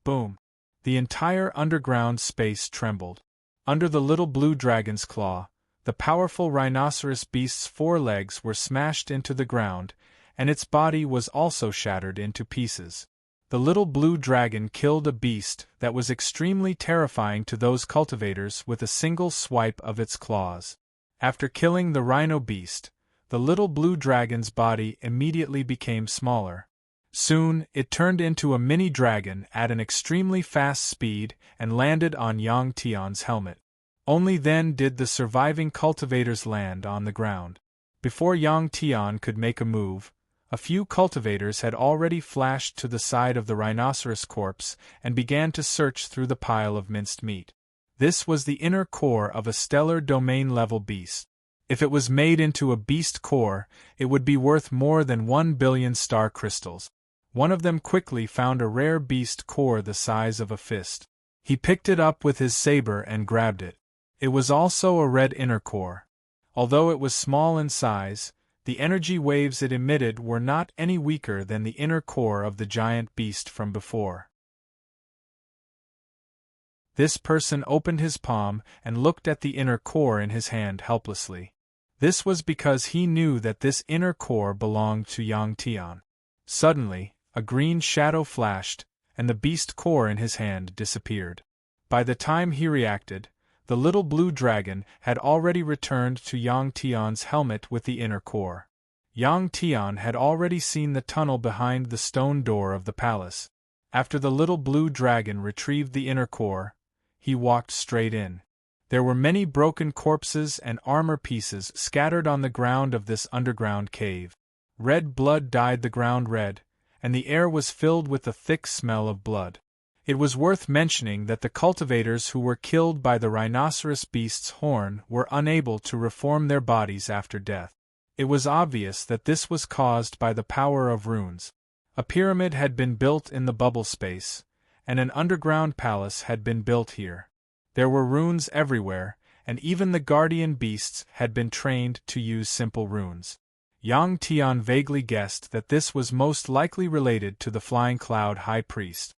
Boom! The entire underground space trembled. Under the little blue dragon's claw, the powerful rhinoceros beast's forelegs were smashed into the ground, and its body was also shattered into pieces. The little blue dragon killed a beast that was extremely terrifying to those cultivators with a single swipe of its claws. After killing the rhino beast, the little blue dragon's body immediately became smaller. Soon, it turned into a mini dragon at an extremely fast speed and landed on Yang Tian's helmet. Only then did the surviving cultivators land on the ground. Before Yang Tian could make a move, a few cultivators had already flashed to the side of the rhinoceros corpse and began to search through the pile of minced meat. This was the inner core of a stellar domain-level beast. If it was made into a beast core, it would be worth more than 1 billion star crystals. One of them quickly found a rare beast core the size of a fist. He picked it up with his saber and grabbed it. It was also a red inner core. Although it was small in size, the energy waves it emitted were not any weaker than the inner core of the giant beast from before. This person opened his palm and looked at the inner core in his hand helplessly. This was because he knew that this inner core belonged to Yang Tian. Suddenly, a green shadow flashed, and the beast core in his hand disappeared. By the time he reacted, the little blue dragon had already returned to Yang Tian's helmet with the inner core. Yang Tian had already seen the tunnel behind the stone door of the palace. After the little blue dragon retrieved the inner core, he walked straight in. There were many broken corpses and armor pieces scattered on the ground of this underground cave. Red blood dyed the ground red, and the air was filled with the thick smell of blood. It was worth mentioning that the cultivators who were killed by the rhinoceros beast's horn were unable to reform their bodies after death. It was obvious that this was caused by the power of runes. A pyramid had been built in the bubble space, and an underground palace had been built here. There were runes everywhere, and even the guardian beasts had been trained to use simple runes. Yang Tian vaguely guessed that this was most likely related to the Flying Cloud High Priest.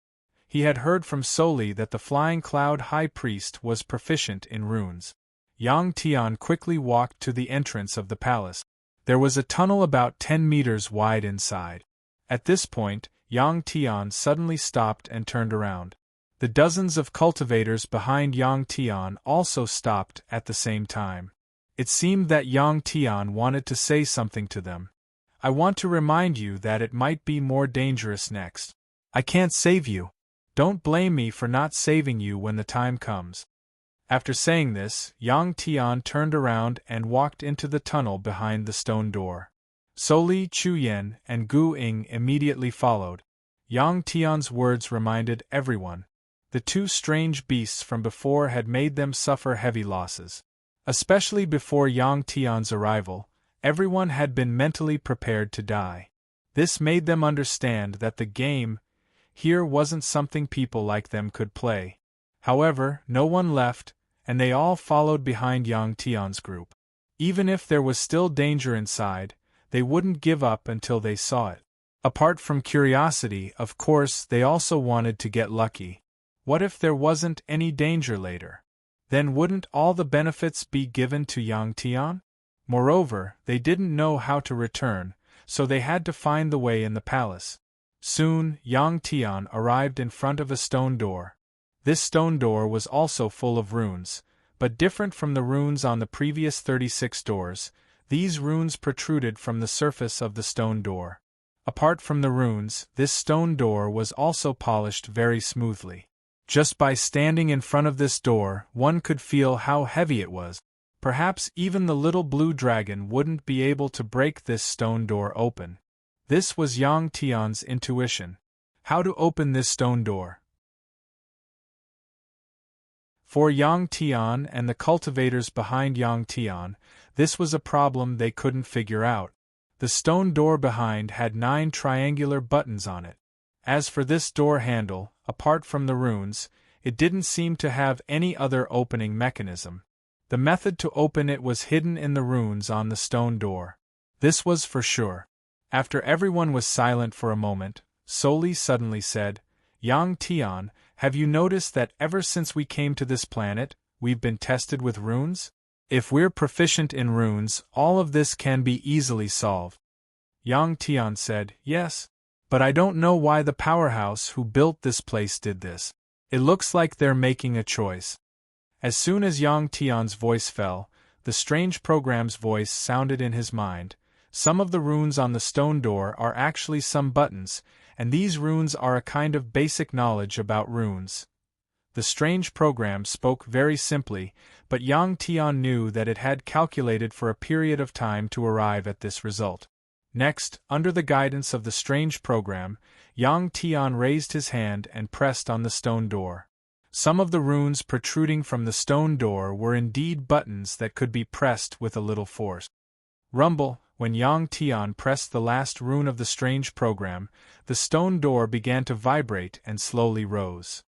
He had heard from Soli that the Flying Cloud High Priest was proficient in runes. Yang Tian quickly walked to the entrance of the palace. There was a tunnel about 10 meters wide inside. At this point, Yang Tian suddenly stopped and turned around. The dozens of cultivators behind Yang Tian also stopped at the same time. It seemed that Yang Tian wanted to say something to them. "I want to remind you that it might be more dangerous next. I can't save you. Don't blame me for not saving you when the time comes." After saying this, Yang Tian turned around and walked into the tunnel behind the stone door. Soli, Chuyen, and Gu Ying immediately followed. Yang Tian's words reminded everyone. The two strange beasts from before had made them suffer heavy losses. Especially before Yang Tian's arrival, everyone had been mentally prepared to die. This made them understand that the game here wasn't something people like them could play. However, no one left, and they all followed behind Yang Tian's group. Even if there was still danger inside, they wouldn't give up until they saw it. Apart from curiosity, of course, they also wanted to get lucky. What if there wasn't any danger later? Then wouldn't all the benefits be given to Yang Tian? Moreover, they didn't know how to return, so they had to find the way in the palace. Soon, Yang Tian arrived in front of a stone door. This stone door was also full of runes, but different from the runes on the previous 36 doors, these runes protruded from the surface of the stone door. Apart from the runes, this stone door was also polished very smoothly. Just by standing in front of this door, one could feel how heavy it was. Perhaps even the little blue dragon wouldn't be able to break this stone door open. This was Yang Tian's intuition. How to open this stone door? For Yang Tian and the cultivators behind Yang Tian, this was a problem they couldn't figure out. The stone door behind had 9 triangular buttons on it. As for this door handle, apart from the runes, it didn't seem to have any other opening mechanism. The method to open it was hidden in the runes on the stone door. This was for sure. After everyone was silent for a moment, Soli suddenly said, "Yang Tian, have you noticed that ever since we came to this planet, we've been tested with runes? If we're proficient in runes, all of this can be easily solved." Yang Tian said, "Yes. But I don't know why the powerhouse who built this place did this. It looks like they're making a choice." As soon as Yang Tian's voice fell, the strange program's voice sounded in his mind. Some of the runes on the stone door are actually some buttons, and these runes are a kind of basic knowledge about runes. The strange program spoke very simply, but Yang Tian knew that it had calculated for a period of time to arrive at this result. Next, under the guidance of the strange program, Yang Tian raised his hand and pressed on the stone door. Some of the runes protruding from the stone door were indeed buttons that could be pressed with a little force. Rumble, when Yang Tian pressed the last rune of the strange program, the stone door began to vibrate and slowly rose.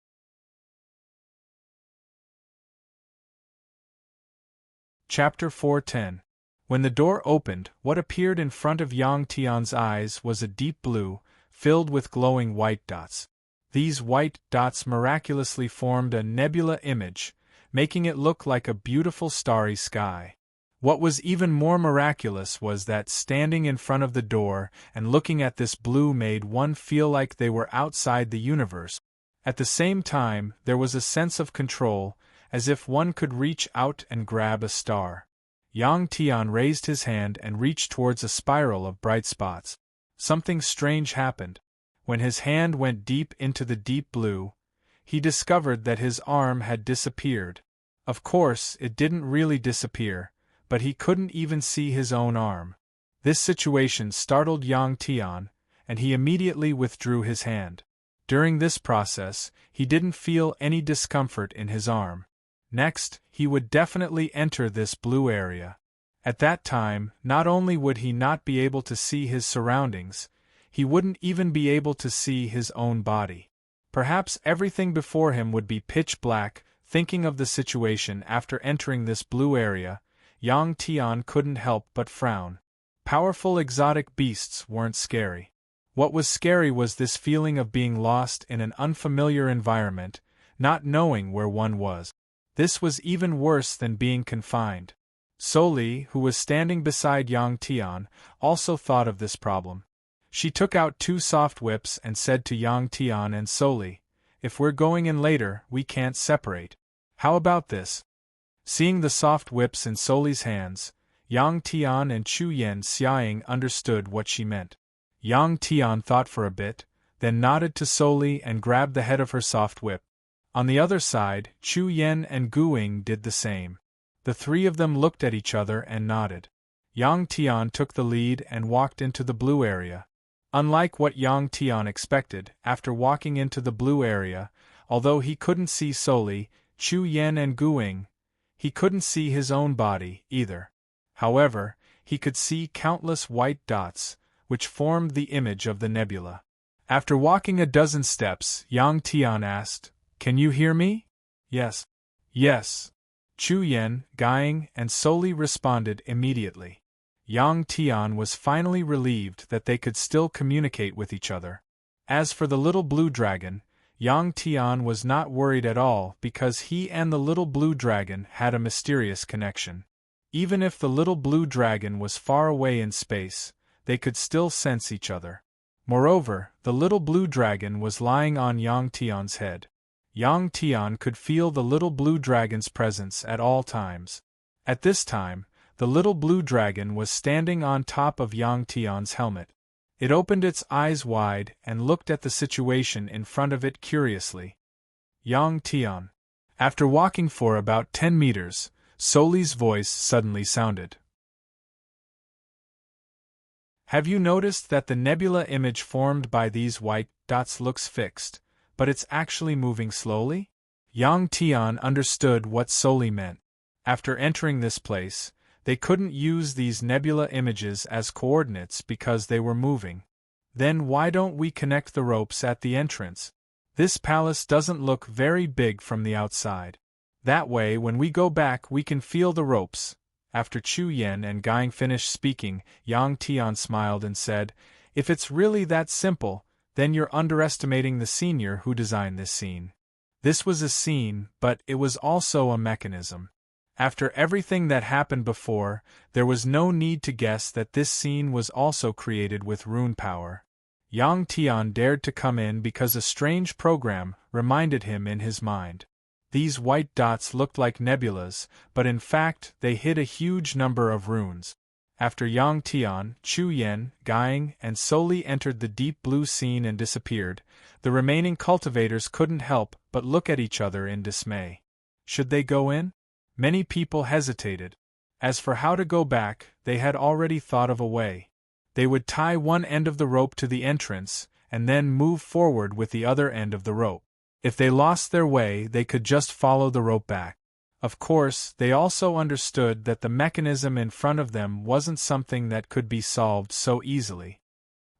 Chapter 410. When the door opened, what appeared in front of Yang Tian's eyes was a deep blue, filled with glowing white dots. These white dots miraculously formed a nebula image, making it look like a beautiful starry sky. What was even more miraculous was that standing in front of the door and looking at this blue made one feel like they were outside the universe. At the same time, there was a sense of control, as if one could reach out and grab a star. Yang Tian raised his hand and reached towards a spiral of bright spots. Something strange happened. When his hand went deep into the deep blue, he discovered that his arm had disappeared. Of course, it didn't really disappear, but he couldn't even see his own arm. This situation startled Yang Tian, and he immediately withdrew his hand. During this process, he didn't feel any discomfort in his arm. Next, he would definitely enter this blue area. At that time, not only would he not be able to see his surroundings, he wouldn't even be able to see his own body. Perhaps everything before him would be pitch black. Thinking of the situation after entering this blue area, Yang Tian couldn't help but frown. Powerful exotic beasts weren't scary. What was scary was this feeling of being lost in an unfamiliar environment, not knowing where one was. This was even worse than being confined. Soli, who was standing beside Yang Tian, also thought of this problem. She took out 2 soft whips and said to Yang Tian and Soli, "If we're going in later, we can't separate. How about this?" Seeing the soft whips in Soli's hands, Yang Tian and Chu Yen Xiaoying understood what she meant. Yang Tian thought for a bit, then nodded to Soli and grabbed the head of her soft whip. On the other side, Chu Yen and Guing did the same. The 3 of them looked at each other and nodded. Yang Tian took the lead and walked into the blue area. Unlike what Yang Tian expected, after walking into the blue area, although he couldn't see Soli, Chu Yen and Guing, he couldn't see his own body, either. However, he could see countless white dots, which formed the image of the nebula. After walking a dozen steps, Yang Tian asked, "Can you hear me?" "Yes." "Yes." Chu Yen, Guing, and Soli responded immediately. Yang Tian was finally relieved that they could still communicate with each other. As for the little blue dragon, Yang Tian was not worried at all because he and the little blue dragon had a mysterious connection. Even if the little blue dragon was far away in space, they could still sense each other. Moreover, the little blue dragon was lying on Yang Tian's head. Yang Tian could feel the little blue dragon's presence at all times. At this time, the little blue dragon was standing on top of Yang Tian's helmet. It opened its eyes wide and looked at the situation in front of it curiously. Yang Tian. After walking for about 10 meters, Soli's voice suddenly sounded. Have you noticed that the nebula image formed by these white dots looks fixed, but it's actually moving slowly? Yang Tian understood what Soli meant. After entering this place, they couldn't use these nebula images as coordinates because they were moving. Then why don't we connect the ropes at the entrance? This palace doesn't look very big from the outside. That way when we go back we can feel the ropes. After Chu Yan and Gang finished speaking, Yang Tian smiled and said, If it's really that simple, then you're underestimating the senior who designed this scene. This was a scene, but it was also a mechanism. After everything that happened before, there was no need to guess that this scene was also created with rune power. Yang Tian dared to come in because a strange program reminded him in his mind. These white dots looked like nebulas, but in fact they hid a huge number of runes. After Yang Tian, Chu Yan, Gang, and Soli entered the deep blue scene and disappeared, the remaining cultivators couldn't help but look at each other in dismay. Should they go in? Many people hesitated. As for how to go back, they had already thought of a way. They would tie one end of the rope to the entrance, and then move forward with the other end of the rope. If they lost their way, they could just follow the rope back. Of course, they also understood that the mechanism in front of them wasn't something that could be solved so easily.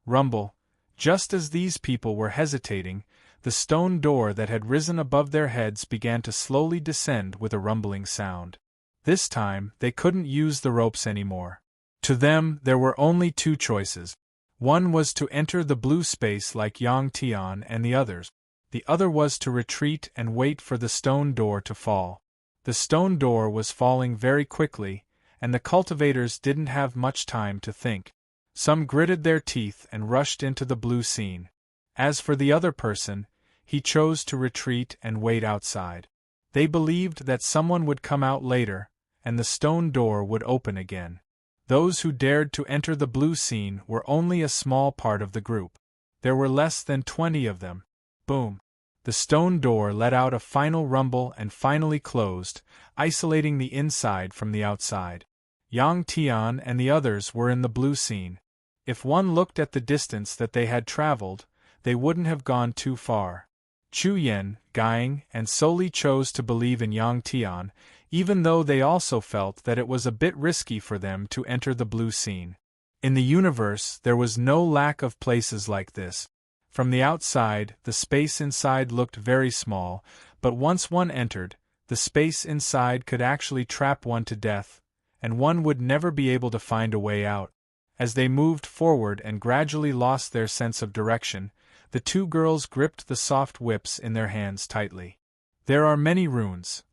Rumble. Just as these people were hesitating, the stone door that had risen above their heads began to slowly descend with a rumbling sound. This time, they couldn't use the ropes anymore. To them, there were only two choices. One was to enter the blue space like Yang Tian and the others. The other was to retreat and wait for the stone door to fall. The stone door was falling very quickly, and the cultivators didn't have much time to think. Some gritted their teeth and rushed into the blue scene. As for the other person, he chose to retreat and wait outside. They believed that someone would come out later, and the stone door would open again. Those who dared to enter the blue scene were only a small part of the group. There were less than 20 of them. Boom! The stone door let out a final rumble and finally closed, isolating the inside from the outside. Yang Tian and the others were in the blue scene. If one looked at the distance that they had traveled, they wouldn't have gone too far. Chu Yan, Gang, and Soli chose to believe in Yang Tian, even though they also felt that it was a bit risky for them to enter the blue scene. In the universe, there was no lack of places like this. From the outside, the space inside looked very small, but once one entered, the space inside could actually trap one to death, and one would never be able to find a way out. As they moved forward and gradually lost their sense of direction, the two girls gripped the soft whips in their hands tightly. There are many runes.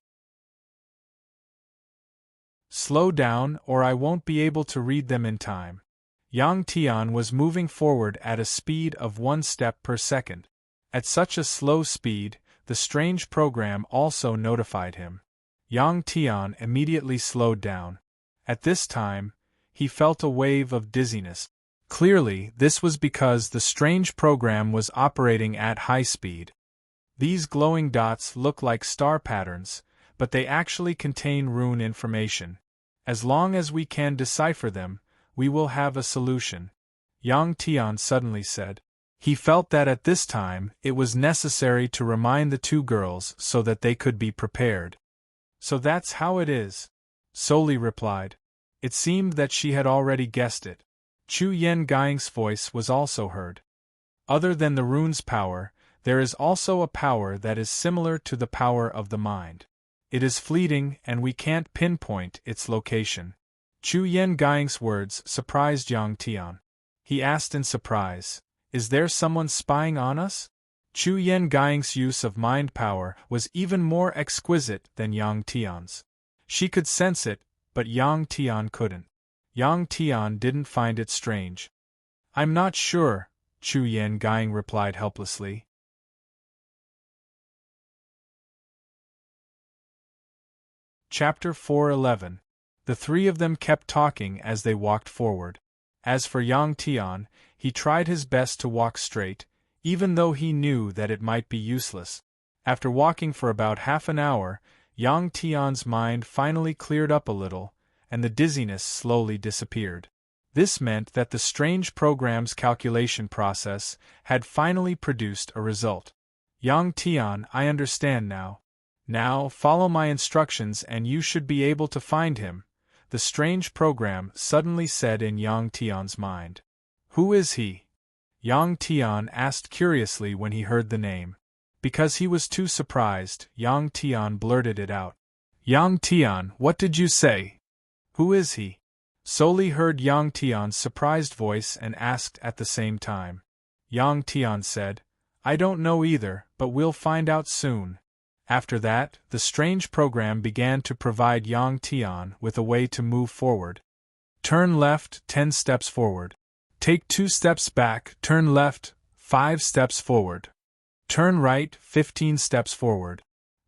Slow down, or I won't be able to read them in time. Yang Tian was moving forward at a speed of 1 step per second. At such a slow speed, the strange program also notified him. Yang Tian immediately slowed down. At this time, he felt a wave of dizziness. Clearly, this was because the strange program was operating at high speed. These glowing dots look like star patterns, but they actually contain rune information. As long as we can decipher them, we will have a solution. Yang Tian suddenly said. He felt that at this time, it was necessary to remind the two girls so that they could be prepared. So that's how it is, Soli replied. It seemed that she had already guessed it. Chu Yan Gang's voice was also heard. Other than the rune's power, there is also a power that is similar to the power of the mind. It is fleeting and we can't pinpoint its location. Chu Yan Gang's words surprised Yang Tian. He asked in surprise, Is there someone spying on us? Chu Yan Gang's use of mind power was even more exquisite than Yang Tian's. She could sense it, but Yang Tian couldn't. Yang Tian didn't find it strange. I'm not sure, Chu Yan Gang replied helplessly. Chapter 4:11. The three of them kept talking as they walked forward. As for Yang Tian, he tried his best to walk straight, even though he knew that it might be useless. After walking for about half an hour, Yang Tian's mind finally cleared up a little, and the dizziness slowly disappeared. This meant that the strange program's calculation process had finally produced a result. Yang Tian, I understand now. Now, follow my instructions and you should be able to find him, the strange program suddenly said in Yang Tian's mind. Who is he? Yang Tian asked curiously when he heard the name. Because he was too surprised, Yang Tian blurted it out. Yang Tian, what did you say? Who is he? Soli heard Yang Tian's surprised voice and asked at the same time. Yang Tian said, I don't know either, but we'll find out soon. After that, the strange program began to provide Yang Tian with a way to move forward. Turn left 10 steps forward. Take 2 steps back, turn left 5 steps forward. Turn right 15 steps forward.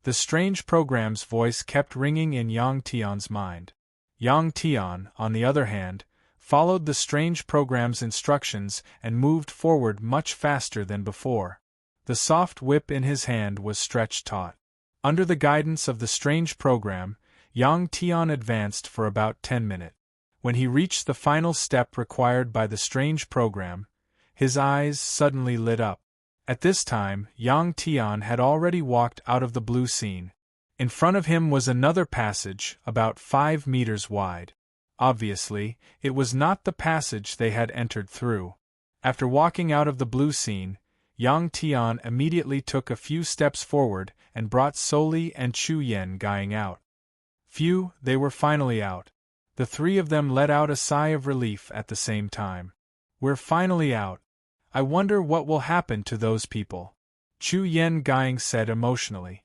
The strange program's voice kept ringing in Yang Tian's mind. Yang Tian, on the other hand, followed the strange program's instructions and moved forward much faster than before. The soft whip in his hand was stretched taut. Under the guidance of the strange program, Yang Tian advanced for about 10 minutes. When he reached the final step required by the strange program, his eyes suddenly lit up. At this time, Yang Tian had already walked out of the blue scene. In front of him was another passage, about 5 meters wide. Obviously, it was not the passage they had entered through. After walking out of the blue scene, Yang Tian immediately took a few steps forward and brought Soli and Chu Yen guying out. Phew, they were finally out. The three of them let out a sigh of relief at the same time. We're finally out. I wonder what will happen to those people. Chu Yen Guang said emotionally.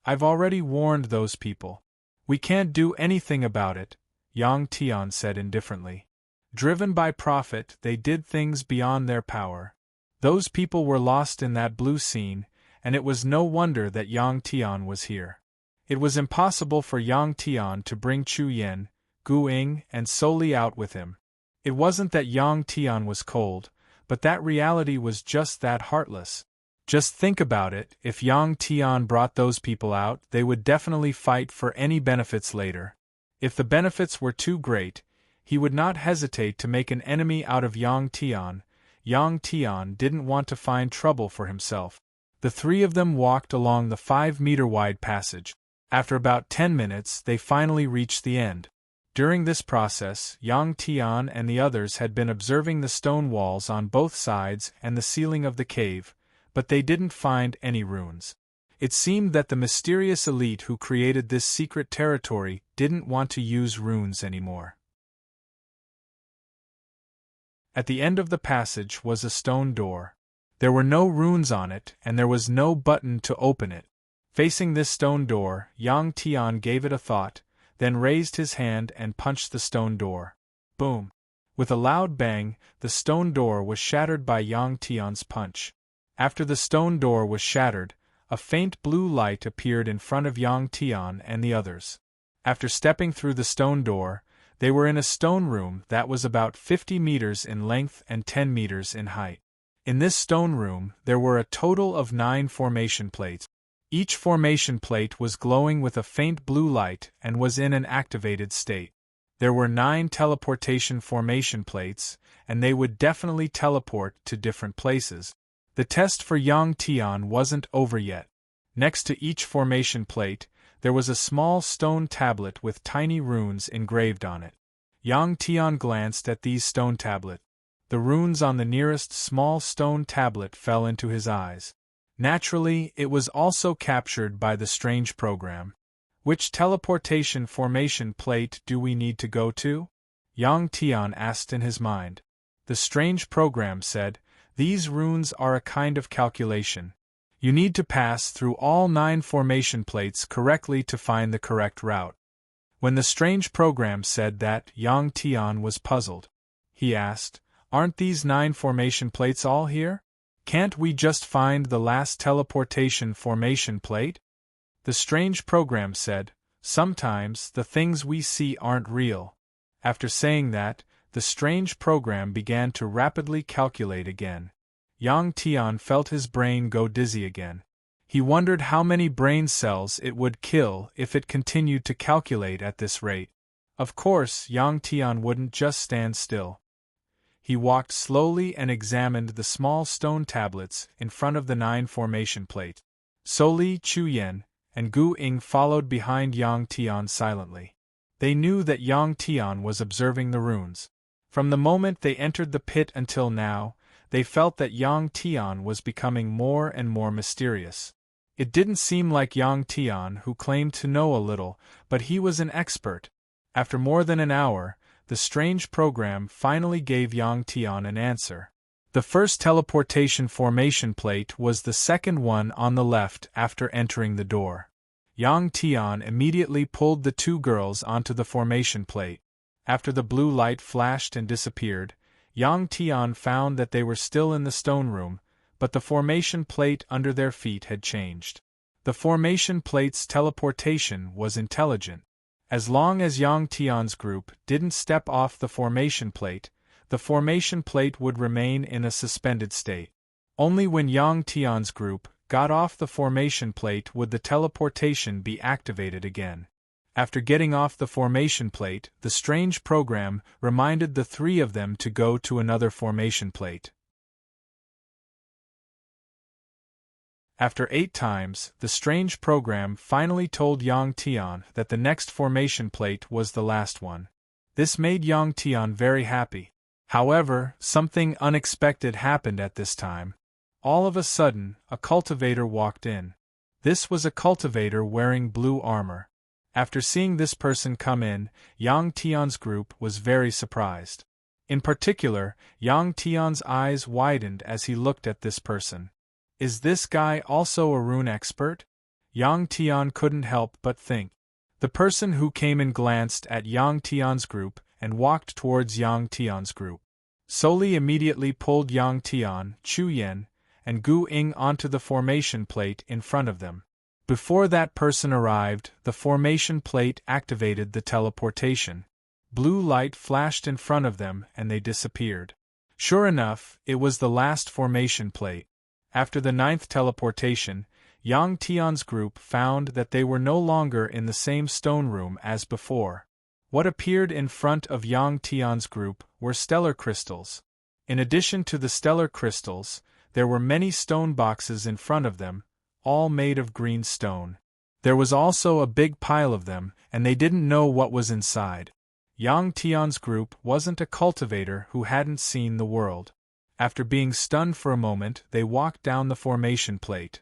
I've already warned those people. We can't do anything about it, Yang Tian said indifferently. Driven by profit, they did things beyond their power. Those people were lost in that blue scene, and it was no wonder that Yang Tian was here. It was impossible for Yang Tian to bring Chu Yen, Gu Ying, and Soli out with him. It wasn't that Yang Tian was cold, but that reality was just that heartless. Just think about it, if Yang Tian brought those people out, they would definitely fight for any benefits later. If the benefits were too great, he would not hesitate to make an enemy out of Yang Tian. Yang Tian didn't want to find trouble for himself. The three of them walked along the 5-meter-wide passage. After about 10 minutes, they finally reached the end. During this process, Yang Tian and the others had been observing the stone walls on both sides and the ceiling of the cave, but they didn't find any runes. It seemed that the mysterious elite who created this secret territory didn't want to use runes anymore. At the end of the passage was a stone door. There were no runes on it, and there was no button to open it. Facing this stone door, Yang Tian gave it a thought, then raised his hand and punched the stone door. Boom! With a loud bang, the stone door was shattered by Yang Tian's punch. After the stone door was shattered, a faint blue light appeared in front of Yang Tian and the others. After stepping through the stone door, they were in a stone room that was about 50 meters in length and 10 meters in height. In this stone room, there were a total of 9 formation plates. Each formation plate was glowing with a faint blue light and was in an activated state. There were 9 teleportation formation plates, and they would definitely teleport to different places. The test for Yang Tian wasn't over yet. Next to each formation plate, there was a small stone tablet with tiny runes engraved on it. Yang Tian glanced at these stone tablets. The runes on the nearest small stone tablet fell into his eyes. Naturally, it was also captured by the strange program. Which teleportation formation plate do we need to go to? Yang Tian asked in his mind. The strange program said, these runes are a kind of calculation. You need to pass through all 9 formation plates correctly to find the correct route. When the strange program said that, Yang Tian was puzzled. He asked, aren't these 9 formation plates all here? Can't we just find the last teleportation formation plate? The strange program said, sometimes the things we see aren't real. After saying that, the strange program began to rapidly calculate again. Yang Tian felt his brain go dizzy again. He wondered how many brain cells it would kill if it continued to calculate at this rate. Of course, Yang Tian wouldn't just stand still. He walked slowly and examined the small stone tablets in front of the 9 formation plate. Soli, Chu Yan, and Gu Ying followed behind Yang Tian silently. They knew that Yang Tian was observing the runes. From the moment they entered the pit until now, they felt that Yang Tian was becoming more and more mysterious. It didn't seem like Yang Tian, who claimed to know a little, but he was an expert. After more than an hour, the strange program finally gave Yang Tian an answer. The first teleportation formation plate was the second one on the left after entering the door. Yang Tian immediately pulled the 2 girls onto the formation plate. After the blue light flashed and disappeared, Yang Tian found that they were still in the stone room, but the formation plate under their feet had changed. The formation plate's teleportation was intelligent. As long as Yang Tian's group didn't step off the formation plate would remain in a suspended state. Only when Yang Tian's group got off the formation plate would the teleportation be activated again. After getting off the formation plate, the strange program reminded the 3 of them to go to another formation plate. After 8 times, the strange program finally told Yang Tian that the next formation plate was the last one. This made Yang Tian very happy. However, something unexpected happened at this time. All of a sudden, a cultivator walked in. This was a cultivator wearing blue armor. After seeing this person come in, Yang Tian's group was very surprised. In particular, Yang Tian's eyes widened as he looked at this person. Is this guy also a rune expert? Yang Tian couldn't help but think. The person who came in glanced at Yang Tian's group and walked towards Yang Tian's group. Soli immediately pulled Yang Tian, Chu Yan, and Gu Ying onto the formation plate in front of them. Before that person arrived, the formation plate activated the teleportation. Blue light flashed in front of them and they disappeared. Sure enough, it was the last formation plate. After the 9th teleportation, Yang Tian's group found that they were no longer in the same stone room as before. What appeared in front of Yang Tian's group were stellar crystals. In addition to the stellar crystals, there were many stone boxes in front of them, all made of green stone. There was also a big pile of them, and they didn't know what was inside. Yang Tian's group wasn't a cultivator who hadn't seen the world. After being stunned for a moment, they walked down the formation plate.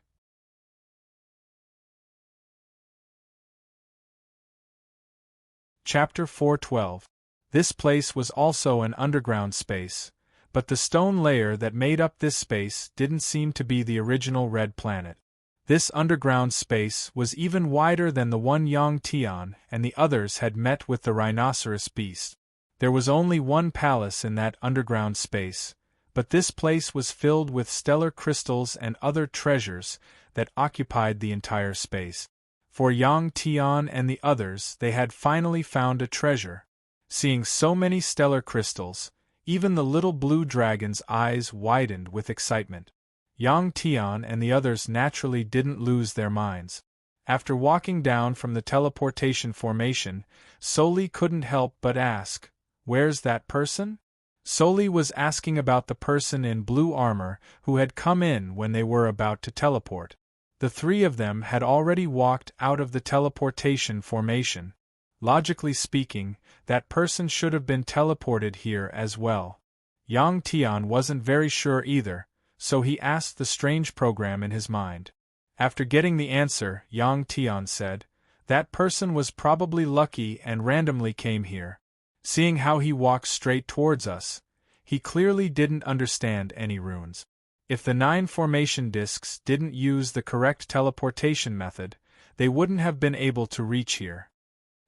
Chapter 412. This place was also an underground space, but the stone layer that made up this space didn't seem to be the original red planet. This underground space was even wider than the one Yang Tian and the others had met with the rhinoceros beast. There was only one palace in that underground space, but this place was filled with stellar crystals and other treasures that occupied the entire space. For Yang Tian and the others, they had finally found a treasure. Seeing so many stellar crystals, even the little blue dragon's eyes widened with excitement. Yang Tian and the others naturally didn't lose their minds. After walking down from the teleportation formation, Soli couldn't help but ask, "Where's that person?" Soli was asking about the person in blue armor who had come in when they were about to teleport. The 3 of them had already walked out of the teleportation formation. Logically speaking, that person should have been teleported here as well. Yang Tian wasn't very sure either, so he asked the strange program in his mind. After getting the answer, Yang Tian said, "That person was probably lucky and randomly came here. Seeing how he walked straight towards us, he clearly didn't understand any runes. If the 9 formation discs didn't use the correct teleportation method, they wouldn't have been able to reach here."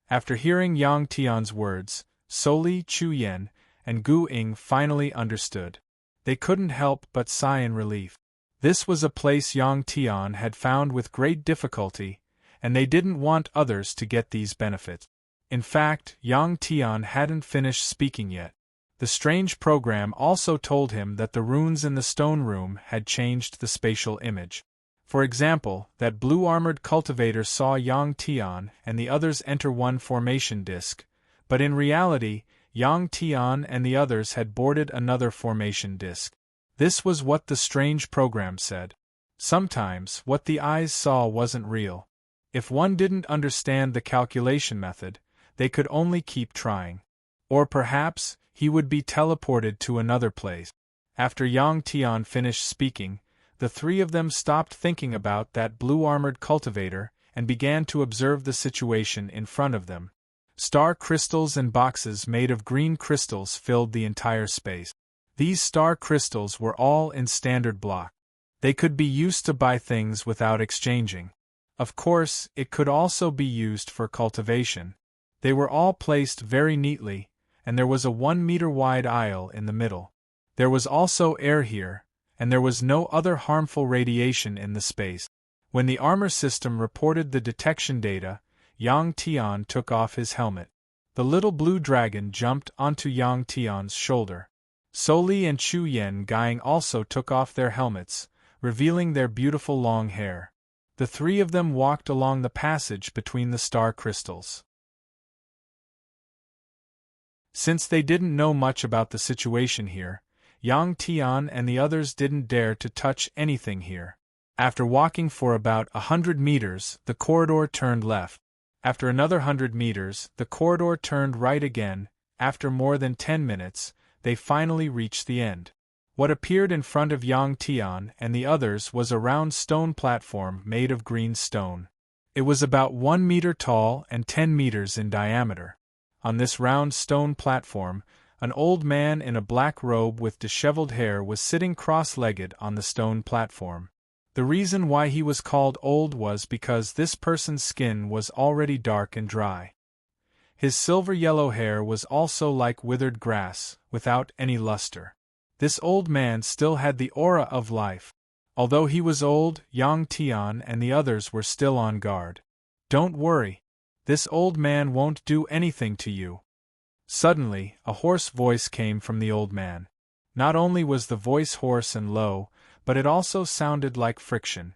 After hearing Yang Tian's words, Soli, Chu Yan, and Gu Ying finally understood. They couldn't help but sigh in relief. This was a place Yang Tian had found with great difficulty, and they didn't want others to get these benefits. In fact, Yang Tian hadn't finished speaking yet. The strange program also told him that the runes in the stone room had changed the spatial image. For example, that blue-armored cultivator saw Yang Tian and the others enter one formation disk, but in reality, Yang Tian and the others had boarded another formation disk. This was what the strange program said. Sometimes, what the eyes saw wasn't real. If one didn't understand the calculation method, they could only keep trying. Or perhaps, he would be teleported to another place. After Yang Tian finished speaking, the three of them stopped thinking about that blue-armored cultivator and began to observe the situation in front of them. Star crystals and boxes made of green crystals filled the entire space. These star crystals were all in standard block. They could be used to buy things without exchanging. Of course, it could also be used for cultivation. They were all placed very neatly, and there was a 1-meter-wide aisle in the middle. There was also air here, and there was no other harmful radiation in the space. When the armor system reported the detection data, Yang Tian took off his helmet. The little blue dragon jumped onto Yang Tian's shoulder. Soli and Chu Yen Gang also took off their helmets, revealing their beautiful long hair. The three of them walked along the passage between the star crystals. Since they didn't know much about the situation here, Yang Tian and the others didn't dare to touch anything here. After walking for about 100 meters, the corridor turned left. After another 100 meters, the corridor turned right again. After more than 10 minutes, they finally reached the end. What appeared in front of Yang Tian and the others was a round stone platform made of green stone. It was about 1 meter tall and 10 meters in diameter. On this round stone platform, an old man in a black robe with disheveled hair was sitting cross-legged on the stone platform. The reason why he was called old was because this person's skin was already dark and dry. His silver-yellow hair was also like withered grass, without any luster. This old man still had the aura of life. Although he was old, Yang Tian and the others were still on guard. "Don't worry. This old man won't do anything to you." Suddenly, a hoarse voice came from the old man. Not only was the voice hoarse and low, but it also sounded like friction.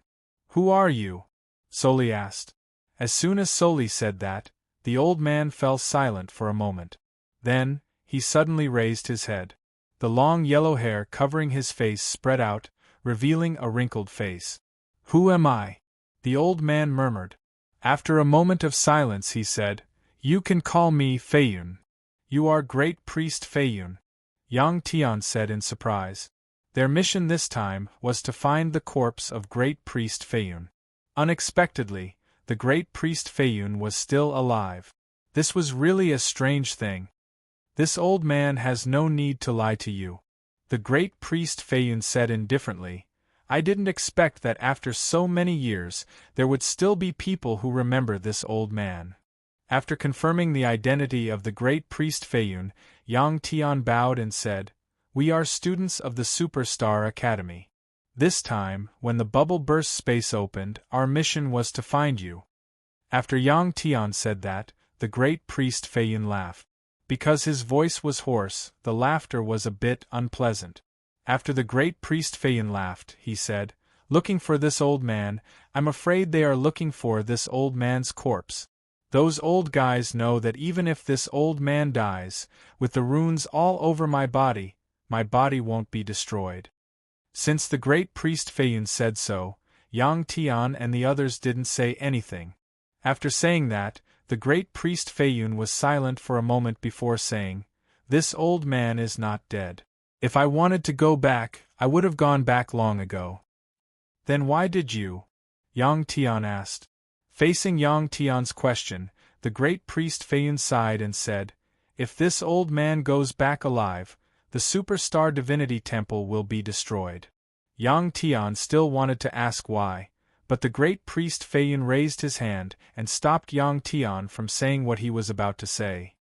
"Who are you?" Soli asked. As soon as Soli said that, the old man fell silent for a moment. Then, he suddenly raised his head. The long yellow hair covering his face spread out, revealing a wrinkled face. "Who am I?" the old man murmured. After a moment of silence he said, "You can call me Feiyun." "You are Great Priest Feiyun," Yang Tian said in surprise. Their mission this time was to find the corpse of Great Priest Feiyun. Unexpectedly, the Great Priest Feiyun was still alive. This was really a strange thing. "This old man has no need to lie to you," the Great Priest Feiyun said indifferently. "I didn't expect that after so many years, there would still be people who remember this old man." After confirming the identity of the Great Priest Feiyun, Yang Tian bowed and said, "We are students of the Superstar Academy. This time, when the bubble burst space opened, our mission was to find you." After Yang Tian said that, the Great Priest Feiyun laughed. Because his voice was hoarse, the laughter was a bit unpleasant. After the Great Priest Feiyun laughed, he said, "Looking for this old man, I'm afraid they are looking for this old man's corpse. Those old guys know that even if this old man dies, with the runes all over my body won't be destroyed." Since the Great Priest Feiyun said so, Yang Tian and the others didn't say anything. After saying that, the Great Priest Feiyun was silent for a moment before saying, "This old man is not dead. If I wanted to go back, I would have gone back long ago." "Then why did you?" Yang Tian asked. Facing Yang Tian's question, the Great Priest Feiyun sighed and said, "If this old man goes back alive, the Superstar Divinity Temple will be destroyed." Yang Tian still wanted to ask why, but the Great Priest Feiyun raised his hand and stopped Yang Tian from saying what he was about to say.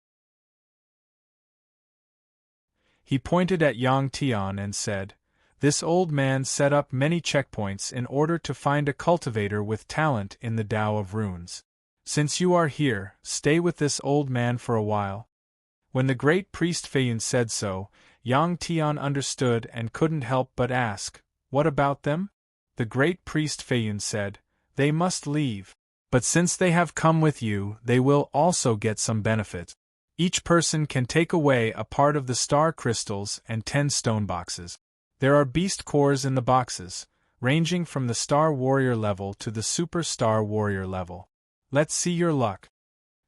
He pointed at Yang Tian and said, "This old man set up many checkpoints in order to find a cultivator with talent in the Tao of Runes. Since you are here, stay with this old man for a while. When the great priest Feiyun said so, Yang Tian understood and couldn't help but ask, "What about them?" The great priest Feiyun said, "They must leave. But since they have come with you, they will also get some benefit. Each person can take away a part of the star crystals and 10 stone boxes. There are beast cores in the boxes, ranging from the Star Warrior level to the Super Star Warrior level. Let's see your luck."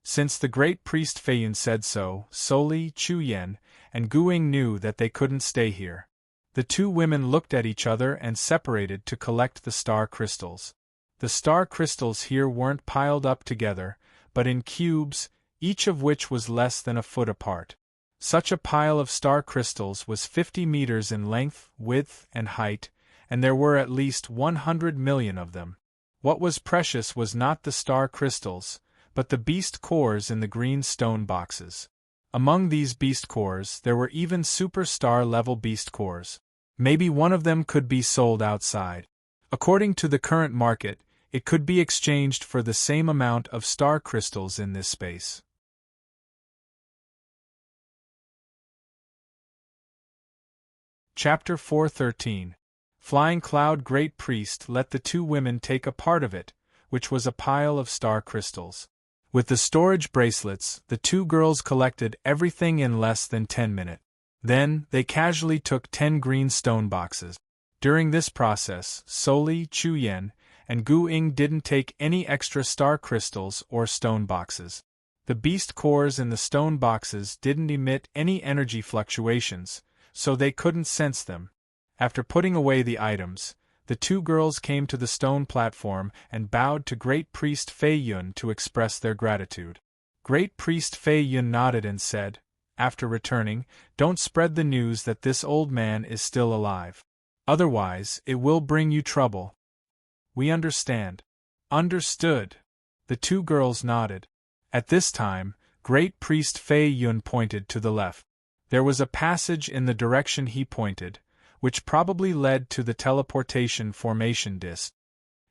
Since the great priest Feiyun said so, Soli, Chu Yen, and Guing knew that they couldn't stay here. The two women looked at each other and separated to collect the star crystals. The star crystals here weren't piled up together, but in cubes, each of which was less than a foot apart. Such a pile of star crystals was 50 meters in length, width, and height, and there were at least 100 million of them. What was precious was not the star crystals, but the beast cores in the green stone boxes. Among these beast cores there were even superstar-level beast cores. Maybe one of them could be sold outside. According to the current market, it could be exchanged for the same amount of star crystals in this space. Chapter 413. Flying Cloud Great Priest let the two women take a part of it, which was a pile of star crystals. With the storage bracelets, the two girls collected everything in less than 10 minutes. Then, they casually took 10 green stone boxes. During this process, Soli, Chu Yen, and Gu Ying didn't take any extra star crystals or stone boxes. The beast cores in the stone boxes didn't emit any energy fluctuations, so they couldn't sense them. After putting away the items, the two girls came to the stone platform and bowed to Great Priest Feiyun to express their gratitude. Great Priest Feiyun nodded and said, after returning, "Don't spread the news that this old man is still alive. Otherwise, it will bring you trouble." "We understand." "Understood." The two girls nodded. At this time, Great Priest Feiyun pointed to the left. There was a passage in the direction he pointed, which probably led to the teleportation formation disk.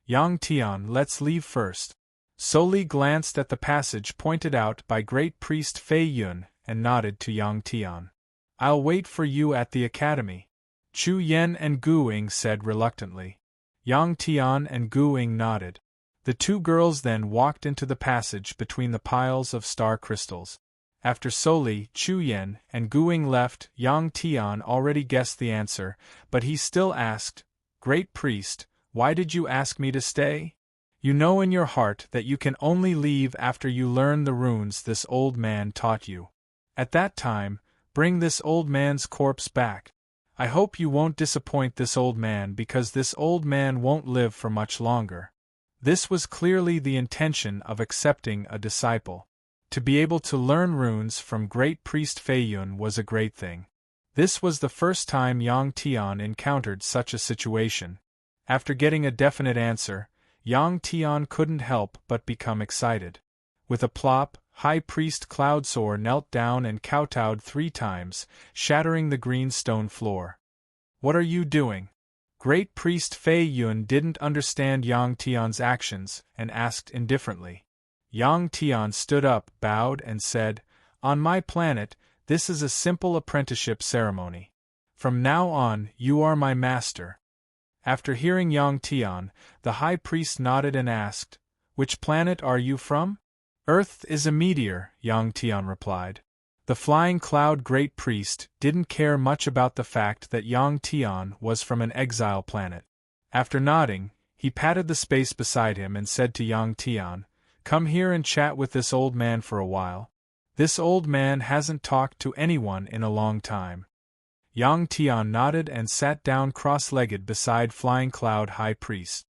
"Yang Tian, let's leave first." Soli glanced at the passage pointed out by Great Priest Feiyun and nodded to Yang Tian. "I'll wait for you at the academy." Chu Yen and Gu Ying said reluctantly. Yang Tian and Gu Ying nodded. The two girls then walked into the passage between the piles of star crystals. After Soli, Chu Yen, and Gu Ying left, Yang Tian already guessed the answer, but he still asked, "Great Priest, why did you ask me to stay? You know in your heart that you can only leave after you learn the runes this old man taught you. At that time, bring this old man's corpse back. I hope you won't disappoint this old man because this old man won't live for much longer." This was clearly the intention of accepting a disciple. To be able to learn runes from Great Priest Feiyun was a great thing. This was the first time Yang Tian encountered such a situation. After getting a definite answer, Yang Tian couldn't help but become excited. With a plop, High Priest Cloudsoar knelt down and kowtowed 3 times, shattering the green stone floor. "What are you doing?" Great Priest Feiyun didn't understand Yang Tian's actions and asked indifferently. Yang Tian stood up, bowed, and said, "On my planet, this is a simple apprenticeship ceremony. From now on, you are my master." After hearing Yang Tian, the High Priest nodded and asked, "Which planet are you from?" "Earth is a meteor," Yang Tian replied. The Flying Cloud Great Priest didn't care much about the fact that Yang Tian was from an exile planet. After nodding, he patted the space beside him and said to Yang Tian, "Come here and chat with this old man for a while. This old man hasn't talked to anyone in a long time." Yang Tian nodded and sat down cross-legged beside Flying Cloud High Priest.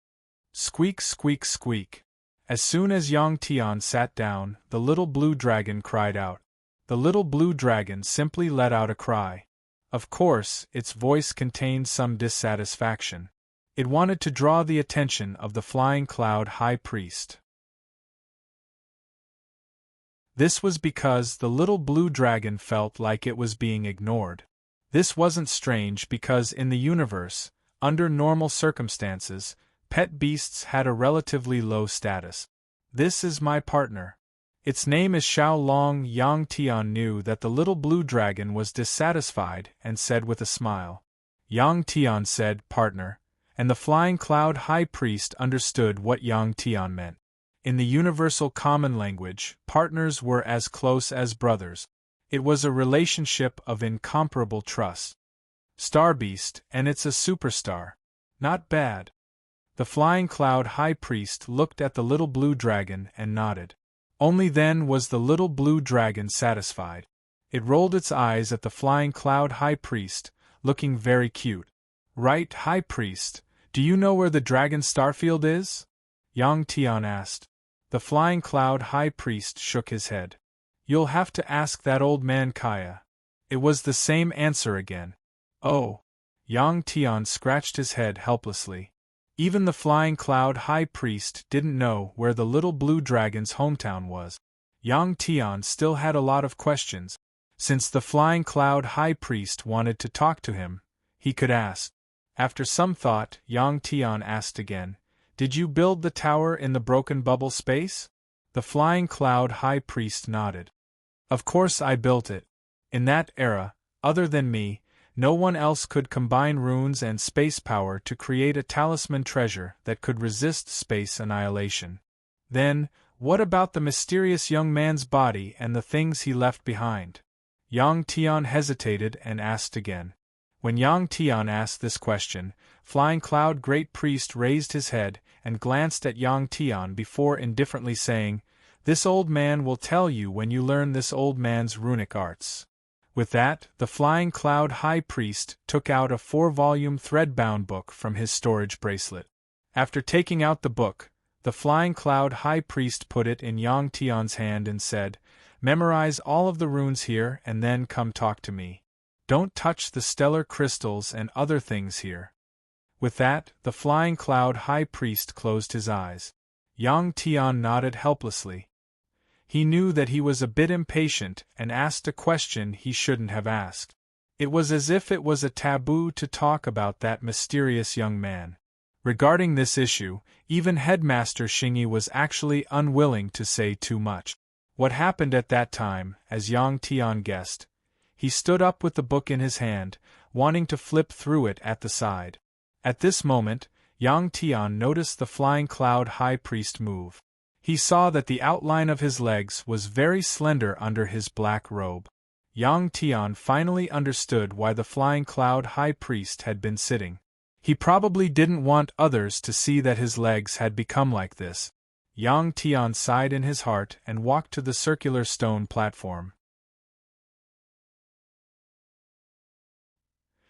Squeak, squeak, squeak. As soon as Yang Tian sat down, the little blue dragon cried out. The little blue dragon simply let out a cry. Of course, its voice contained some dissatisfaction. It wanted to draw the attention of the Flying Cloud High Priest. This was because the little blue dragon felt like it was being ignored. This wasn't strange because in the universe, under normal circumstances, pet beasts had a relatively low status. "This is my partner." Its name is Xiao Long. Yang Tian knew that the little blue dragon was dissatisfied and said with a smile. Yang Tian said, "Partner," and the flying cloud high priest understood what Yang Tian meant. In the universal common language, partners were as close as brothers. It was a relationship of incomparable trust. Starbeast, and it's a superstar. Not bad. The flying cloud high priest looked at the little blue dragon and nodded. Only then was the little blue dragon satisfied. It rolled its eyes at the flying cloud high priest, looking very cute. "Right, high priest, do you know where the dragon starfield is?" Yang Tian asked. The flying cloud high priest shook his head. "You'll have to ask that old man Kaya." It was the same answer again. "Oh." Yang Tian scratched his head helplessly. Even the flying cloud high priest didn't know where the little blue dragon's hometown was. Yang Tian still had a lot of questions. Since the flying cloud high priest wanted to talk to him, he could ask. After some thought, Yang Tian asked again, "Did you build the tower in the broken bubble space?" The flying cloud high priest nodded. "Of course I built it. In that era, other than me, no one else could combine runes and space power to create a talisman treasure that could resist space annihilation. Then, what about the mysterious young man's body and the things he left behind?" Yang Tian hesitated and asked again. When Yang Tian asked this question, Flying Cloud Great Priest raised his head and glanced at Yang Tian before indifferently saying, "This old man will tell you when you learn this old man's runic arts." With that, the Flying Cloud High Priest took out a 4-volume thread-bound book from his storage bracelet. After taking out the book, the Flying Cloud High Priest put it in Yang Tian's hand and said, "Memorize all of the runes here and then come talk to me. Don't touch the stellar crystals and other things here." With that, the Flying Cloud High Priest closed his eyes. Yang Tian nodded helplessly. He knew that he was a bit impatient and asked a question he shouldn't have asked. It was as if it was a taboo to talk about that mysterious young man. Regarding this issue, even Headmaster Xingyi was actually unwilling to say too much. What happened at that time, as Yang Tian guessed, he stood up with the book in his hand, wanting to flip through it at the side. At this moment, Yang Tian noticed the Flying Cloud High Priest move. He saw that the outline of his legs was very slender under his black robe. Yang Tian finally understood why the Flying Cloud High Priest had been sitting. He probably didn't want others to see that his legs had become like this. Yang Tian sighed in his heart and walked to the circular stone platform.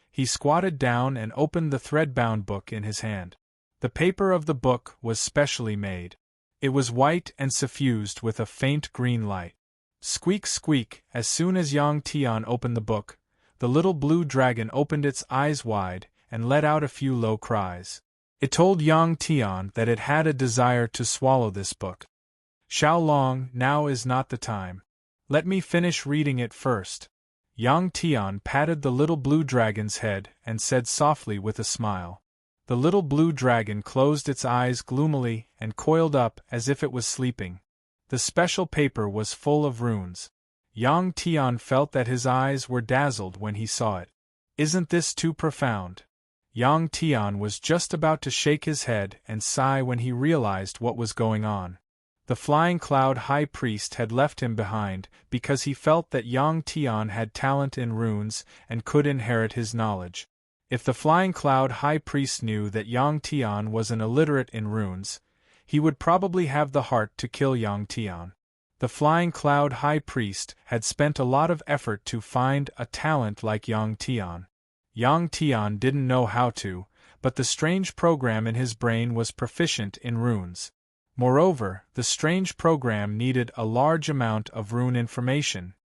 He squatted down and opened the thread-bound book in his hand. The paper of the book was specially made. It was white and suffused with a faint green light. Squeak, squeak, as soon as Yang Tian opened the book, the little blue dragon opened its eyes wide and let out a few low cries. It told Yang Tian that it had a desire to swallow this book. "Xiao Long, now is not the time. Let me finish reading it first." Yang Tian patted the little blue dragon's head and said softly with a smile. The little blue dragon closed its eyes gloomily and coiled up as if it was sleeping. The special paper was full of runes. Yang Tian felt that his eyes were dazzled when he saw it. "Isn't this too profound?" Yang Tian was just about to shake his head and sigh when he realized what was going on. The Flying Cloud High Priest had left him behind because he felt that Yang Tian had talent in runes and could inherit his knowledge. If the Flying Cloud High Priest knew that Yang Tian was an illiterate in runes, he would probably have the heart to kill Yang Tian. The Flying Cloud High Priest had spent a lot of effort to find a talent like Yang Tian. Yang Tian didn't know how to, but the strange program in his brain was proficient in runes. Moreover, the strange program needed a large amount of rune information.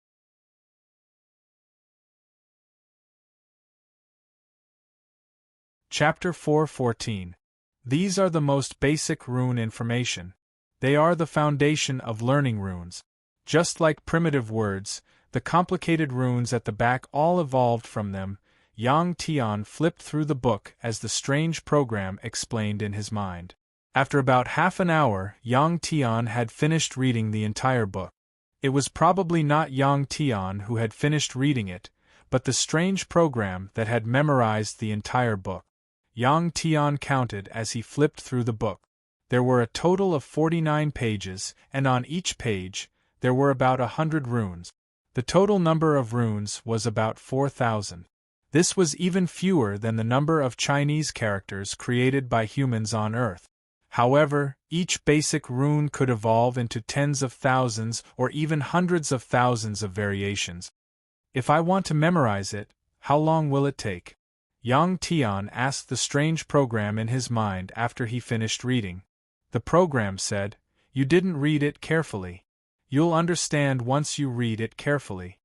Chapter 4:14. These are the most basic rune information. They are the foundation of learning runes. Just like primitive words, the complicated runes at the back all evolved from them. Yang Tian flipped through the book as the strange program explained in his mind. After about half an hour, Yang Tian had finished reading the entire book. It was probably not Yang Tian who had finished reading it, but the strange program that had memorized the entire book. Yang Tian counted as he flipped through the book. There were a total of 49 pages, and on each page, there were about 100 runes. The total number of runes was about 4,000. This was even fewer than the number of Chinese characters created by humans on Earth. However, each basic rune could evolve into tens of thousands or even hundreds of thousands of variations. If I want to memorize it, how long will it take? Yang Tian asked the strange program in his mind after he finished reading. The program said, "You didn't read it carefully. You'll understand once you read it carefully."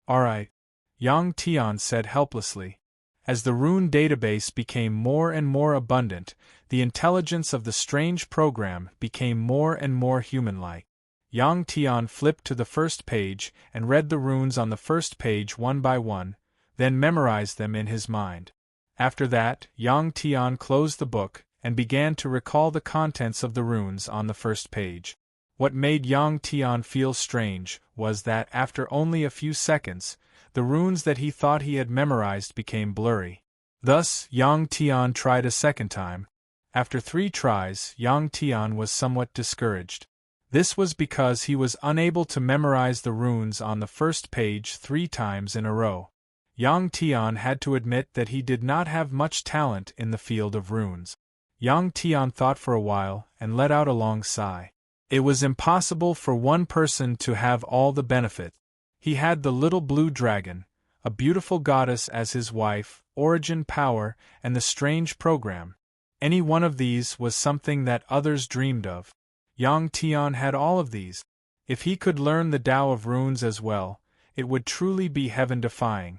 "Alright," Yang Tian said helplessly. As the rune database became more and more abundant, the intelligence of the strange program became more and more human-like. Yang Tian flipped to the first page and read the runes on the first page one by one, then memorized them in his mind. After that, Yang Tian closed the book and began to recall the contents of the runes on the first page. What made Yang Tian feel strange was that after only a few seconds, the runes that he thought he had memorized became blurry. Thus, Yang Tian tried a second time. After 3 tries, Yang Tian was somewhat discouraged. This was because he was unable to memorize the runes on the first page 3 times in a row. Yang Tian had to admit that he did not have much talent in the field of runes. Yang Tian thought for a while and let out a long sigh. It was impossible for one person to have all the benefit. He had the little blue dragon, a beautiful goddess as his wife, origin power, and the strange program. Any one of these was something that others dreamed of. Yang Tian had all of these. If he could learn the Tao of runes as well, it would truly be heaven-defying.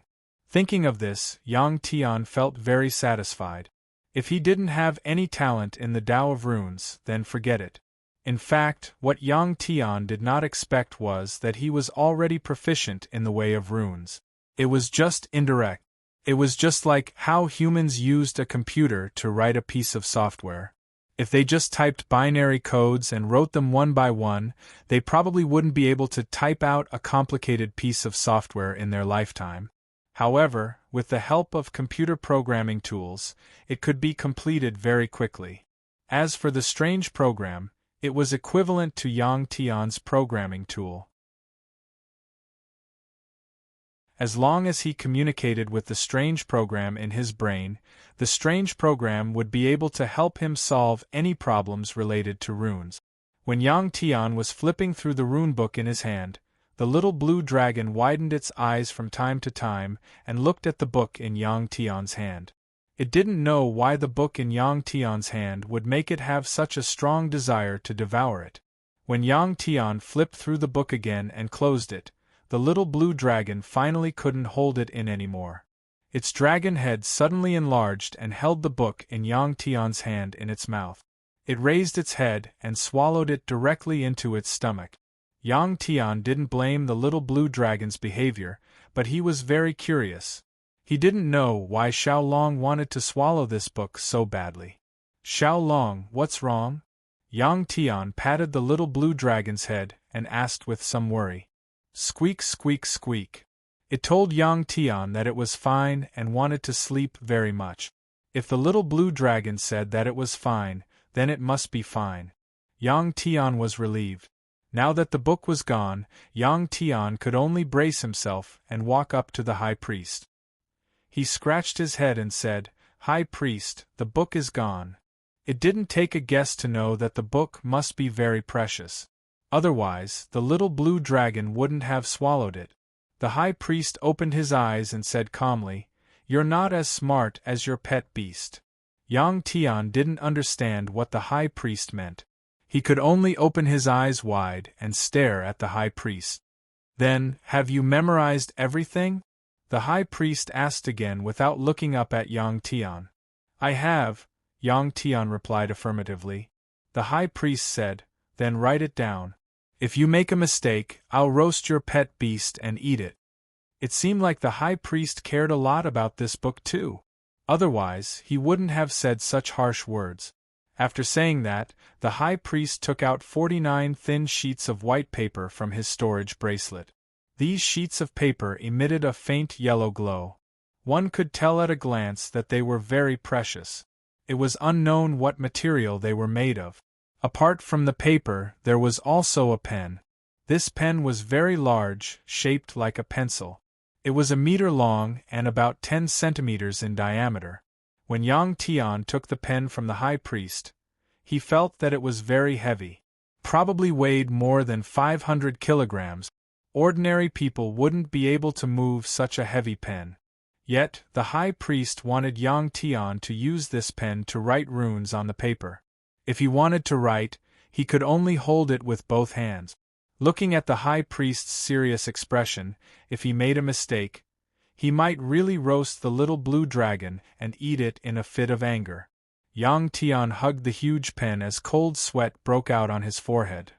Thinking of this, Yang Tian felt very satisfied. If he didn't have any talent in the Tao of runes, then forget it. In fact, what Yang Tian did not expect was that he was already proficient in the way of runes. It was just indirect. It was just like how humans used a computer to write a piece of software. If they just typed binary codes and wrote them one by one, they probably wouldn't be able to type out a complicated piece of software in their lifetime. However, with the help of computer programming tools, it could be completed very quickly. As for the strange program, it was equivalent to Yang Tian's programming tool. As long as he communicated with the strange program in his brain, the strange program would be able to help him solve any problems related to runes. When Yang Tian was flipping through the rune book in his hand, the little blue dragon widened its eyes from time to time and looked at the book in Yang Tian's hand. It didn't know why the book in Yang Tian's hand would make it have such a strong desire to devour it. When Yang Tian flipped through the book again and closed it, the little blue dragon finally couldn't hold it in anymore. Its dragon head suddenly enlarged and held the book in Yang Tian's hand in its mouth. It raised its head and swallowed it directly into its stomach. Yang Tian didn't blame the little blue dragon's behavior, but he was very curious. He didn't know why Xiaolong wanted to swallow this book so badly. "Xiaolong, what's wrong?" Yang Tian patted the little blue dragon's head and asked with some worry. Squeak, squeak, squeak. It told Yang Tian that it was fine and wanted to sleep very much. If the little blue dragon said that it was fine, then it must be fine. Yang Tian was relieved. Now that the book was gone, Yang Tian could only brace himself and walk up to the high priest. He scratched his head and said, "High priest, the book is gone." It didn't take a guess to know that the book must be very precious. Otherwise, the little blue dragon wouldn't have swallowed it. The high priest opened his eyes and said calmly, "You're not as smart as your pet beast." Yang Tian didn't understand what the high priest meant. He could only open his eyes wide and stare at the high priest. "Then, have you memorized everything?" the high priest asked again without looking up at Yang Tian. "I have," Yang Tian replied affirmatively. The high priest said, "Then write it down. If you make a mistake, I'll roast your pet beast and eat it." It seemed like the high priest cared a lot about this book too. Otherwise, he wouldn't have said such harsh words. After saying that, the high priest took out 49 thin sheets of white paper from his storage bracelet. These sheets of paper emitted a faint yellow glow. One could tell at a glance that they were very precious. It was unknown what material they were made of. Apart from the paper, there was also a pen. This pen was very large, shaped like a pencil. It was a meter long and about 10 centimeters in diameter. When Yang Tian took the pen from the high priest, he felt that it was very heavy. Probably weighed more than 500 kilograms. Ordinary people wouldn't be able to move such a heavy pen. Yet, the high priest wanted Yang Tian to use this pen to write runes on the paper. If he wanted to write, he could only hold it with both hands. Looking at the high priest's serious expression, if he made a mistake, he might really roast the little blue dragon and eat it in a fit of anger. Yang Tian hugged the huge pen as cold sweat broke out on his forehead.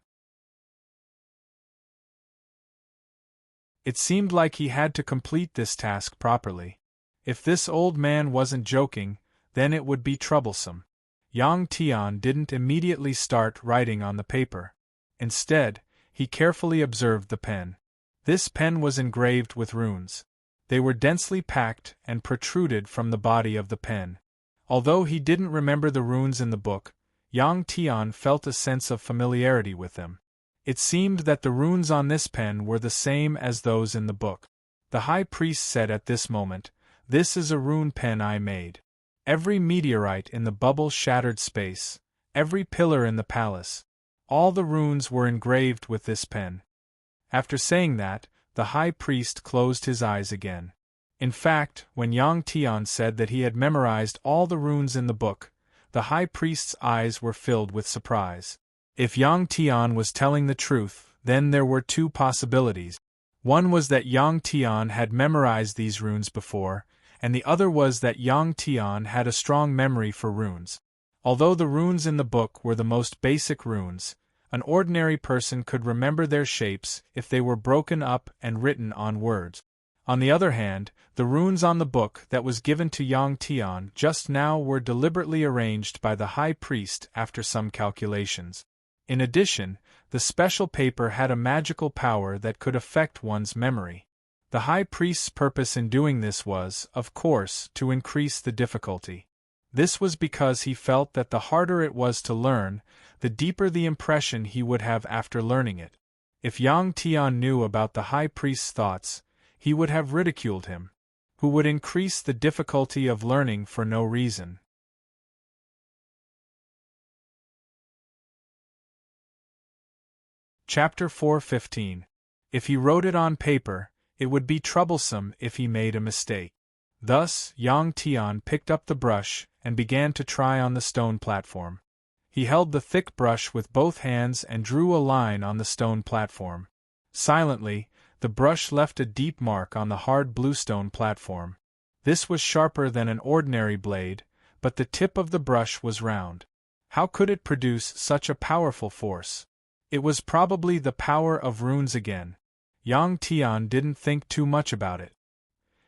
It seemed like he had to complete this task properly. If this old man wasn't joking, then it would be troublesome. Yang Tian didn't immediately start writing on the paper. Instead, he carefully observed the pen. This pen was engraved with runes. They were densely packed and protruded from the body of the pen. Although he didn't remember the runes in the book, Yang Tian felt a sense of familiarity with them. It seemed that the runes on this pen were the same as those in the book. The high priest said at this moment, "This is a rune pen I made. Every meteorite in the bubble-shattered space, every pillar in the palace, all the runes were engraved with this pen." After saying that, the high priest closed his eyes again. In fact, when Yang Tian said that he had memorized all the runes in the book, the high priest's eyes were filled with surprise. If Yang Tian was telling the truth, then there were two possibilities. One was that Yang Tian had memorized these runes before, and the other was that Yang Tian had a strong memory for runes. Although the runes in the book were the most basic runes, an ordinary person could remember their shapes if they were broken up and written on words. On the other hand, the runes on the book that was given to Yang Tian just now were deliberately arranged by the high priest after some calculations. In addition, the special paper had a magical power that could affect one's memory. The high priest's purpose in doing this was, of course, to increase the difficulty. This was because he felt that the harder it was to learn, the deeper the impression he would have after learning it. If Yang Tian knew about the high priest's thoughts, he would have ridiculed him, who would increase the difficulty of learning for no reason. Chapter 4:15. If he wrote it on paper, it would be troublesome if he made a mistake. Thus, Yang Tian picked up the brush and began to try on the stone platform. He held the thick brush with both hands and drew a line on the stone platform. Silently, the brush left a deep mark on the hard bluestone platform. This was sharper than an ordinary blade, but the tip of the brush was round. How could it produce such a powerful force? It was probably the power of runes again. Yang Tian didn't think too much about it.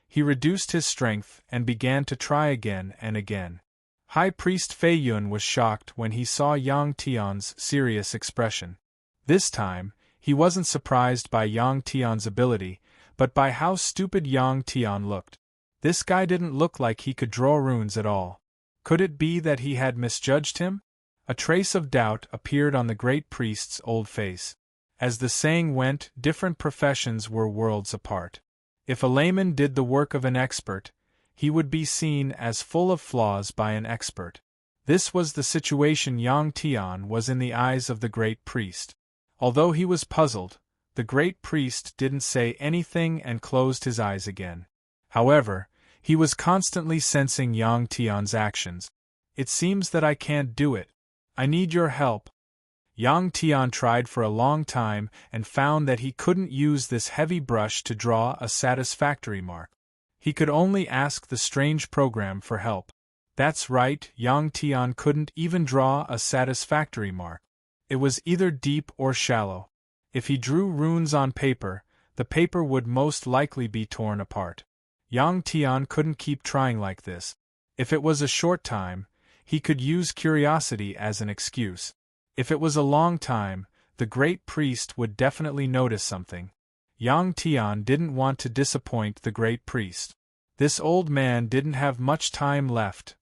He reduced his strength and began to try again and again. High Priest Fei Yun was shocked when he saw Yang Tian's serious expression. This time, he wasn't surprised by Yang Tian's ability, but by how stupid Yang Tian looked. This guy didn't look like he could draw runes at all. Could it be that he had misjudged him? A trace of doubt appeared on the great priest's old face. As the saying went, different professions were worlds apart. If a layman did the work of an expert, he would be seen as full of flaws by an expert. This was the situation Yang Tian was in the eyes of the great priest. Although he was puzzled, the great priest didn't say anything and closed his eyes again. However, he was constantly sensing Yang Tian's actions. "It seems that I can't do it. I need your help." Yang Tian tried for a long time and found that he couldn't use this heavy brush to draw a satisfactory mark. He could only ask the strange program for help. That's right, Yang Tian couldn't even draw a satisfactory mark. It was either deep or shallow. If he drew runes on paper, the paper would most likely be torn apart. Yang Tian couldn't keep trying like this. If it was a short time, He could use curiosity as an excuse. If it was a long time, the great priest would definitely notice something. Yang Tian didn't want to disappoint the great priest. This old man didn't have much time left.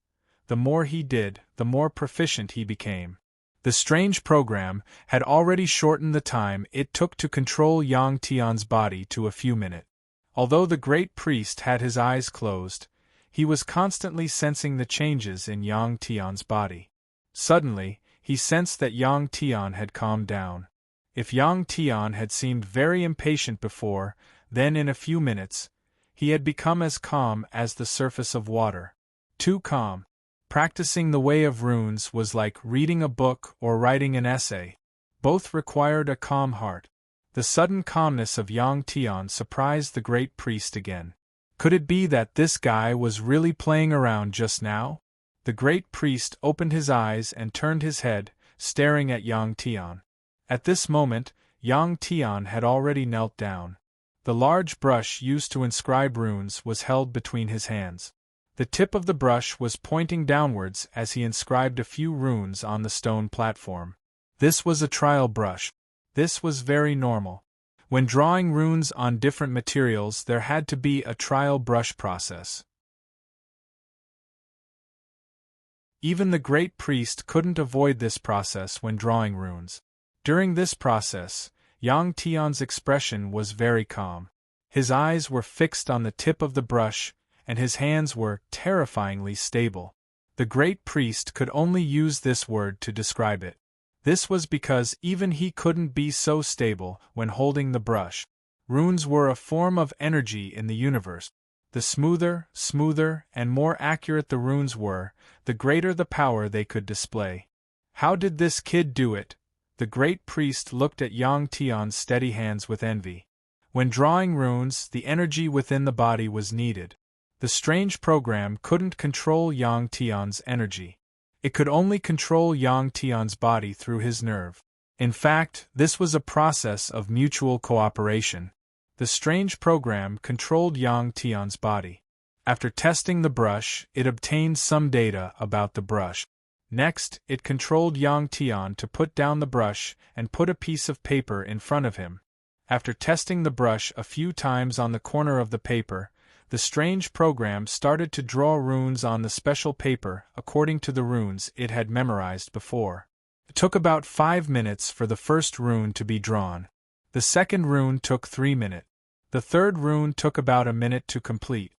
The more he did, the more proficient he became. The strange program had already shortened the time it took to control Yang Tian's body to a few minutes. Although the great priest had his eyes closed, he was constantly sensing the changes in Yang Tian's body. Suddenly, he sensed that Yang Tian had calmed down. If Yang Tian had seemed very impatient before, then in a few minutes, he had become as calm as the surface of water. Too calm. Practicing the way of runes was like reading a book or writing an essay. Both required a calm heart. The sudden calmness of Yang Tian surprised the great priest again. Could it be that this guy was really playing around just now? The great priest opened his eyes and turned his head, staring at Yang Tian. At this moment, Yang Tian had already knelt down. The large brush used to inscribe runes was held between his hands. The tip of the brush was pointing downwards as he inscribed a few runes on the stone platform. This was a trial brush. This was very normal. When drawing runes on different materials, there had to be a trial brush process. Even the great priest couldn't avoid this process when drawing runes. During this process, Yang Tian's expression was very calm. His eyes were fixed on the tip of the brush, and his hands were terrifyingly stable. The great priest could only use this word to describe it. This was because even he couldn't be so stable when holding the brush. Runes were a form of energy in the universe. The smoother, and more accurate the runes were, the greater the power they could display. How did this kid do it? The great priest looked at Yang Tian's steady hands with envy. When drawing runes, the energy within the body was needed. The strange program couldn't control Yang Tian's energy. It could only control Yang Tian's body through his nerve. In fact, this was a process of mutual cooperation. The strange program controlled Yang Tian's body. After testing the brush, it obtained some data about the brush. Next, it controlled Yang Tian to put down the brush and put a piece of paper in front of him. After testing the brush a few times on the corner of the paper, the strange program started to draw runes on the special paper according to the runes it had memorized before. It took about 5 minutes for the first rune to be drawn. The second rune took 3 minutes. The third rune took about a minute to complete.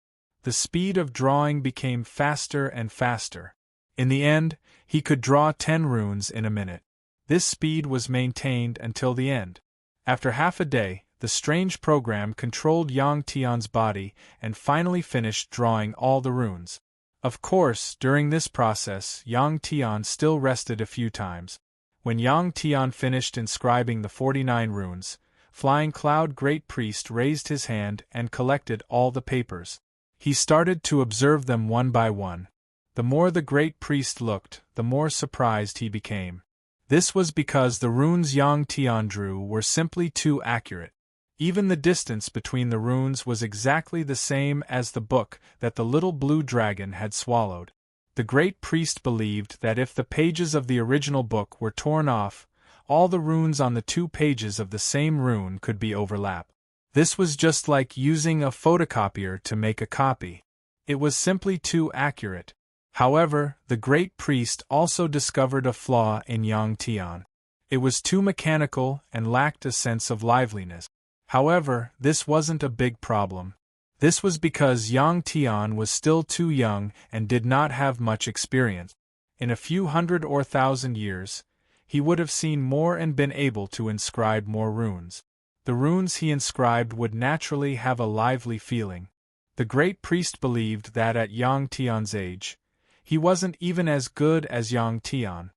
The speed of drawing became faster and faster. In the end, he could draw 10 runes in a minute. This speed was maintained until the end. After half a day, the strange program controlled Yang Tian's body and finally finished drawing all the runes. Of course, during this process, Yang Tian still rested a few times. When Yang Tian finished inscribing the 49 runes, Flying Cloud Great Priest raised his hand and collected all the papers. He started to observe them one by one. The more the Great Priest looked, the more surprised he became. This was because the runes Yang Tian drew were simply too accurate. Even the distance between the runes was exactly the same as the book that the little blue dragon had swallowed. The great priest believed that if the pages of the original book were torn off, all the runes on the 2 pages of the same rune could be overlapped. This was just like using a photocopier to make a copy. It was simply too accurate. However, the great priest also discovered a flaw in Yang Tian. It was too mechanical and lacked a sense of liveliness. However, this wasn't a big problem. This was because Yang Tian was still too young and did not have much experience. In a few hundred or thousand years, he would have seen more and been able to inscribe more runes. The runes he inscribed would naturally have a lively feeling. The great priest believed that at Yang Tian's age, he wasn't even as good as Yang Tian.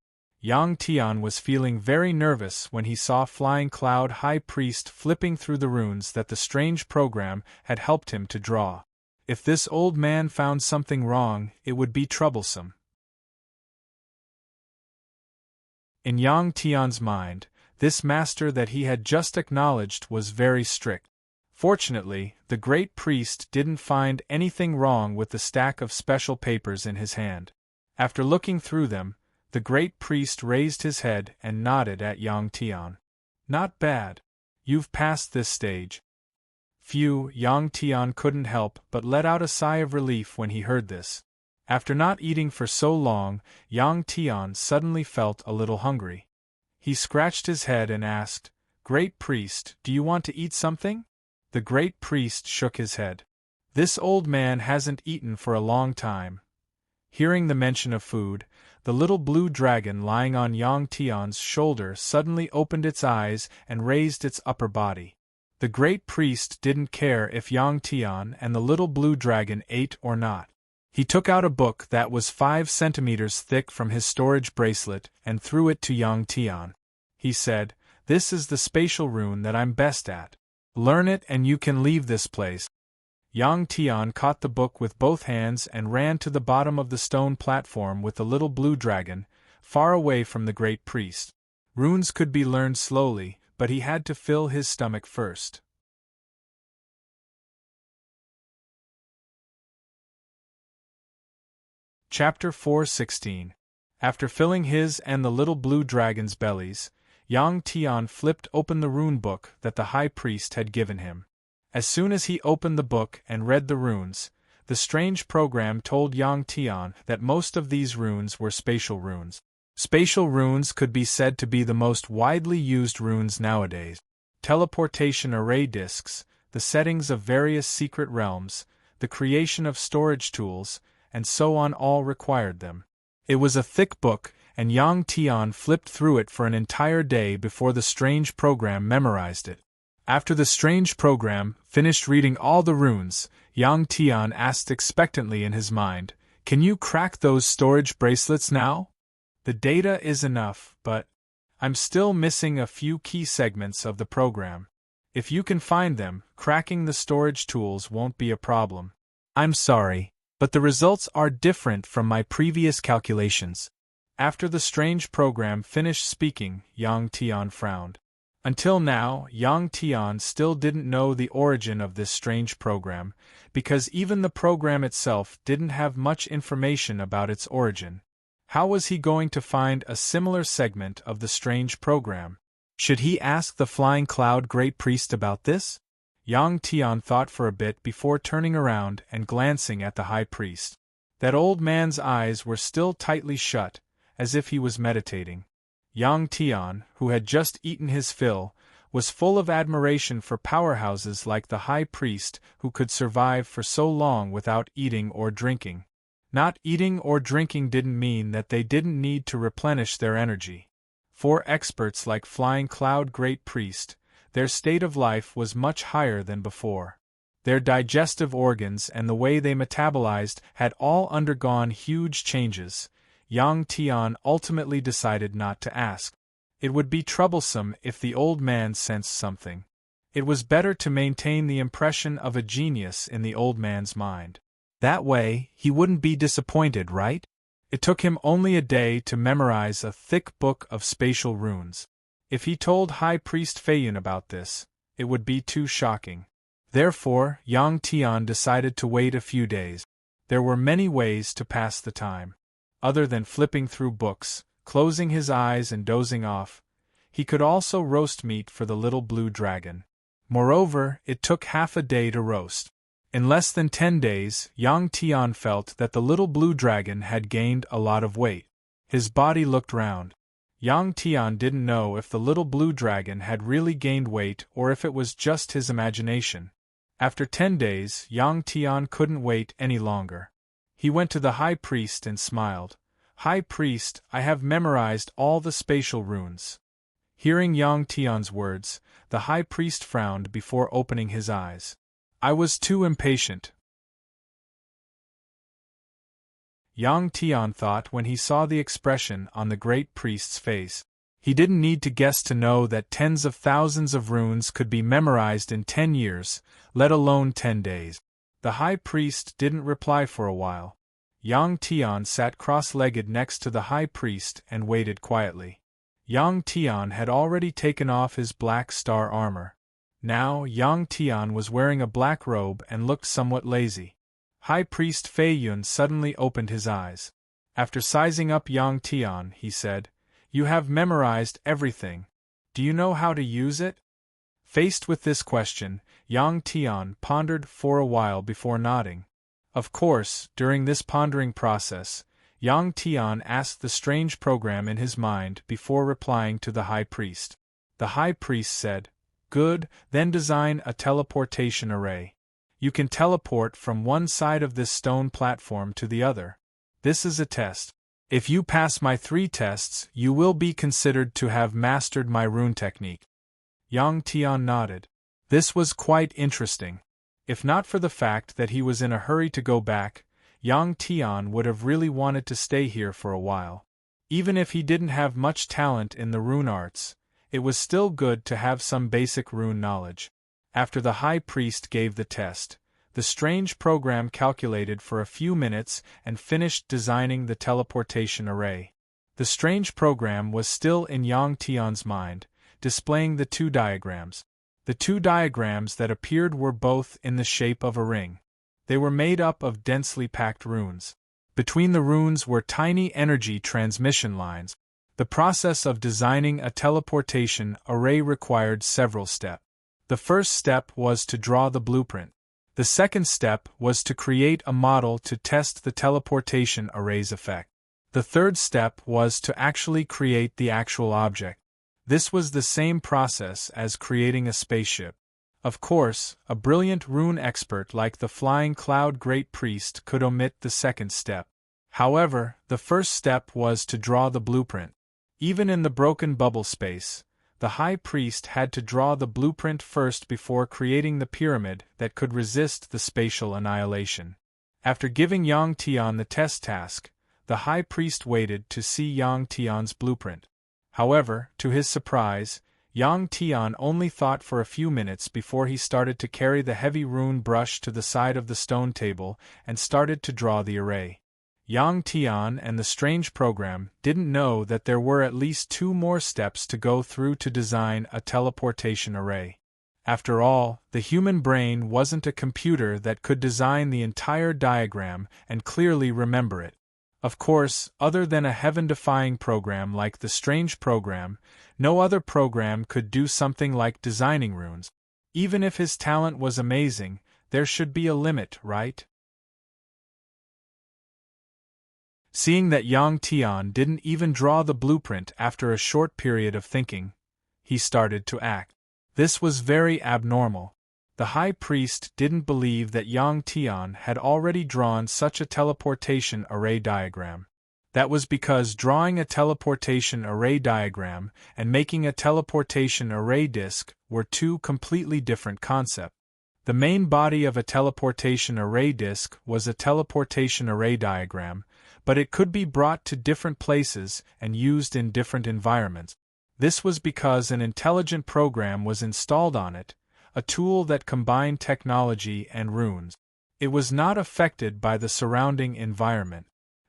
Yang Tian was feeling very nervous when he saw Flying Cloud High Priest flipping through the runes that the strange program had helped him to draw. If this old man found something wrong, it would be troublesome. In Yang Tian's mind, this master that he had just acknowledged was very strict. Fortunately, the great priest didn't find anything wrong with the stack of special papers in his hand. After looking through them, the great priest raised his head and nodded at Yang Tian. Not bad. You've passed this stage. Phew, Yang Tian couldn't help but let out a sigh of relief when he heard this. After not eating for so long, Yang Tian suddenly felt a little hungry. He scratched his head and asked, "Great priest, do you want to eat something?" The great priest shook his head. This old man hasn't eaten for a long time. Hearing the mention of food, the little blue dragon lying on Yang Tian's shoulder suddenly opened its eyes and raised its upper body. The great priest didn't care if Yang Tian and the little blue dragon ate or not. He took out a book that was 5 centimeters thick from his storage bracelet and threw it to Yang Tian. He said, "This is the spatial rune that I'm best at. Learn it and you can leave this place." Yang Tian caught the book with both hands and ran to the bottom of the stone platform with the little blue dragon, far away from the great priest. Runes could be learned slowly, but he had to fill his stomach first. Chapter 4:16. After filling his and the little blue dragon's bellies, Yang Tian flipped open the rune book that the high priest had given him. As soon as he opened the book and read the runes, the strange program told Yang Tian that most of these runes were spatial runes. Spatial runes could be said to be the most widely used runes nowadays. Teleportation array disks, the settings of various secret realms, the creation of storage tools, and so on all required them. It was a thick book, and Yang Tian flipped through it for an entire day before the strange program memorized it. After the strange program finished reading all the runes, Yang Tian asked expectantly in his mind, "Can you crack those storage bracelets now? The data is enough, but I'm still missing a few key segments of the program. If you can find them, cracking the storage tools won't be a problem." "I'm sorry, but the results are different from my previous calculations." After the strange program finished speaking, Yang Tian frowned. Until now, Yang Tian still didn't know the origin of this strange program, because even the program itself didn't have much information about its origin. How was he going to find a similar segment of the strange program? Should he ask the Flying Cloud Great Priest about this? Yang Tian thought for a bit before turning around and glancing at the high priest. That old man's eyes were still tightly shut, as if he was meditating. Yang Tian, who had just eaten his fill, was full of admiration for powerhouses like the high priest who could survive for so long without eating or drinking. Not eating or drinking didn't mean that they didn't need to replenish their energy. For experts like Flying Cloud Great Priest, their state of life was much higher than before. Their digestive organs and the way they metabolized had all undergone huge changes. Yang Tian ultimately decided not to ask. It would be troublesome if the old man sensed something. It was better to maintain the impression of a genius in the old man's mind. That way, he wouldn't be disappointed, right? It took him only a day to memorize a thick book of spatial runes. If he told High Priest Feiyun about this, it would be too shocking. Therefore, Yang Tian decided to wait a few days. There were many ways to pass the time. Other than flipping through books, closing his eyes and dozing off, he could also roast meat for the little blue dragon. Moreover, it took half a day to roast. In less than 10 days, Yang Tian felt that the little blue dragon had gained a lot of weight. His body looked round. Yang Tian didn't know if the little blue dragon had really gained weight or if it was just his imagination. After 10 days, Yang Tian couldn't wait any longer. He went to the high priest and smiled. "High priest, I have memorized all the spatial runes." Hearing Yang Tian's words, the high priest frowned before opening his eyes. "I was too impatient," Yang Tian thought when he saw the expression on the great priest's face. He didn't need to guess to know that tens of thousands of runes could be memorized in 10 years, let alone 10 days. The high priest didn't reply for a while. Yang Tian sat cross-legged next to the high priest and waited quietly. Yang Tian had already taken off his black star armor. Now Yang Tian was wearing a black robe and looked somewhat lazy. High Priest Feiyun suddenly opened his eyes. After sizing up Yang Tian, he said, "You have memorized everything. Do you know how to use it?" Faced with this question, Yang Tian pondered for a while before nodding. Of course, during this pondering process, Yang Tian asked the strange program in his mind before replying to the high priest. The high priest said, "Good, then design a teleportation array. You can teleport from one side of this stone platform to the other. This is a test. If you pass my 3 tests, you will be considered to have mastered my rune technique." Yang Tian nodded. This was quite interesting. If not for the fact that he was in a hurry to go back, Yang Tian would have really wanted to stay here for a while. Even if he didn't have much talent in the rune arts, it was still good to have some basic rune knowledge. After the high priest gave the test, the strange program calculated for a few minutes and finished designing the teleportation array. The strange program was still in Yang Tian's mind, displaying the 2 diagrams. The 2 diagrams that appeared were both in the shape of a ring. They were made up of densely packed runes. Between the runes were tiny energy transmission lines. The process of designing a teleportation array required several steps. The first step was to draw the blueprint. The second step was to create a model to test the teleportation array's effect. The third step was to actually create the actual object. This was the same process as creating a spaceship. Of course, a brilliant rune expert like the Flying Cloud Great Priest could omit the second step. However, the first step was to draw the blueprint. Even in the broken bubble space, the High Priest had to draw the blueprint first before creating the pyramid that could resist the spatial annihilation. After giving Yang Tian the test task, the High Priest waited to see Yang Tian's blueprint. However, to his surprise, Yang Tian only thought for a few minutes before he started to carry the heavy rune brush to the side of the stone table and started to draw the array. Yang Tian and the strange program didn't know that there were at least 2 more steps to go through to design a teleportation array. After all, the human brain wasn't a computer that could design the entire diagram and clearly remember it. Of course, other than a heaven-defying program like the strange program, no other program could do something like designing runes. Even if his talent was amazing, there should be a limit, right? Seeing that Yang Tian didn't even draw the blueprint after a short period of thinking, he started to act. This was very abnormal. The High Priest didn't believe that Yang Tian had already drawn such a teleportation array diagram. That was because drawing a teleportation array diagram and making a teleportation array disk were 2 completely different concepts. The main body of a teleportation array disk was a teleportation array diagram, but it could be brought to different places and used in different environments. This was because an intelligent program was installed on it, a tool that combined technology and runes. It was not affected by the surrounding environment.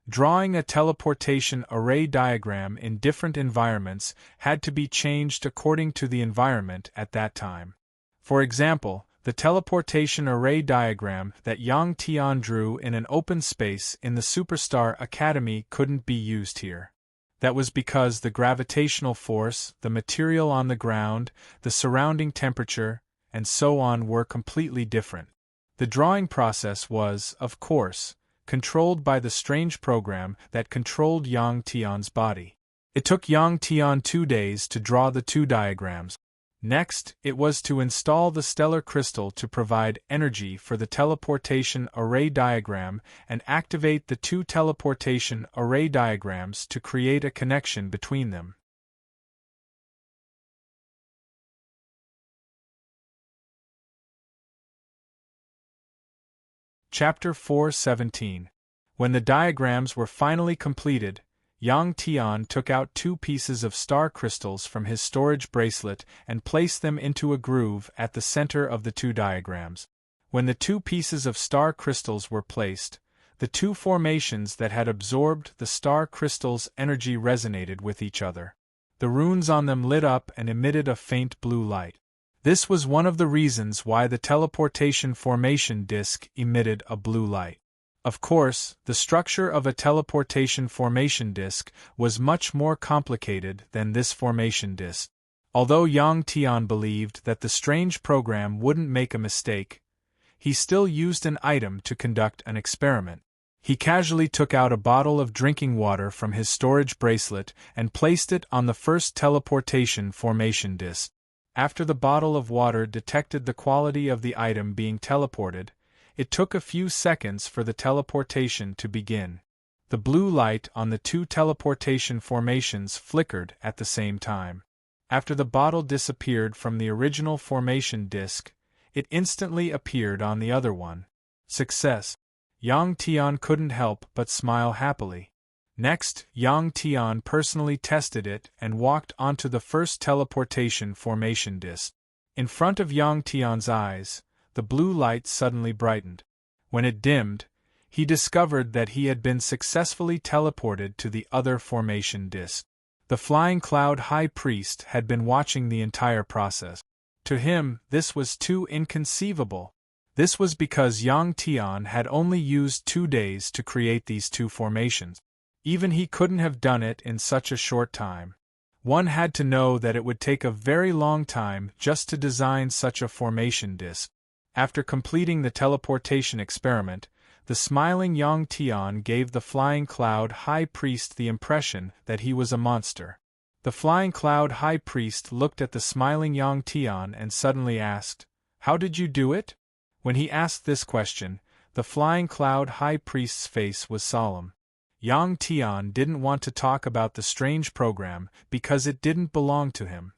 Drawing a teleportation array diagram in different environments had to be changed according to the environment at that time. For example, the teleportation array diagram that Yang Tian drew in an open space in the Superstar Academy couldn't be used here. That was because the gravitational force, the material on the ground, the surrounding temperature, and so on were completely different. The drawing process was, of course, controlled by the strange program that controlled Yang Tian's body. It took Yang Tian 2 days to draw the 2 diagrams. Next, it was to install the stellar crystal to provide energy for the teleportation array diagram and activate the 2 teleportation array diagrams to create a connection between them. Chapter 4:17. When the diagrams were finally completed, Yang Tian took out 2 pieces of star crystals from his storage bracelet and placed them into a groove at the center of the 2 diagrams. When the 2 pieces of star crystals were placed, the 2 formations that had absorbed the star crystals' energy resonated with each other. The runes on them lit up and emitted a faint blue light. This was one of the reasons why the teleportation formation disk emitted a blue light. Of course, the structure of a teleportation formation disk was much more complicated than this formation disk. Although Yang Tian believed that the strange program wouldn't make a mistake, he still used an item to conduct an experiment. He casually took out a bottle of drinking water from his storage bracelet and placed it on the first teleportation formation disk. After the bottle of water detected the quality of the item being teleported, it took a few seconds for the teleportation to begin. The blue light on the two teleportation formations flickered at the same time. After the bottle disappeared from the original formation disk, it instantly appeared on the other one. Success! Yang Tian couldn't help but smile happily. Next, Yang Tian personally tested it and walked onto the first teleportation formation disk. In front of Yang Tian's eyes, the blue light suddenly brightened. When it dimmed, he discovered that he had been successfully teleported to the other formation disk. The Flying Cloud High Priest had been watching the entire process. To him, this was too inconceivable. This was because Yang Tian had only used 2 days to create these two formations. Even he couldn't have done it in such a short time. One had to know that it would take a very long time just to design such a formation disk. After completing the teleportation experiment, the smiling Yang Tian gave the Flying Cloud High Priest the impression that he was a monster. The Flying Cloud High Priest looked at the smiling Yang Tian and suddenly asked, "How did you do it?" When he asked this question, the Flying Cloud High Priest's face was solemn. Yang Tian didn't want to talk about the strange program because it didn't belong to him.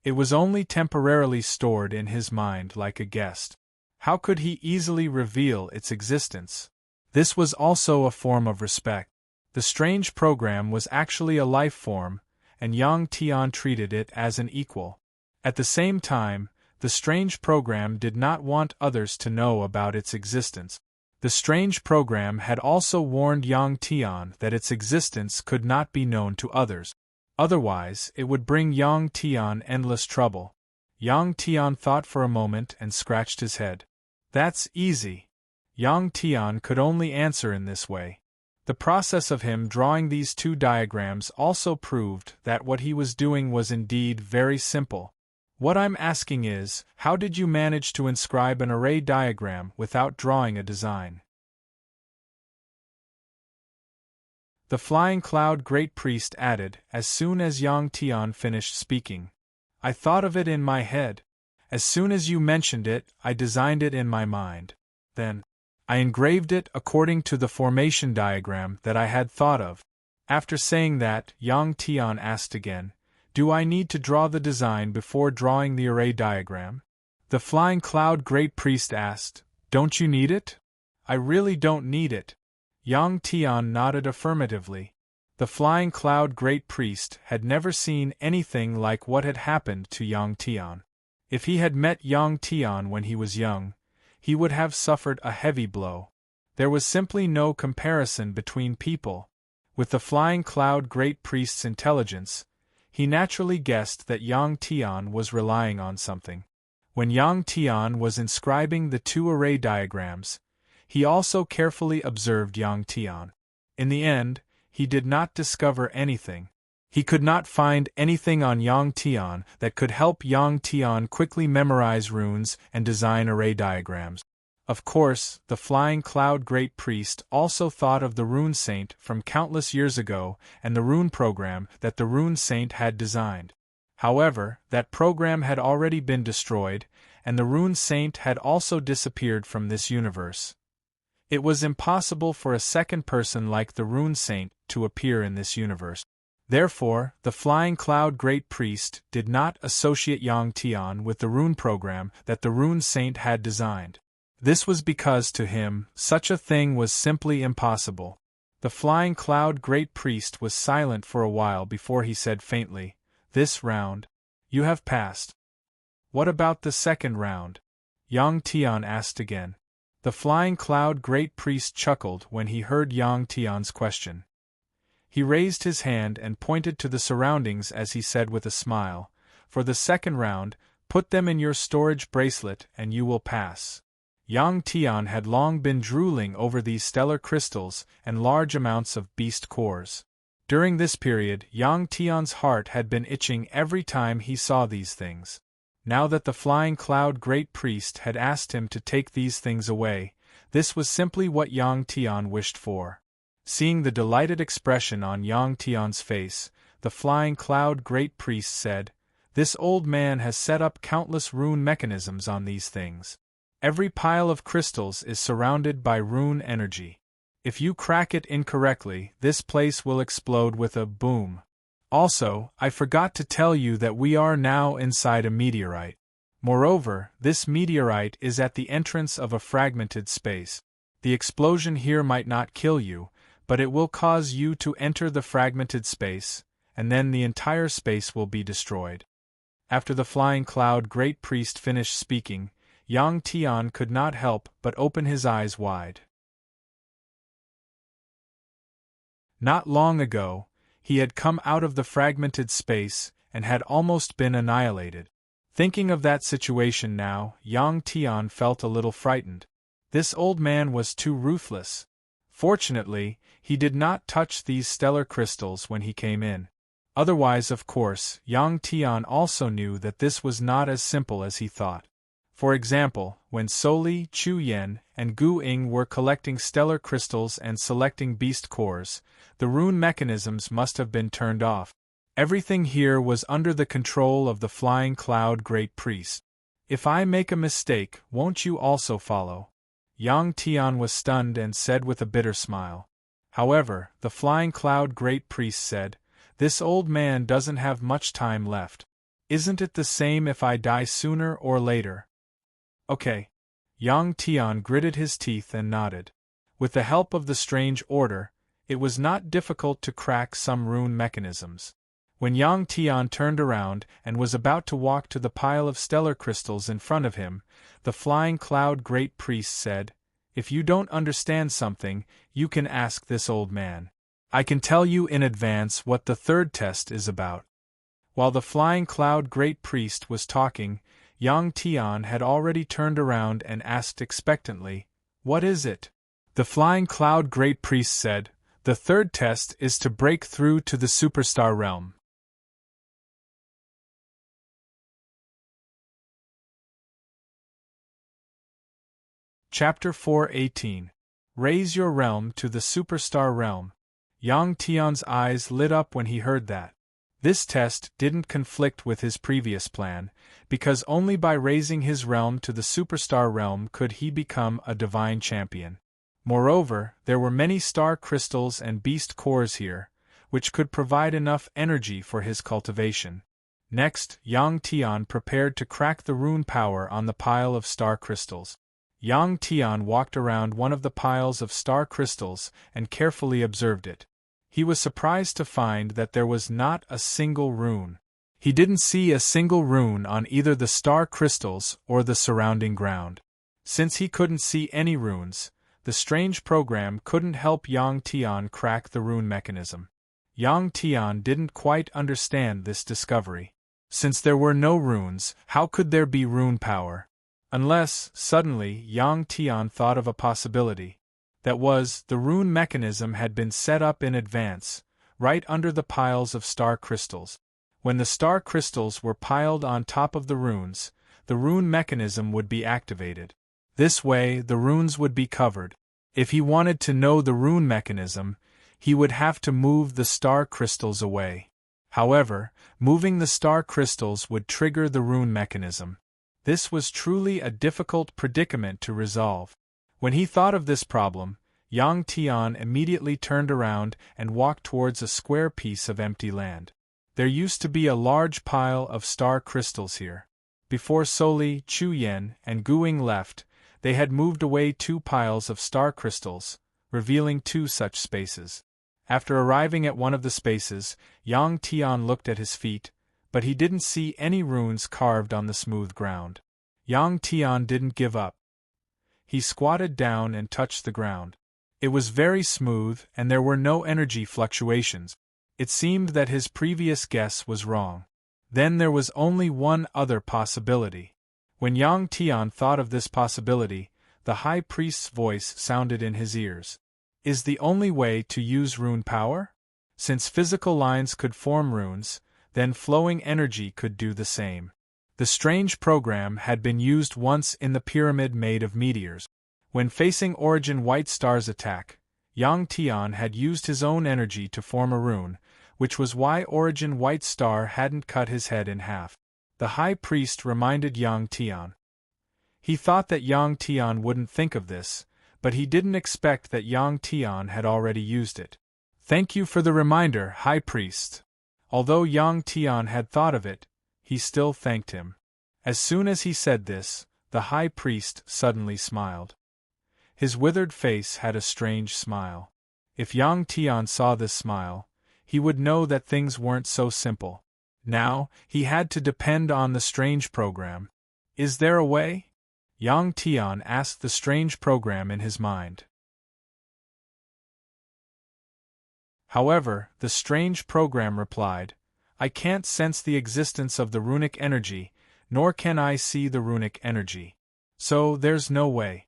It was only temporarily stored in his mind like a guest. How could he easily reveal its existence? This was also a form of respect. The strange program was actually a life form, and Yang Tian treated it as an equal. At the same time, the strange program did not want others to know about its existence. The strange program had also warned Yang Tian that its existence could not be known to others. Otherwise, it would bring Yang Tian endless trouble. Yang Tian thought for a moment and scratched his head. That's easy. Yang Tian could only answer in this way. The process of him drawing these two diagrams also proved that what he was doing was indeed very simple. What I'm asking is, how did you manage to inscribe an array diagram without drawing a design? The Flying Cloud Great Priest added, as soon as Yang Tian finished speaking. I thought of it in my head. As soon as you mentioned it, I designed it in my mind. Then, I engraved it according to the formation diagram that I had thought of. After saying that, Yang Tian asked again, "Do I need to draw the design before drawing the array diagram?" The Flying Cloud Great Priest asked, "Don't you need it?" "I really don't need it." Yang Tian nodded affirmatively. The Flying Cloud Great Priest had never seen anything like what had happened to Yang Tian. If he had met Yang Tian when he was young, he would have suffered a heavy blow. There was simply no comparison between people. With the Flying Cloud Great Priest's intelligence, he naturally guessed that Yang Tian was relying on something. When Yang Tian was inscribing the two array diagrams, he also carefully observed Yang Tian. In the end, he did not discover anything. He could not find anything on Yang Tian that could help Yang Tian quickly memorize runes and design array diagrams. Of course, the Flying Cloud Great Priest also thought of the Rune Saint from countless years ago and the rune program that the Rune Saint had designed. However, that program had already been destroyed, and the Rune Saint had also disappeared from this universe. It was impossible for a second person like the Rune Saint to appear in this universe. Therefore, the Flying Cloud Great Priest did not associate Yang Tian with the rune program that the Rune Saint had designed. This was because to him, such a thing was simply impossible. The Flying Cloud Great Priest was silent for a while before he said faintly, "This round, you have passed." "What about the second round?" Yang Tian asked again. The Flying Cloud Great Priest chuckled when he heard Yang Tian's question. He raised his hand and pointed to the surroundings as he said with a smile, "For the second round, put them in your storage bracelet and you will pass." Yang Tian had long been drooling over these stellar crystals and large amounts of beast cores. During this period, Yang Tian's heart had been itching every time he saw these things. Now that the Flying Cloud Great Priest had asked him to take these things away, this was simply what Yang Tian wished for. Seeing the delighted expression on Yang Tian's face, the Flying Cloud Great Priest said, "This old man has set up countless rune mechanisms on these things. Every pile of crystals is surrounded by rune energy. If you crack it incorrectly, this place will explode with a boom. Also, I forgot to tell you that we are now inside a meteorite. Moreover, this meteorite is at the entrance of a fragmented space. The explosion here might not kill you, but it will cause you to enter the fragmented space, and then the entire space will be destroyed." After the Flying Cloud Great Priest finished speaking, Yang Tian could not help but open his eyes wide. Not long ago, he had come out of the fragmented space and had almost been annihilated. Thinking of that situation now, Yang Tian felt a little frightened. This old man was too ruthless. Fortunately, he did not touch these stellar crystals when he came in. Otherwise, of course, Yang Tian also knew that this was not as simple as he thought. For example, when Soli, Chu Yen, and Gu Ying were collecting stellar crystals and selecting beast cores, the rune mechanisms must have been turned off. Everything here was under the control of the Flying Cloud Great Priest. "If I make a mistake, won't you also follow?" Yang Tian was stunned and said with a bitter smile. However, the Flying Cloud Great Priest said, "This old man doesn't have much time left. Isn't it the same if I die sooner or later?" "Okay." Yang Tian gritted his teeth and nodded. With the help of the strange order, it was not difficult to crack some rune mechanisms. When Yang Tian turned around and was about to walk to the pile of stellar crystals in front of him, the Flying Cloud Great Priest said, "If you don't understand something, you can ask this old man. I can tell you in advance what the third test is about." While the Flying Cloud Great Priest was talking, Yang Tian had already turned around and asked expectantly, "What is it?" The Flying Cloud Great Priest said, "The third test is to break through to the superstar realm." Chapter 4:18. Raise your realm to the superstar realm. Yang Tian's eyes lit up when he heard that. This test didn't conflict with his previous plan, because only by raising his realm to the superstar realm could he become a divine champion. Moreover, there were many star crystals and beast cores here, which could provide enough energy for his cultivation. Next, Yang Tian prepared to crack the rune power on the pile of star crystals. Yang Tian walked around one of the piles of star crystals and carefully observed it. He was surprised to find that there was not a single rune. He didn't see a single rune on either the star crystals or the surrounding ground. Since he couldn't see any runes, the strange program couldn't help Yang Tian crack the rune mechanism. Yang Tian didn't quite understand this discovery. Since there were no runes, how could there be rune power? Unless, suddenly, Yang Tian thought of a possibility. That was, the rune mechanism had been set up in advance, right under the piles of star crystals. When the star crystals were piled on top of the runes, the rune mechanism would be activated. This way, the runes would be covered. If he wanted to know the rune mechanism, he would have to move the star crystals away. However, moving the star crystals would trigger the rune mechanism. This was truly a difficult predicament to resolve. When he thought of this problem, Yang Tian immediately turned around and walked towards a square piece of empty land. There used to be a large pile of star crystals here. Before Soli, Chu Yen, and Gu Ying left, they had moved away 2 piles of star crystals, revealing 2 such spaces. After arriving at one of the spaces, Yang Tian looked at his feet, but he didn't see any runes carved on the smooth ground. Yang Tian didn't give up. He squatted down and touched the ground. It was very smooth and there were no energy fluctuations. It seemed that his previous guess was wrong. Then there was only one other possibility. When Yang Tian thought of this possibility, The high priest's voice sounded in his ears. Is the only way to use rune power? Since physical lines could form runes, then flowing energy could do the same. The strange program had been used once in the pyramid made of meteors. When facing Origin White Star's attack, Yang Tian had used his own energy to form a rune, which was why Origin White Star hadn't cut his head in half. The high priest reminded Yang Tian. He thought that Yang Tian wouldn't think of this, but he didn't expect that Yang Tian had already used it. Thank you for the reminder, High Priest. Although Yang Tian had thought of it, he still thanked him. As soon as he said this, the High Priest suddenly smiled. His withered face had a strange smile. If Yang Tian saw this smile, he would know that things weren't so simple. Now, he had to depend on the strange program. Is there a way? Yang Tian asked the strange program in his mind. However, the strange program replied, I can't sense the existence of the runic energy, nor can I see the runic energy. So, there's no way.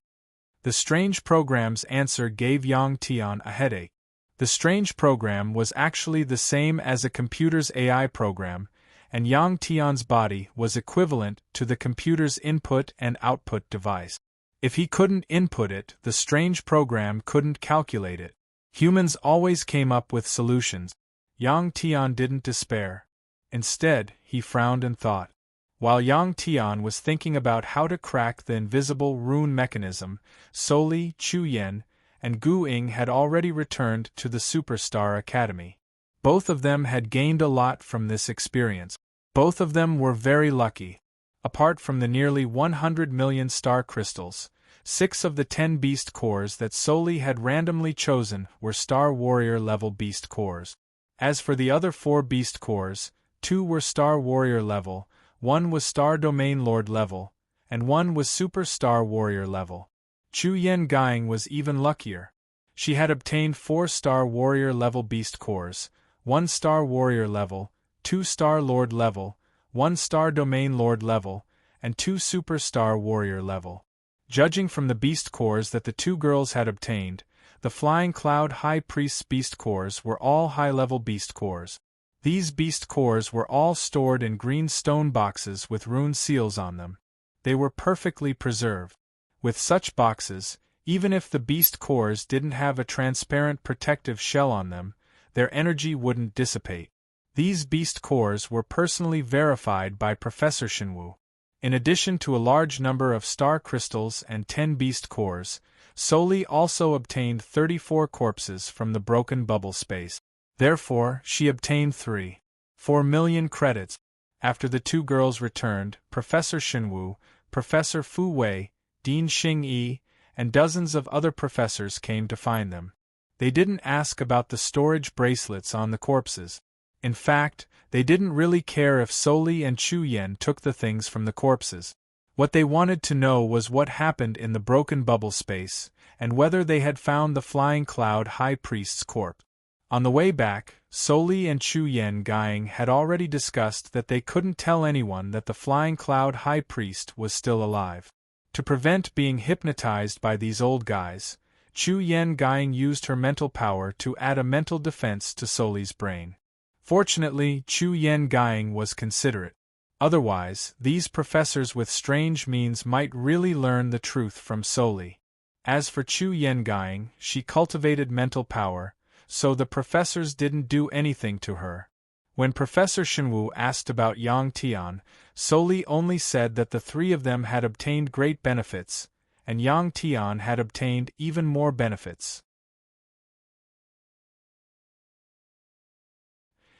The strange program's answer gave Yang Tian a headache. The strange program was actually the same as a computer's AI program, and Yang Tian's body was equivalent to the computer's input and output device. If he couldn't input it, the strange program couldn't calculate it. Humans always came up with solutions. Yang Tian didn't despair. Instead, he frowned and thought. While Yang Tian was thinking about how to crack the invisible rune mechanism, Soli, Chu Yen, and Gu Ying had already returned to the Superstar Academy. Both of them had gained a lot from this experience. Both of them were very lucky. Apart from the nearly 100 million star crystals, 6 of the 10 beast cores that Soli had randomly chosen were Star Warrior level beast cores. As for the other 4 beast cores, 2 were Star Warrior level, 1 was Star Domain Lord level, and 1 was Super Star Warrior level. Chu Yen Gaing was even luckier. She had obtained 4 Star Warrior level beast cores, 1 Star Warrior level, 2 Star Lord level, 1 Star Domain Lord level, and 2 Super Star Warrior level. Judging from the beast cores that the 2 girls had obtained, the Flying Cloud High Priest's beast cores were all high-level beast cores. These beast cores were all stored in green stone boxes with rune seals on them. They were perfectly preserved. With such boxes, even if the beast cores didn't have a transparent protective shell on them, their energy wouldn't dissipate. These beast cores were personally verified by Professor Shenwu. In addition to a large number of star crystals and 10 beast cores, Soli also obtained 34 corpses from the broken bubble space. Therefore, she obtained 3.4 million credits. After the 2 girls returned, Professor Shenwu, Professor Fu Wei, Dean Xing-Yi, and dozens of other professors came to find them. They didn't ask about the storage bracelets on the corpses. In fact, they didn't really care if Soli and Chu Yen took the things from the corpses. What they wanted to know was what happened in the broken bubble space, and whether they had found the Flying Cloud High Priest's corpse. On the way back, Soli and Chu Yen Gaing had already discussed that they couldn't tell anyone that the Flying Cloud High Priest was still alive. To prevent being hypnotized by these old guys, Chu Yen Gaing used her mental power to add a mental defense to Soli's brain. Fortunately, Chu Yen Gaing was considerate. Otherwise, these professors with strange means might really learn the truth from Soli. As for Chu Yen Gaing, she cultivated mental power, so the professors didn't do anything to her. When Professor Shenwu asked about Yang Tian, Soli only said that the 3 of them had obtained great benefits, and Yang Tian had obtained even more benefits.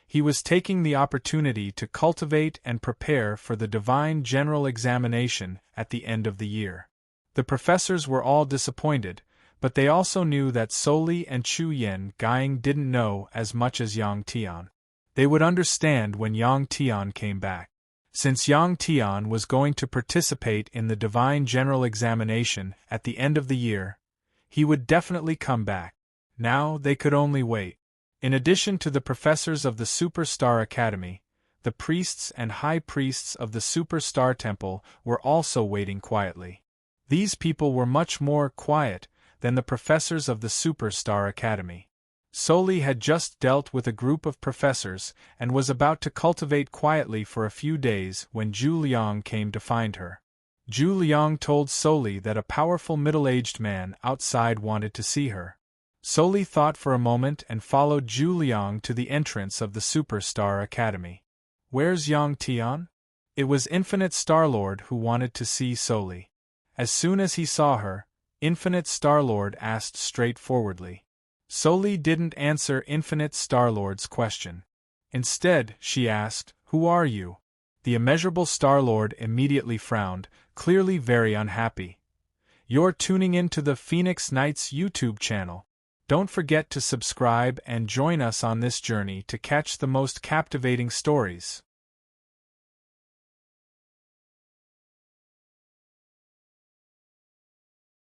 He was taking the opportunity to cultivate and prepare for the Divine General Examination at the end of the year. The professors were all disappointed, but they also knew that Soli and Chu Yen Gaing didn't know as much as Yang Tian. They would understand when Yang Tian came back. Since Yang Tian was going to participate in the Divine General Examination at the end of the year, he would definitely come back. Now they could only wait. In addition to the professors of the Superstar Academy, the priests and high priests of the Superstar Temple were also waiting quietly. These people were much more quiet than the professors of the Superstar Academy. Soli had just dealt with a group of professors and was about to cultivate quietly for a few days when Zhu Liang came to find her. Zhu Liang told Soli that a powerful middle-aged man outside wanted to see her. Soli thought for a moment and followed Zhu Liang to the entrance of the Superstar Academy. "Where's Yang Tian?" It was Infinite Starlord who wanted to see Soli. As soon as he saw her, Infinite Starlord asked straightforwardly. Soli didn't answer Infinite Starlord's question. Instead, she asked, "Who are you?" The immeasurable Starlord immediately frowned, clearly very unhappy. "You're tuning in to the Phoenix Knights YouTube channel. Don't forget to subscribe and join us on this journey to catch the most captivating stories.